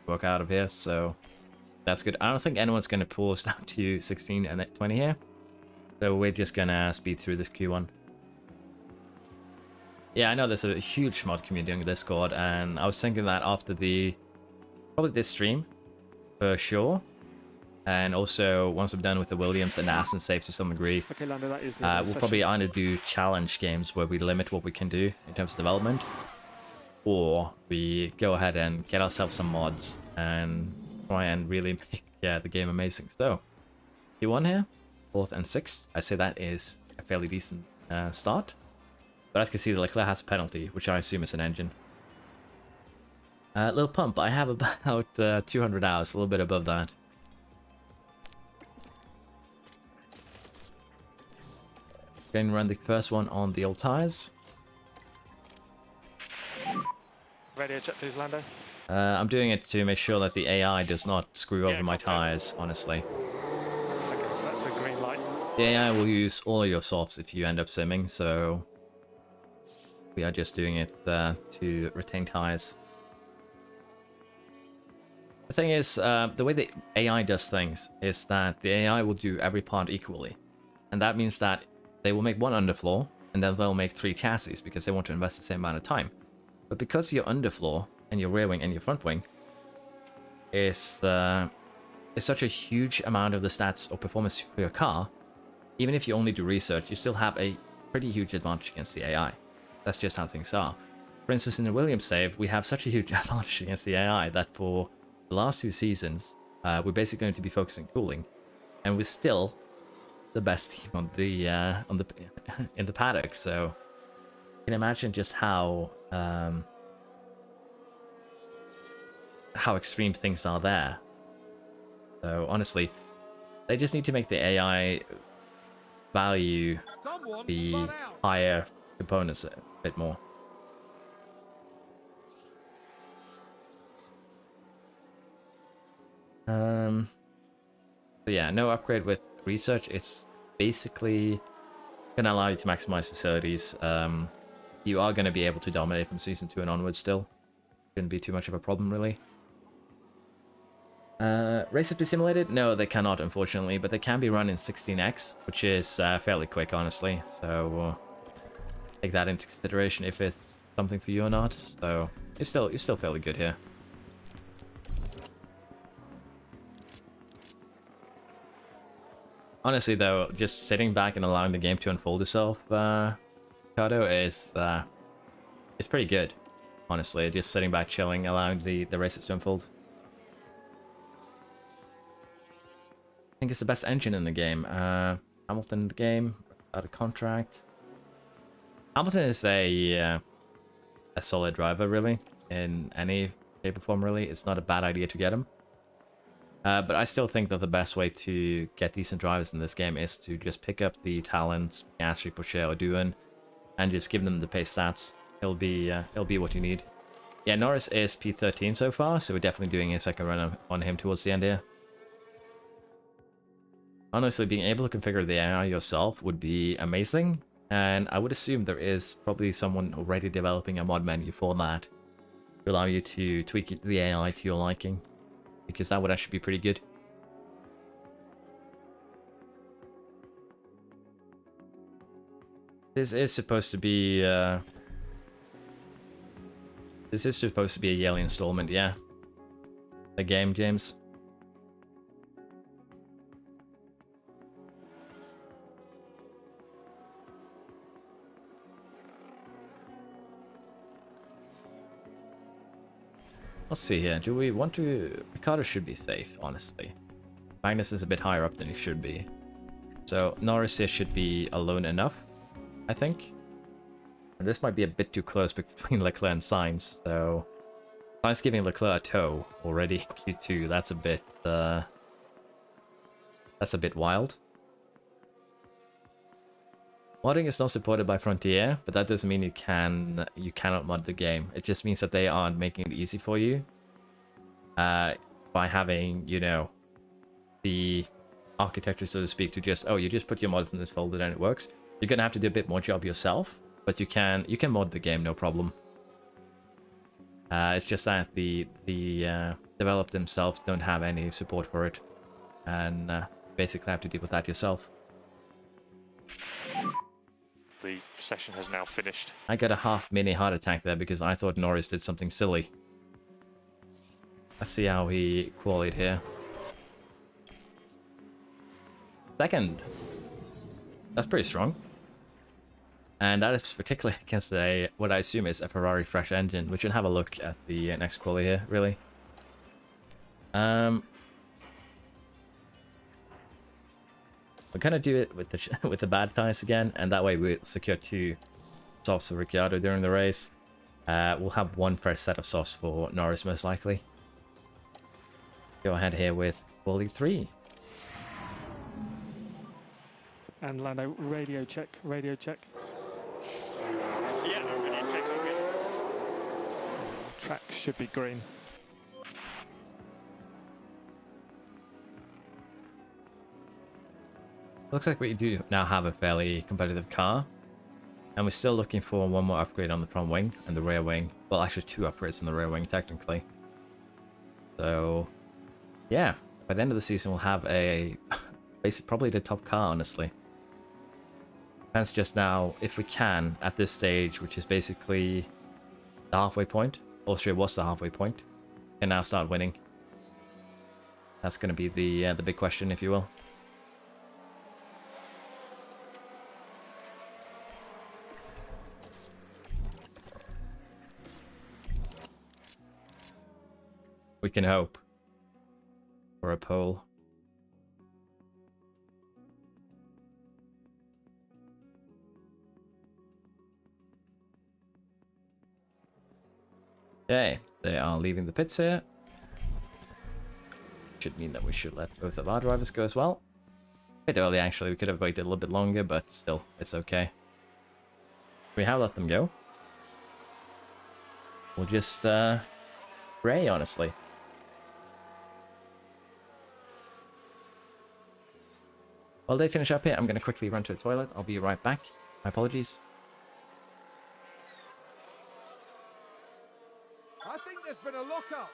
work out of here, so that's good. I don't think anyone's going to pull us down to 16 and 20 here. So we're just going to speed through this Q1. Yeah, I know there's a huge mod community on Discord, and I was thinking that after probably this stream, for sure. And also, once I'm done with the Williams and Aston safe to some degree, Okay, Lando, that is we'll probably either do challenge games where we limit what we can do in terms of development, or we go ahead and get ourselves some mods and try and really make the game amazing. So, Q1 here, 4th and 6th. I say that is a fairly decent start. But as you can see, the Leclerc has a penalty, which I assume is an engine. Little pump, I have about 200 hours, a little bit above that. Going to run the first one on the old tires. Ready to check these, Lando? I'm doing it to make sure that the AI does not screw over my tires, honestly. Okay, so that's a green light. The AI will use all your softs if you end up simming, so we are just doing it to retain tires. The thing is, the way the AI does things is that the AI will do every part equally. And that means that they will make one underfloor, and then they'll make 3 chassis because they want to invest the same amount of time. But because your underfloor and your rear wing and your front wing is such a huge amount of the stats or performance for your car, even if you only do research, you still have a pretty huge advantage against the AI. That's just how things are. For instance, in the Williams save, we have such a huge advantage against the AI that for the last 2 seasons, we're basically going to be focusing cooling, and we're still the best team on the in the paddock. So you can imagine just how extreme things are there. So honestly, they just need to make the AI value the higher components a bit more. So yeah, no upgrade with research. It's basically gonna allow you to maximize facilities. You are gonna be able to dominate from season 2 and onwards still. Shouldn't be too much of a problem, really. Races be simulated? No, they cannot, unfortunately, but they can be run in 16x, which is fairly quick, honestly. So take that into consideration if it's something for you or not. So you're still fairly good here. Honestly, though, just sitting back and allowing the game to unfold itself, Ricardo, is pretty good. Honestly, just sitting back, chilling, allowing the races to unfold. I think it's the best engine in the game. Hamilton in the game, out of contract. Hamilton is a solid driver, really, in any shape or form, really. It's not a bad idea to get him. But I still think that the best way to get decent drivers in this game is to just pick up the talents, Gasly, Porsche, or Duan, and just give them the pace stats. It'll be what you need. Yeah, Norris is P13 so far, so we're definitely doing a second run on him towards the end here. Honestly, being able to configure the AI yourself would be amazing, and I would assume there is probably someone already developing a mod menu for that to allow you to tweak the AI to your liking, because that would actually be pretty good. This is supposed to be This is supposed to be a yearly installment, yeah. The game, James. Let's see here. Do we want to... Ricardo should be safe, honestly. Magnus is a bit higher up than he should be. So Norris here should be alone enough, I think. And this might be a bit too close between Leclerc and Sainz, so... Sainz giving Leclerc a tow already Q2, that's a bit... That's a bit wild. Modding is not supported by Frontier, but that doesn't mean you cannot mod the game. It just means that they aren't making it easy for you. By having, you know, the architecture, so to speak, to just, oh, you just put your mods in this folder and it works. You're gonna have to do a bit more job yourself, but you can mod the game, no problem. It's just that the developers themselves don't have any support for it, and basically have to deal with that yourself. The session has now finished. I got a half mini heart attack there because I thought Norris did something silly. Let's see how he qualied here. Second. That's pretty strong. And that is particularly against what I assume is a Ferrari fresh engine. We should have a look at the next quali here, really. We're gonna do it with the with the bad tires again, and that way we'll secure 2 softs for Ricciardo during the race. We'll have 1 fresh set of softs for Norris most likely. Go ahead here with quali 3. And Lando, radio check, radio check. Yeah, ready to check again. Track should be green. Looks like we do now have a fairly competitive car. And we're still looking for 1 more upgrade on the front wing and the rear wing. Well, actually 2 upgrades on the rear wing, technically. So, yeah. By the end of the season, we'll have basically probably the top car, honestly. Depends just now, if we can, at this stage, which is basically the halfway point. Austria was the halfway point. We can now start winning. That's going to be the big question, if you will. We can hope for a pole. Okay, they are leaving the pits here. Should mean that we should let both of our drivers go as well. A bit early, actually. We could have waited a little bit longer, but still, it's okay. We have let them go. We'll just pray, honestly. While they finish up here, I'm going to quickly run to the toilet. I'll be right back. My apologies. I think there's been a lockup.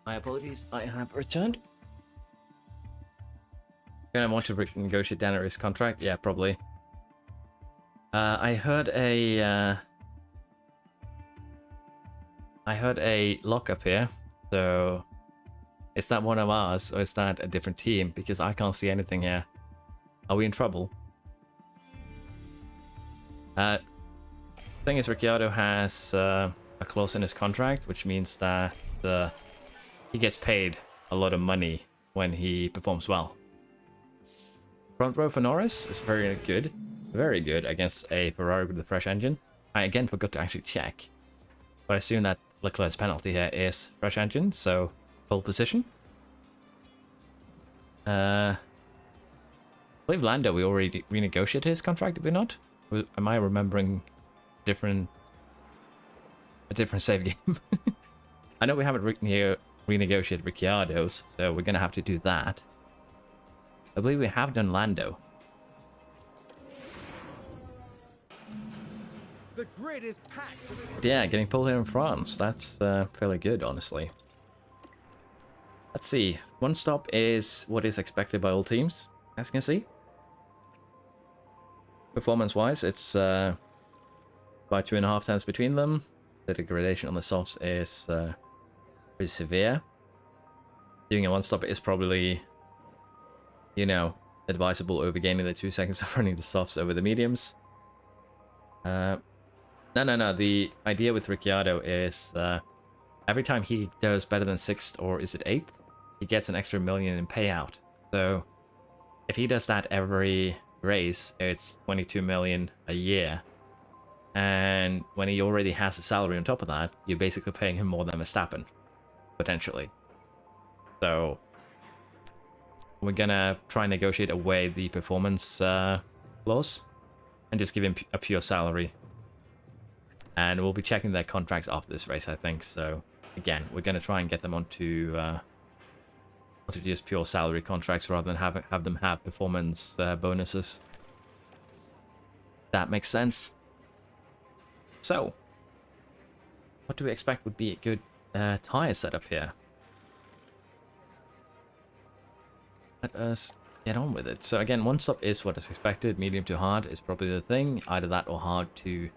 My apologies, I have returned. Gonna want to negotiate Daenerys' contract? Yeah, probably. I heard a lockup here, so is that one of ours or is that a different team? Because I can't see anything here. Are we in trouble? Thing is, Ricciardo has a clause in his contract, which means that he gets paid a lot of money when he performs well. Front row for Norris is very good against a Ferrari with a fresh engine. I again forgot to actually check, but I assume that Leclerc's penalty here is fresh engine, so pole position. I believe Lando, we already renegotiated his contract, did we not? Am I remembering a different save game? I know we haven't renegotiated Ricciardo's, so we're gonna have to do that. I believe we have done Lando. The grid is packed. But yeah, getting pole here in France, that's fairly good, honestly. Let's see. One stop is what is expected by all teams, as you can see. Performance-wise, it's about 2.5 times between them. The degradation on the softs is pretty severe. Doing a one-stop is probably, you know, advisable over gaining the 2 seconds of running the softs over the mediums. No. The idea with Ricciardo is every time he does better than 6th, or is it 8th, he gets an extra $1 million in payout. So if he does that every race, it's 22 million a year. And when he already has a salary on top of that, you're basically paying him more than Verstappen, potentially. So we're gonna try and negotiate away the performance clause and just give him a pure salary. And we'll be checking their contracts after this race, I think. So again, we're gonna try and get them onto just pure salary contracts rather than have them have performance bonuses. That makes sense. So, what do we expect would be a good tire setup here? Let us get on with it. So again, one stop is what is expected. Medium to hard is probably the thing. Either that or hard to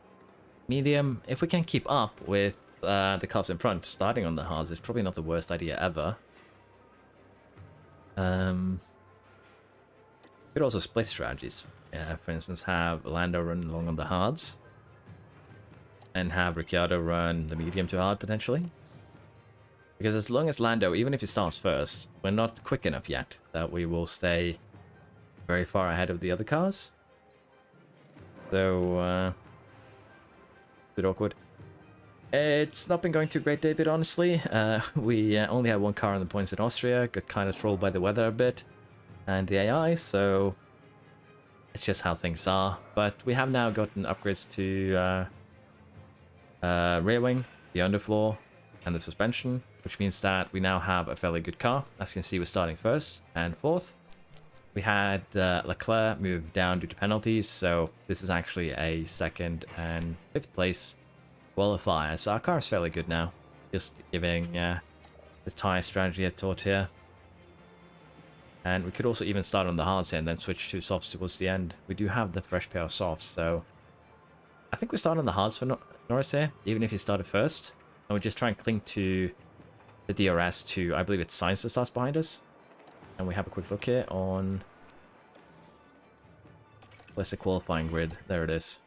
medium. If we can keep up with the cars in front, starting on the hards is probably not the worst idea ever. Could also split strategies. For instance, have Lando run along on the hards and have Ricciardo run the medium to hard potentially. Because as long as Lando, even if he starts first, we're not quick enough yet that we will stay very far ahead of the other cars. So, a bit awkward. It's not been going too great, David, honestly. We only had one car on the points in Austria, got kind of trolled by the weather a bit, and the AI, so it's just how things are. But we have now gotten upgrades to rear wing, the underfloor, and the suspension, which means that we now have a fairly good car. As you can see, we're starting first and fourth. We had Leclerc move down due to penalties, so this is actually a 2nd and 5th place qualifier. So our car is fairly good now. Just giving the tyre strategy a thought here. And we could also even start on the hards here and then switch to softs towards the end. We do have the fresh pair of softs, so I think we start on the hards for Norris here, even if he started first. And we just try and cling to the DRS to, I believe it's Sainz that starts behind us. And we have a quick look here on... Where's the qualifying grid? There it is.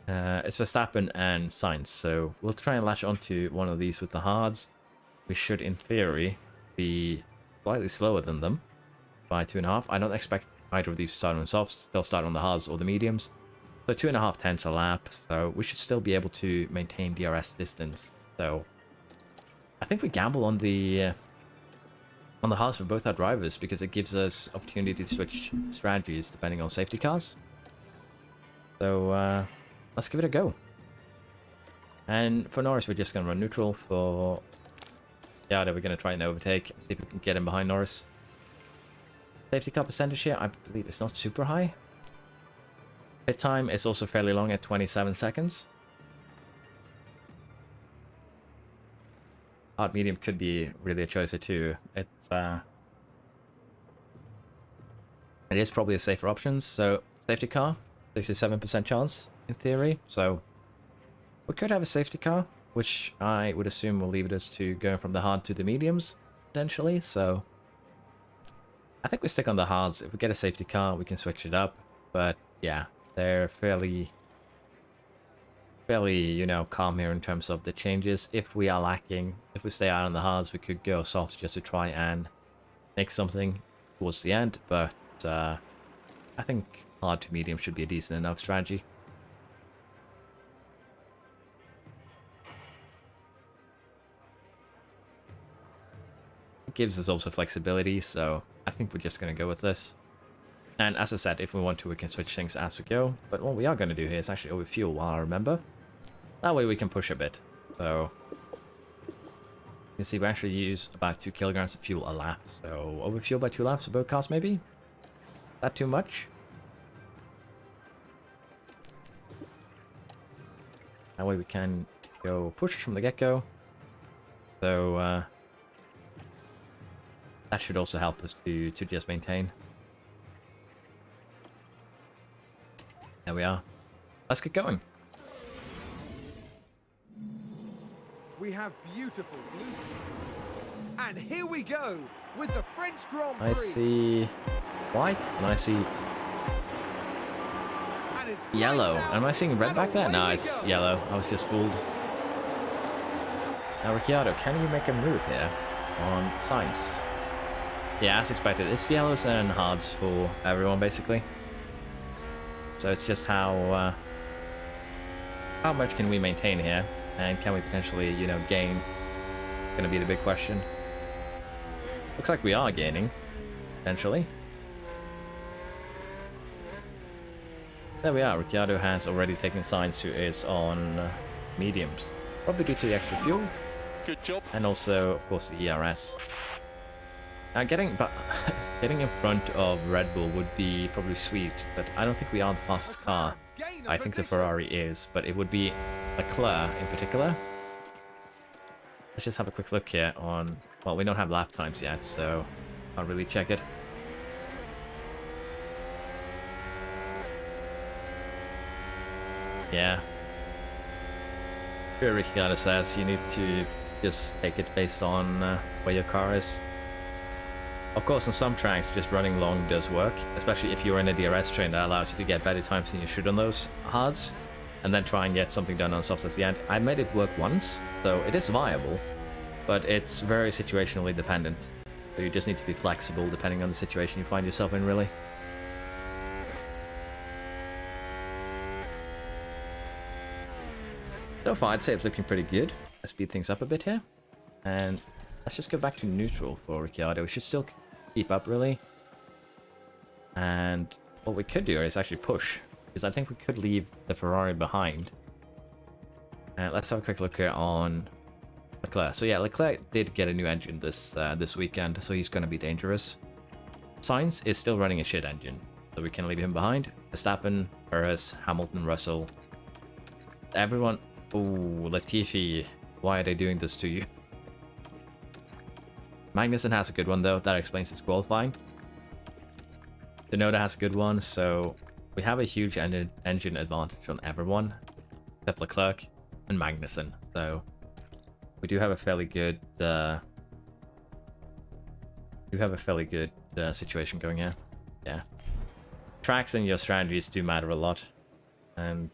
It's Verstappen and Sainz, so we'll try and latch onto one of these with the hards. We should, in theory, be slightly slower than them by 2.5. I don't expect either of these to start on softs. They'll start on the hards or the mediums. So 2.5 tenths a lap, so we should still be able to maintain DRS distance. So I think we gamble on the hards for both our drivers because it gives us opportunity to switch strategies depending on safety cars. So let's give it a go. And for Norris, we're just going to run neutral. For Yada, we're going to try and overtake, see if we can get him behind Norris. Safety car percentage here, I believe it's not super high. Pit time is also fairly long at 27 seconds. hard medium could be really a choice here too. It is probably a safer option. So safety car, 67% chance in theory. So we could have a safety car, which I would assume will lead us to going from the hard to the mediums potentially. So I think we stick on the hards. If we get a safety car, we can switch it up. But yeah, they're fairly, you know, calm here in terms of the changes. If we are lacking, if we stay out on the hards, we could go soft just to try and make something towards the end. But I think hard to medium should be a decent enough strategy. It gives us also flexibility, so I think we're just going to go with this. And as I said, if we want to, we can switch things as we go. But what we are going to do here is actually overfuel while I remember. That way we can push a bit. So you can see we actually use about 2 kilograms of fuel a lap. So overfuel by 2 laps for both cars maybe? Is that too much? That way we can go push from the get-go. So that should also help us to just maintain. There we are. Let's get going. We have beautiful blue skies. And here we go with the French Grand Prix. I see white and I see And it's yellow. lights out, Am I seeing red and back there? away No, we it's go. yellow. I was just fooled. Now, Ricciardo, can you make a move here on science? Yeah, as expected. It's yellows and hards for everyone, basically. So it's just how much can we maintain here, and can we potentially, you know, gain? Gonna be the big question. Looks like we are gaining, potentially. There we are. Ricciardo has already taken signs who is on mediums, probably due to the extra fuel. Good job. And also, of course, the ERS. Now, getting in front of Red Bull would be probably sweet, but I don't think we are the fastest car. I think the Ferrari is, but it would be Leclerc in particular. Let's just have a quick look here on... Well, we don't have lap times yet, so I'll really check it. Yeah. Sure, Ricciardo says you need to just take it based on where your car is. Of course, on some tracks, just running long does work, especially if you're in a DRS train that allows you to get better times than you should on those hards, and then try and get something done on softs at the end. I made it work once, so it is viable, but it's very situationally dependent. So you just need to be flexible depending on the situation you find yourself in, really. So far, I'd say it's looking pretty good. Let's speed things up a bit here. And let's just go back to neutral for Ricciardo. We should still keep up, really. And what we could do is actually push, because I think we could leave the Ferrari behind. And let's have a quick look here on Leclerc. So yeah, Leclerc did get a new engine this weekend, so he's going to be dangerous. Sainz is still running a shit engine, so we can leave him behind. Verstappen, Perez, Hamilton, Russell. Everyone... Ooh, Latifi. Why are they doing this to you? Magnussen has a good one, though. That explains his qualifying. Tsunoda has a good one, so we have a huge engine advantage on everyone, except Leclerc and Magnussen. So we do have a fairly good situation going here. Yeah, tracks and your strategies do matter a lot, and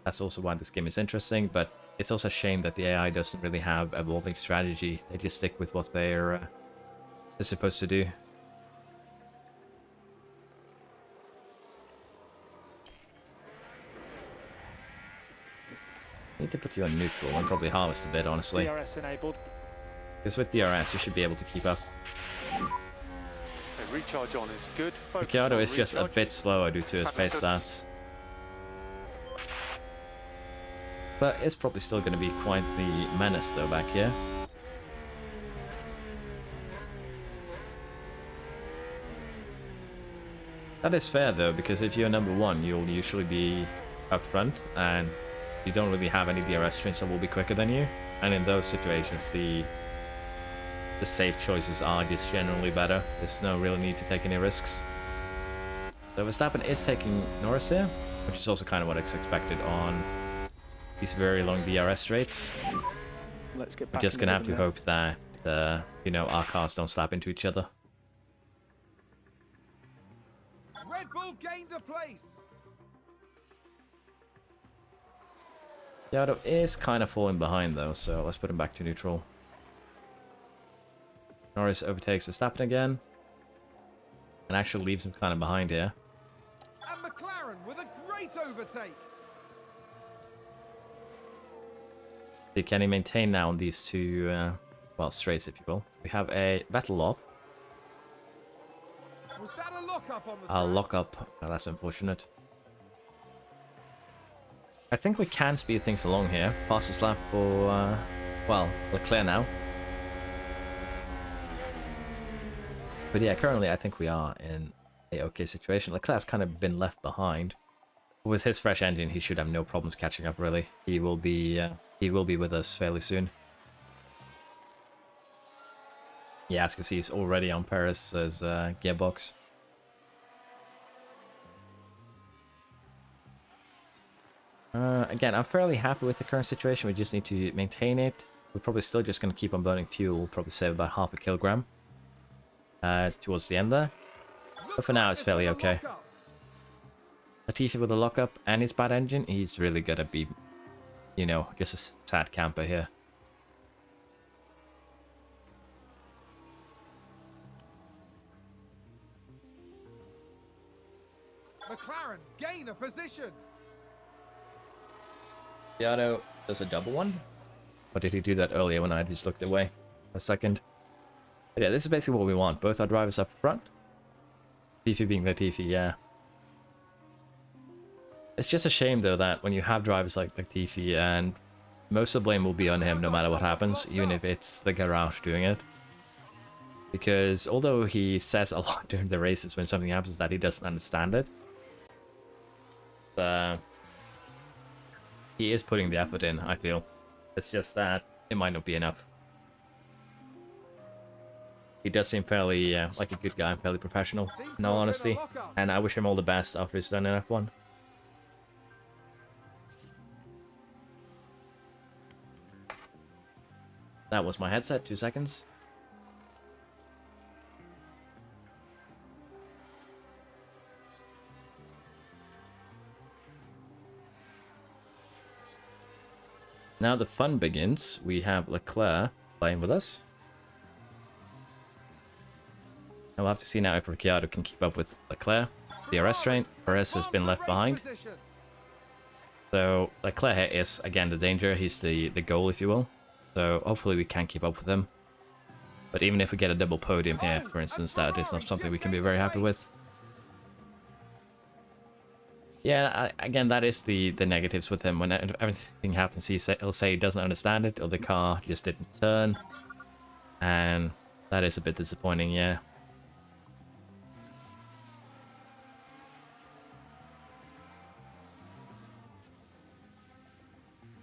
that's also why this game is interesting. But it's also a shame that the AI doesn't really have evolving strategy. They just stick with what they're supposed to do. Need to put you on neutral and probably harvest a bit, honestly. DRS enabled. Because with DRS, you should be able to keep up. Okay, recharge on is good. Focus Ricciardo on is just a recharge. bit slower due to his pace stats. But it's probably still going to be quite the menace, though, back here. That is fair, though, because if you're number one, you'll usually be up front, and you don't really have any DRS trains that will be quicker than you. And in those situations, the the safe choices are just generally better. There's no real need to take any risks. So Verstappen is taking Norris here, which is also kind of what is expected on these very long DRS straights. Let's get We're back just in gonna the have to rhythm hope that you know, our cars don't slap into each other. Red Bull gained a place. Ricciardo is kind of falling behind though, so let's put him back to neutral. Norris overtakes Verstappen again, and actually leaves him kind of behind here. And McLaren with a great overtake. See, can he maintain now on these two, well, straights, if you will? We have a battle off. Was that a lock-up on the I'll track? lock up. Oh, that's unfortunate. I think we can speed things along here. Fastest lap for, well, Leclerc now. But yeah, currently I think we are in a okay situation. Leclerc's kind of been left behind. With his fresh engine, he should have no problems catching up, really. He will be with us fairly soon. Yeah, as you can see, he's already on Perez's gearbox. Again, I'm fairly happy with the current situation. We just need to maintain it. We're probably still just going to keep on burning fuel. Probably save about half a kilogram towards the end there. But for now, it's fairly okay. Latifi with a lockup and his bad engine, he's really going to be, you know, just a sad camper here. McLaren gain a position. Ricciardo does a double one? Or did he do that earlier when I just looked away a second? But yeah, this is basically what we want. Both our drivers up front. Latifi being Latifi, yeah. It's just a shame, though, that when you have drivers like Latifi, and most of the blame will be on him no matter what happens, even if it's the garage doing it. Because although he says a lot during the races when something happens that he doesn't understand it, he is putting the effort in, I feel. It's just that it might not be enough. He does seem fairly, like a good guy, fairly professional, in all honesty. And I wish him all the best after he's done in F1. That was my headset, 2 seconds. Now the fun begins. We have Leclerc playing with us. And we'll have to see now if Ricciardo can keep up with Leclerc. The arrest train, Perez has been left behind. So Leclerc here is, again, the danger. He's the goal, if you will. So hopefully we can keep up with him. But even if we get a double podium here, for instance, that is not something we can be very happy with. Yeah, again, that is the negatives with him. When everything happens, he'll say he doesn't understand it, or the car just didn't turn. And that is a bit disappointing, yeah.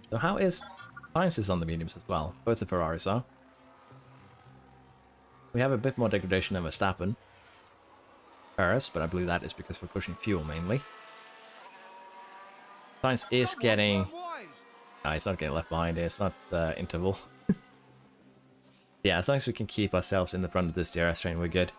So how is Sainz on the mediums as well? Both the Ferraris are. We have a bit more degradation than Verstappen. Perez, but I believe that is because we're pushing fuel mainly. Sainz is getting... No, he's not getting left behind here. It's not interval. Yeah, as long as we can keep ourselves in the front of this DRS train, we're good.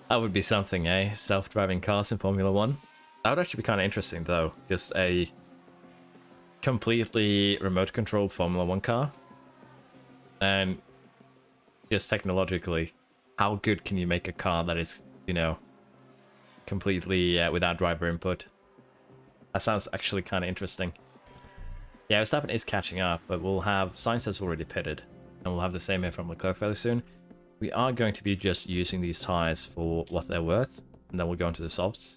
That would be something, eh? Self-driving cars in Formula 1. That would actually be kind of interesting, though. Just a completely remote-controlled Formula 1 car. And just technologically, how good can you make a car that is, you know, completely without driver input? That sounds actually kind of interesting. Yeah, Verstappen is catching up, but we'll have... Sainz has already pitted. And we'll have the same here from Leclerc fairly soon. We are going to be just using these tires for what they're worth, and then we'll go into the softs.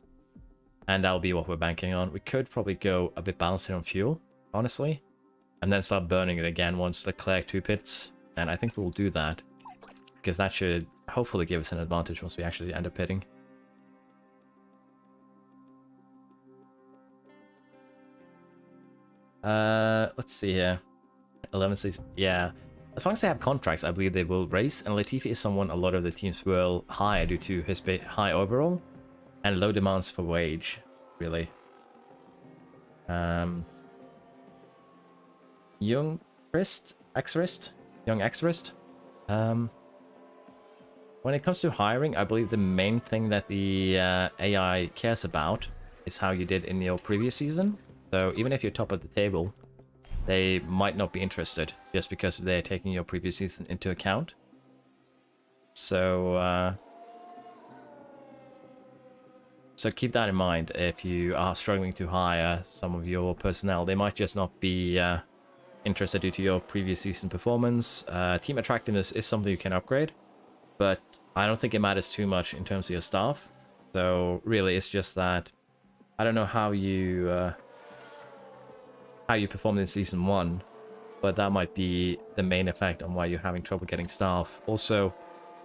And that'll be what we're banking on. We could probably go a bit balanced on fuel, honestly, and then start burning it again once Leclerc 2 pits. And I think we'll do that, because that should hopefully give us an advantage once we actually end up pitting. Let's see here. 11 says, yeah. As long as they have contracts, I believe they will race. And Latifi is someone a lot of the teams will hire due to his high overall and low demands for wage, really. Young X-Rist. When it comes to hiring, I believe the main thing that the AI cares about is how you did in your previous season. So even if you're top of the table, they might not be interested just because they're taking your previous season into account. So keep that in mind if you are struggling to hire some of your personnel. They might just not be interested due to your previous season performance. Team attractiveness is something you can upgrade, but I don't think it matters too much in terms of your staff. So really, it's just that I don't know how you performed in season 1, but that might be the main effect on why you're having trouble getting staff. Also,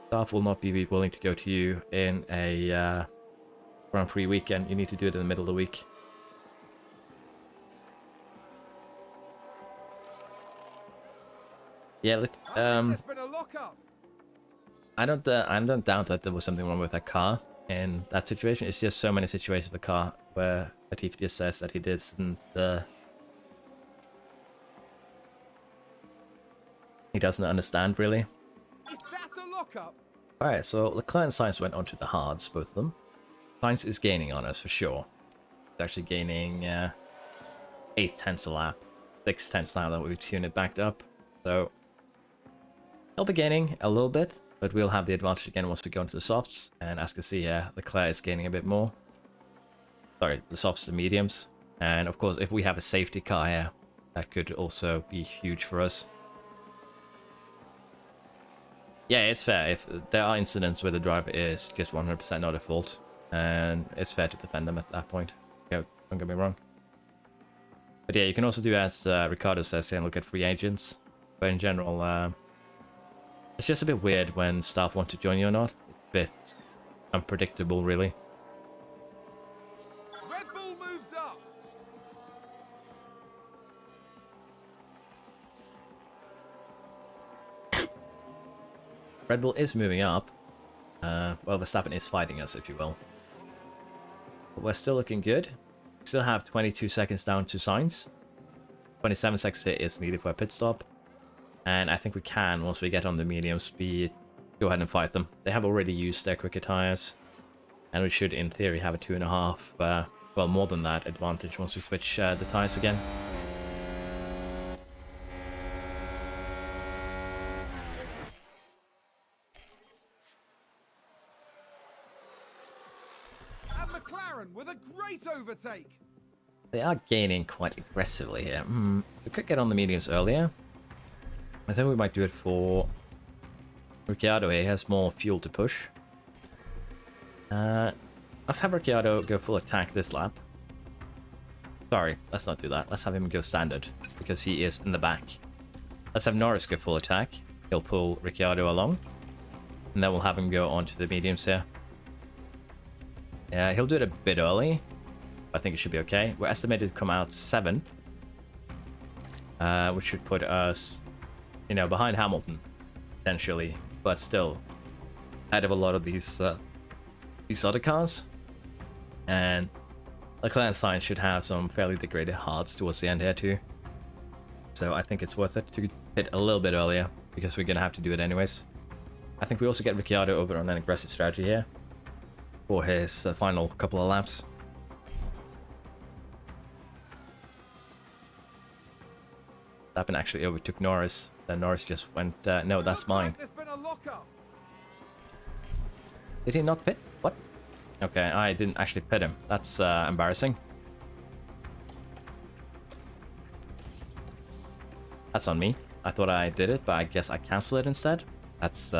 staff will not be willing to go to you in a Grand Prix weekend. You need to do it in the middle of the week. Yeah, There's been a lockup. I don't doubt that there was something wrong with that car in that situation. It's just so many situations with a car where Latifi just says that he didn't he doesn't understand really. Is that a lockup? Alright, so Leclerc and Sainz went onto the hards, both of them. Sainz is gaining on us for sure. He's actually gaining 8 tenths a lap, 6 tenths now that we've tuned it backed up. So he'll be gaining a little bit, but we'll have the advantage again once we go into the softs. And as you can see here, Leclerc is gaining a bit more. Sorry, the softs to mediums. And of course, if we have a safety car here, that could also be huge for us. Yeah, it's fair. If there are incidents where the driver is just 100% not at fault, and it's fair to defend them at that point. Yeah, don't get me wrong. But yeah, you can also do as Ricardo says and look at free agents. But in general, it's just a bit weird when staff want to join you or not. It's a bit unpredictable, really. Red Bull moved up. Red Bull is moving up. Well, Verstappen is fighting us, if you will. But we're still looking good. We still have 22 seconds down to Sainz. 27 seconds here is needed for a pit stop. And I think we can, once we get on the medium speed, go ahead and fight them. They have already used their quicker tires. And we should, in theory, have a 2.5, well, more than that advantage once we switch the tires again. And McLaren with a great overtake. They are gaining quite aggressively here. We could get on the mediums earlier. I think we might do it for Ricciardo here. He has more fuel to push. Let's have Ricciardo go full attack this lap. Sorry, let's not do that. Let's have him go standard, because he is in the back. Let's have Norris go full attack. He'll pull Ricciardo along. And then we'll have him go onto the mediums here. Yeah, he'll do it a bit early. I think it should be okay. We're estimated to come out 7th. Which should put us, you know, behind Hamilton, potentially. But still, ahead of a lot of these other cars. And Leclerc and Sainz should have some fairly degraded hards towards the end here too. So I think it's worth it to hit a little bit earlier, because we're going to have to do it anyways. I think we also get Ricciardo over on an aggressive strategy here for his final couple of laps. Verstappen actually overtook Norris. Then Norris just went, no, that's mine. There's been a lockup. Did he not pit? What? Okay, I didn't actually pit him. That's embarrassing. That's on me. I thought I did it, but I guess I canceled it instead. That's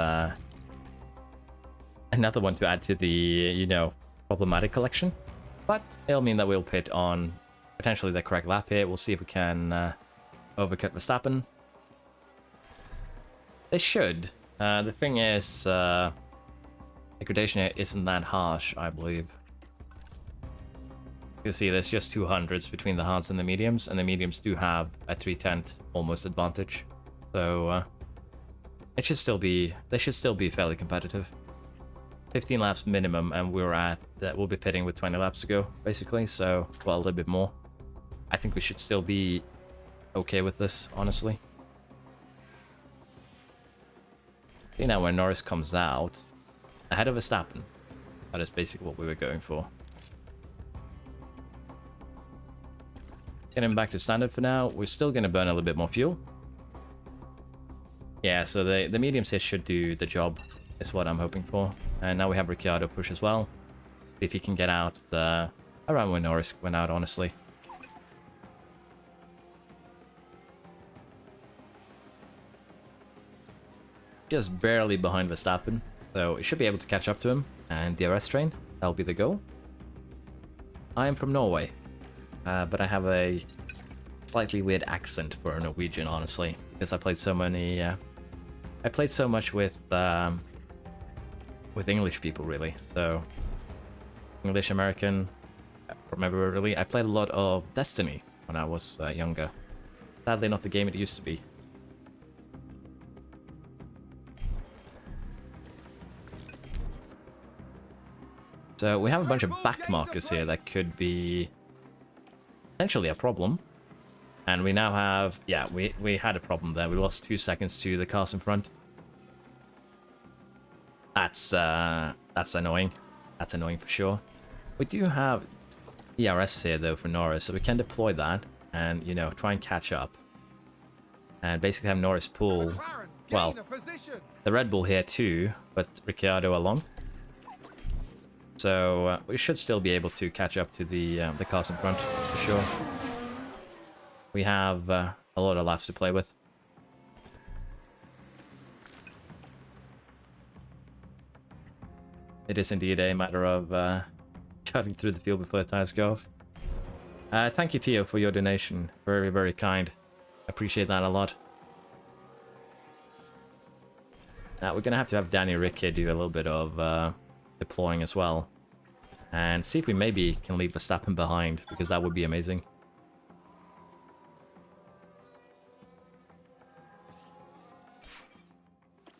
another one to add to the, you know, problematic collection. But it'll mean that we'll pit on potentially the correct lap here. We'll see if we can overcut Verstappen. They should. The thing is, degradation here isn't that harsh, I believe. You see, there's just 200s between the hards and the mediums do have a 3/10 almost advantage. So it should still be, they should still be fairly competitive. 15 laps minimum, and we'll be pitting with 20 laps to go, basically. So, well, a little bit more. I think we should still be okay with this, honestly. See now when Norris comes out ahead of Verstappen. That is basically what we were going for. Get him back to standard for now. We're still going to burn a little bit more fuel. Yeah, so the mediums here should do the job, is what I'm hoping for. And now we have Ricciardo push as well. See if he can get out around when Norris went out, honestly. Just barely behind Verstappen, so we should be able to catch up to him. And DRS train, that'll be the goal. I am from Norway, but I have a slightly weird accent for a Norwegian, honestly, because I played so many. I played so much with English people, really. So English, American, from everywhere, really. I played a lot of Destiny when I was younger. Sadly, not the game it used to be. So we have a bunch of back markers here that could be potentially a problem. And we now have, yeah, we had a problem there. We lost 2 seconds to the cars in front. That's annoying. That's annoying for sure. We do have ERS here though for Norris, so we can deploy that and, you know, try and catch up. And basically have Norris pull, well, the Red Bull here too, but Ricciardo along. So we should still be able to catch up to the cars in front for sure. We have a lot of laps to play with. It is indeed a matter of cutting through the field before the tires go off. Thank you, Tio, for your donation. Very, very kind. Appreciate that a lot. Now we're gonna have to have Danny Rick here do a little bit of deploying as well, and see if we maybe can leave Verstappen behind, because that would be amazing.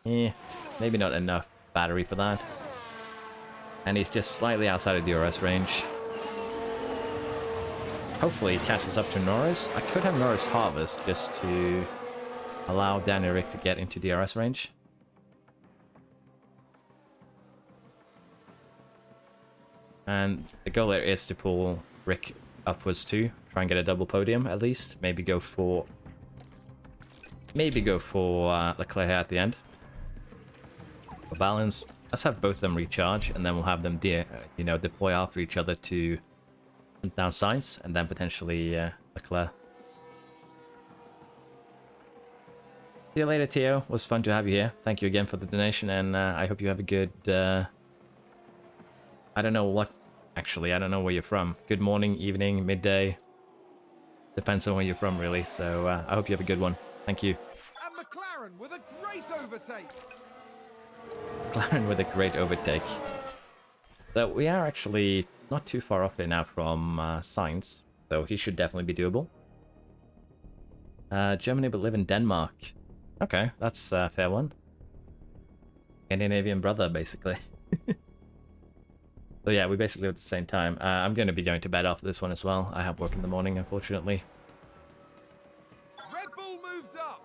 Maybe not enough battery for that, and he's just slightly outside of DRS range. Hopefully he catches up to Norris. I could have Norris harvest just to allow Danny Rick to get into DRS range. And the goal there is to pull Rick upwards too. Try and get a double podium at least. Maybe go for Leclerc at the end. For balance, let's have both of them recharge, and then we'll have them deploy after each other to hunt down Sainz, and then potentially Leclerc. See you later, Tio. It was fun to have you here. Thank you again for the donation, and I hope you have a good. I don't know what. Actually, I don't know where you're from. Good morning, evening, midday. Depends on where you're from, really. So I hope you have a good one. Thank you. And McLaren with a great overtake. McLaren with a great overtake. So we are actually not too far off here now from Sainz. So he should definitely be doable. Germany but live in Denmark. Okay, that's a fair one. Scandinavian brother, basically. So yeah, we basically live at the same time. I'm going to be going to bed after this one as well. I have work in the morning, unfortunately. Red Bull moved up.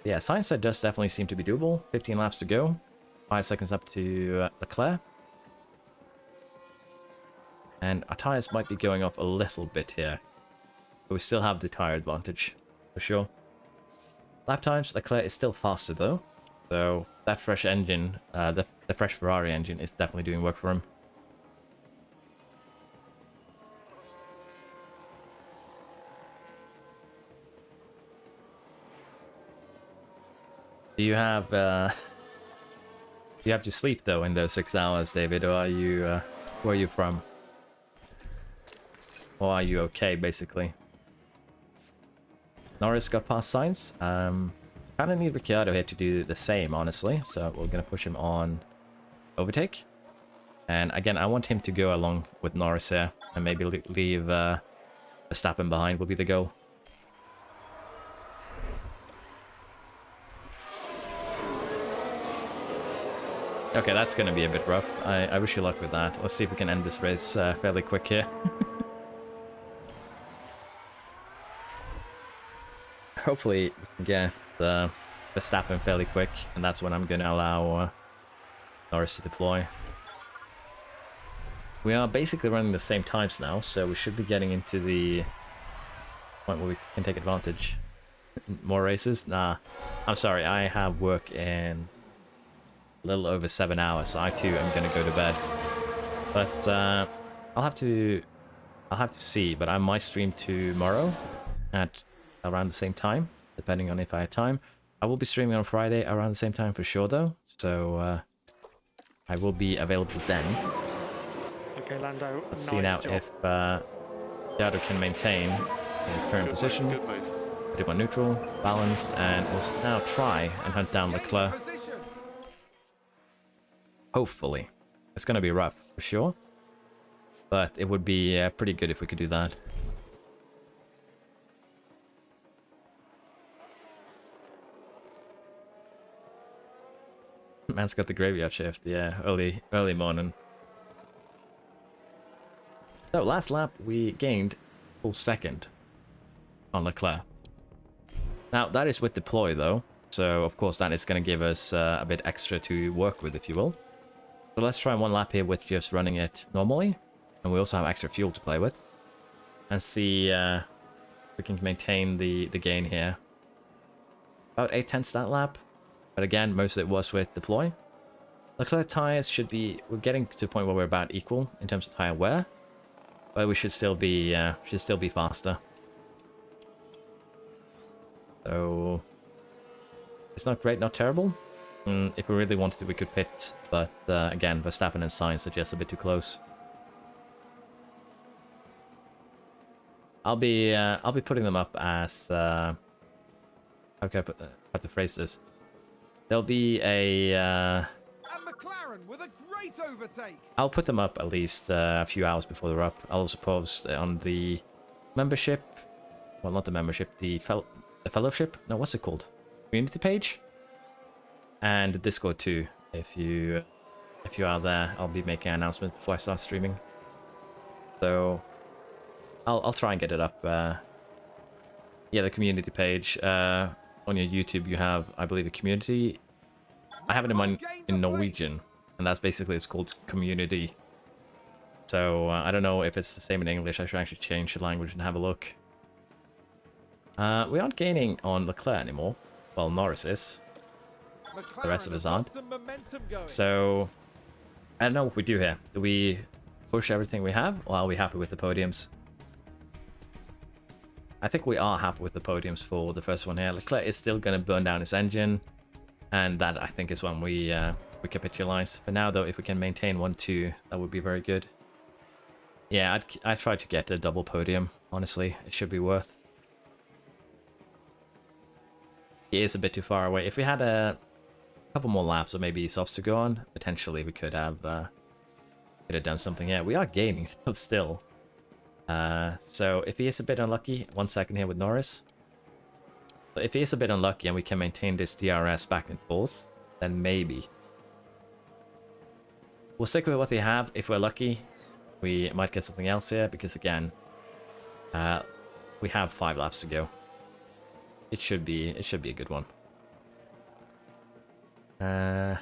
Yeah, Sainz said does definitely seem to be doable. 15 laps to go. 5 seconds up to Leclerc. And our tires might be going up a little bit here. But we still have the tire advantage, for sure. Lap times, Leclerc is still faster though. So that fresh engine, the fresh Ferrari engine is definitely doing work for him. Do you have to sleep though in those 6 hours, David, or are you where are you from? Or are you okay, basically? Norris got past Sainz. Kind of need Ricciardo here to do the same, honestly. So we're going to push him on overtake. And again, I want him to go along with Norris here, and maybe leave Verstappen behind will be the goal. Okay, that's going to be a bit rough. I wish you luck with that. Let's see if we can end this race fairly quick here. Hopefully we can get Verstappen fairly quick, and that's when I'm going to allow Norris to deploy. We are basically running the same times now, so we should be getting into the point where we can take advantage. More races? Nah, I'm sorry, I have work in a little over 7 hours, so I too am going to go to bed. But I'll have to see, but I might stream tomorrow at around the same time, depending on if I have time. I will be streaming on Friday around the same time for sure though, so I will be available then. Okay, Lando. Let's see now if Yado can maintain his current position. Good move. Put him on neutral, balanced, and we'll now try and hunt down Leclerc. Hopefully. It's going to be rough for sure, but it would be pretty good if we could do that. Man's got the graveyard shift, yeah, early morning. So last lap we gained full second on Leclerc. Now that is with deploy though, so of course that is going to give us a bit extra to work with, if you will. So let's try one lap here with just running it normally, and we also have extra fuel to play with, and see if we can maintain the gain here. About 8/10 that lap. But again, most of it was with deploy. Leclerc tires should be... We're getting to the point where we're about equal in terms of tire wear. But we should still be faster. So... It's not great, not terrible. If we really wanted to, we could pit. But again, Verstappen and Sainz are just a bit too close. I'll be putting them up as... how can I have to phrase this? There'll be a... And McLaren with a great overtake. I'll put them up at least a few hours before they're up. I'll also post on the membership... Well, not the membership, the fellowship? No, what's it called? Community page? And the Discord too. If you are there, I'll be making an announcement before I start streaming. So... I'll try and get it up. Yeah, the community page. On your YouTube, you have, I believe, a community. I have it in Norwegian, and that's basically, it's called community. So I don't know if it's the same in English. I should actually change the language and have a look. We aren't gaining on Leclerc anymore. Well, Norris is. The rest of us aren't. So I don't know what we do here. Do we push everything we have, or are we happy with the podiums? I think we are happy with the podiums for the first one here. Leclerc is still going to burn down his engine, and that I think is when we capitalize. For now, though, if we can maintain 1-2, that would be very good. Yeah, I'd try to get a double podium. Honestly, it should be worth. He is a bit too far away. If we had a couple more laps or maybe softs to go on, potentially we could have done something. Yeah, we are gaining still. So if he is a bit unlucky, 1 second here with Norris. So if he is a bit unlucky and we can maintain this DRS back and forth, then maybe. We'll stick with what they have. If we're lucky, we might get something else here, because again, we have 5 laps to go. It should be a good one. I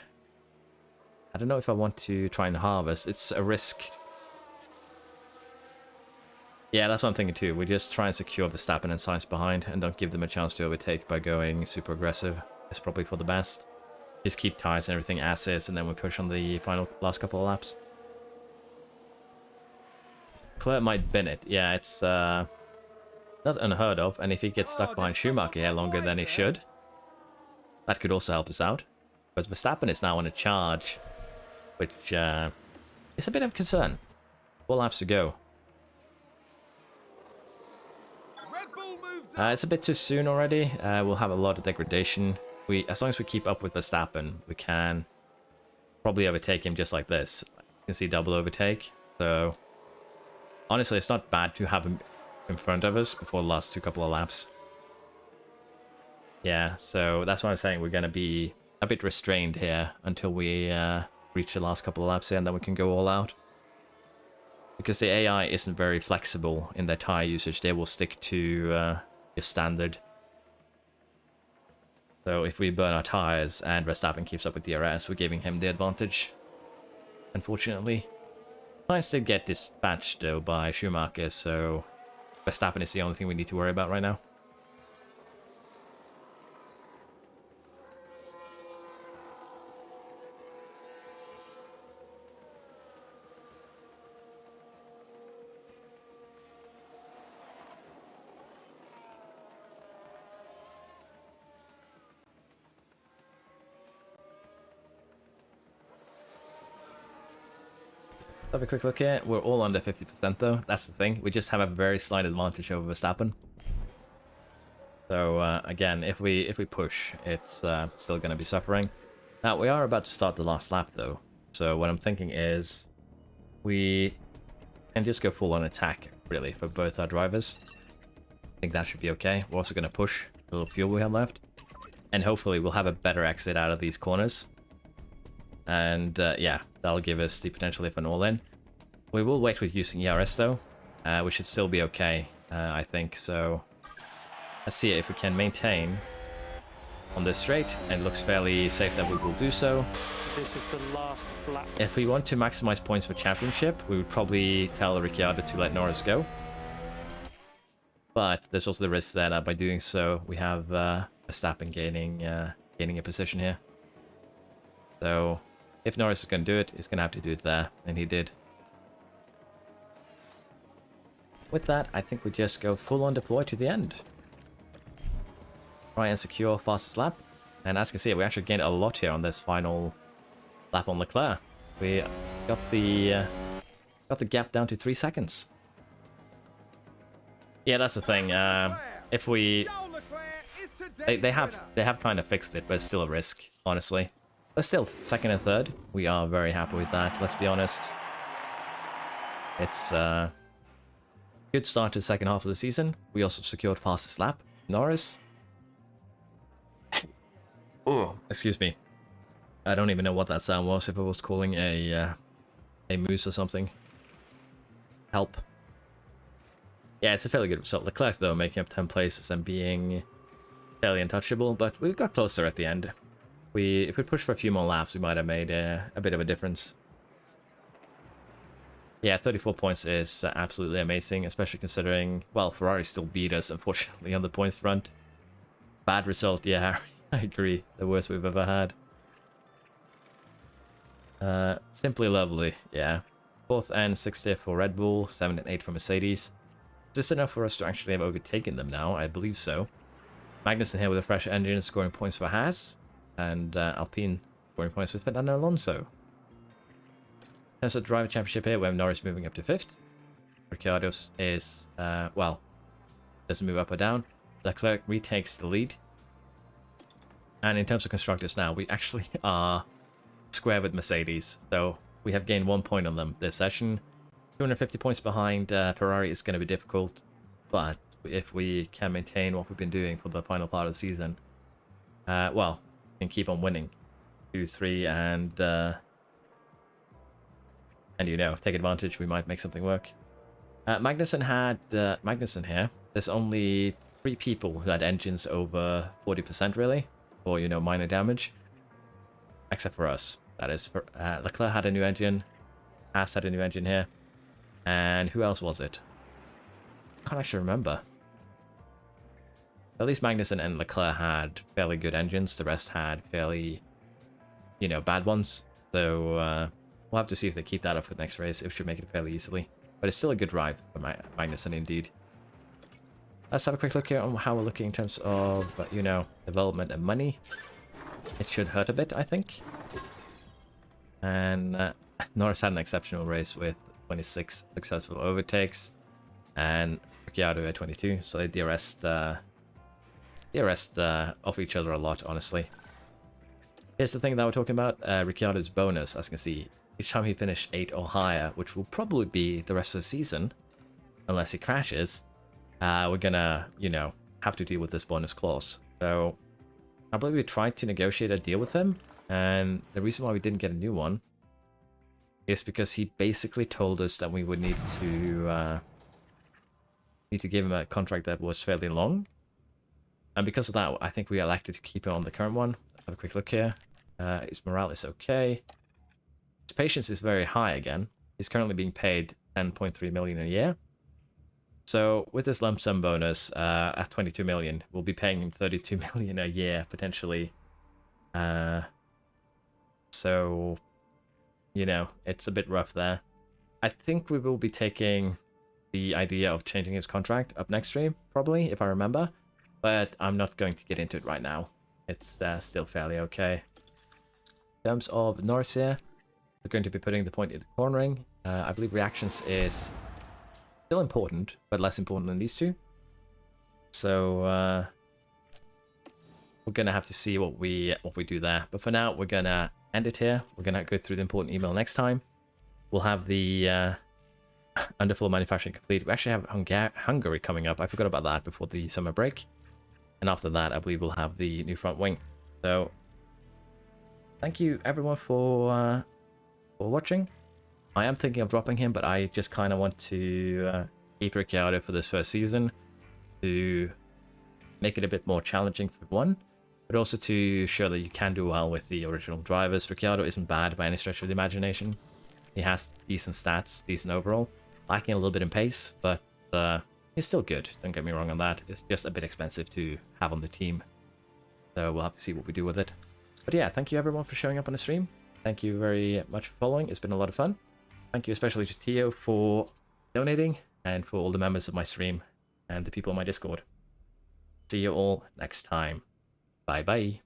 don't know if I want to try and harvest. It's a risk. Yeah, that's what I'm thinking too. We just try and secure Verstappen and Sainz behind and don't give them a chance to overtake by going super aggressive. It's probably for the best. Just keep tires and everything as is, and then we push on the last couple of laps. Leclerc might bin it. Yeah, it's not unheard of, and if he gets stuck behind Schumacher here longer than he should, that could also help us out. But Verstappen is now on a charge, which is a bit of concern. 4 laps to go. It's a bit too soon already. We'll have a lot of degradation. As long as we keep up with Verstappen, we can probably overtake him just like this. can see double overtake. So honestly, it's not bad to have him in front of us before the last couple of laps. Yeah, so that's why I'm saying we're going to be a bit restrained here until we reach the last couple of laps here, and then we can go all out. Because the AI isn't very flexible in their tire usage. They will stick to your standard. So if we burn our tires and Verstappen keeps up with DRS, we're giving him the advantage, unfortunately. Sainz did get dispatched though by Schumacher, so Verstappen is the only thing we need to worry about right now. Have a quick look here. We're all under 50% though. That's the thing. We just have a very slight advantage over Verstappen. So again, if we push, it's still going to be suffering. Now we are about to start the last lap though. So what I'm thinking is we can just go full on attack really for both our drivers. I think that should be okay. We're also going to push the little fuel we have left, and hopefully we'll have a better exit out of these corners. And yeah, that'll give us the potential if an all-in. We will wait with using ERS though. We should still be okay, I think. So let's see if we can maintain on this straight. And it looks fairly safe that we will do so. This is the last lap. If we want to maximize points for championship, we would probably tell Ricciardo to let Norris go. But there's also the risk that by doing so, we have Verstappen gaining a position here. So if Norris is going to do it, he's going to have to do it there, and he did. With that, I think we just go full on deploy to the end. Try and secure fastest lap. And as you can see, we actually gained a lot here on this final lap on Leclerc. We got the gap down to 3 seconds. Yeah, that's the thing. If we, they have kind of fixed it, but it's still a risk, honestly. But still, second and third, we are very happy with that, let's be honest. It's a good start to the second half of the season. We also secured fastest lap. Norris. Oh, excuse me. I don't even know what that sound was, if I was calling a moose or something. Help. Yeah, it's a fairly good result. Leclerc, though, making up 10 places and being fairly untouchable, but we got closer at the end. If we pushed for a few more laps, we might have made a bit of a difference. Yeah, 34 points is absolutely amazing, especially considering, well, Ferrari still beat us, unfortunately, on the points front. Bad result, yeah, I agree. The worst we've ever had. Simply lovely, yeah. 4th and 60th for Red Bull, 7th and 8th for Mercedes. Is this enough for us to actually have overtaken them now? I believe so. Magnussen here with a fresh engine, scoring points for Haas. And Alpine scoring points for Fernando Alonso. In terms of driver championship here, we have Norris moving up to 5th. Ricciardo is, well, doesn't move up or down. Leclerc retakes the lead. And in terms of constructors now, we actually are square with Mercedes. So we have gained 1 point on them this session. 250 points behind Ferrari is going to be difficult. But if we can maintain what we've been doing for the final part of the season, well, we can keep on winning. 2, 3, and you know, take advantage. We might make something work. Magnussen had Magnussen here. There's only 3 people who had engines over 40% really, or you know, minor damage, except for us. That is, for, Leclerc had a new engine, Haas had a new engine here, and who else was it? I can't actually remember. At least Magnussen and Leclerc had fairly good engines. The rest had fairly, you know, bad ones. So we'll have to see if they keep that up for the next race. It should make it fairly easily. But it's still a good drive for Magnussen indeed. Let's have a quick look here on how we're looking in terms of, you know, development and money. It should hurt a bit, I think. And Norris had an exceptional race with 26 successful overtakes. And Ricciardo at 22. So they de-rest off each other a lot, honestly. Here's the thing that we're talking about. Ricciardo's bonus, as you can see, each time he finished 8 or higher, which will probably be the rest of the season, unless he crashes, we're gonna, you know, have to deal with this bonus clause. So I believe we tried to negotiate a deal with him, and the reason why we didn't get a new one is because he basically told us that we would need to give him a contract that was fairly long. And because of that, I think we elected to keep him on the current one. Let's have a quick look here. His morale is okay. His patience is very high again. He's currently being paid 10.3 million a year. So with this lump sum bonus at 22 million, we'll be paying him 32 million a year potentially. So, you know, it's a bit rough there. I think we will be taking the idea of changing his contract up next stream, probably, if I remember. But I'm not going to get into it right now. It's still fairly okay. In terms of Norris here, we're going to be putting the point in the cornering. I believe reactions is still important, but less important than these two. So we're gonna have to see what we do there. But for now, we're gonna end it here. We're gonna go through the important email next time. We'll have the underfloor manufacturing complete. We actually have Hungary coming up. I forgot about that before the summer break. And after that, I believe we'll have the new front wing. So thank you everyone for watching. I am thinking of dropping him, but I just kind of want to keep Ricciardo for this first season to make it a bit more challenging for one, but also to show that you can do well with the original drivers. Ricciardo isn't bad by any stretch of the imagination. He has decent stats, decent overall, lacking a little bit in pace, but he's still good. Don't get me wrong on that. It's just a bit expensive to have on the team, so we'll have to see what we do with it. But yeah, thank you everyone for showing up on the stream. Thank you very much for following. It's been a lot of fun. Thank you especially to Tio for donating and for all the members of my stream and the people on my Discord. See you all next time. Bye bye.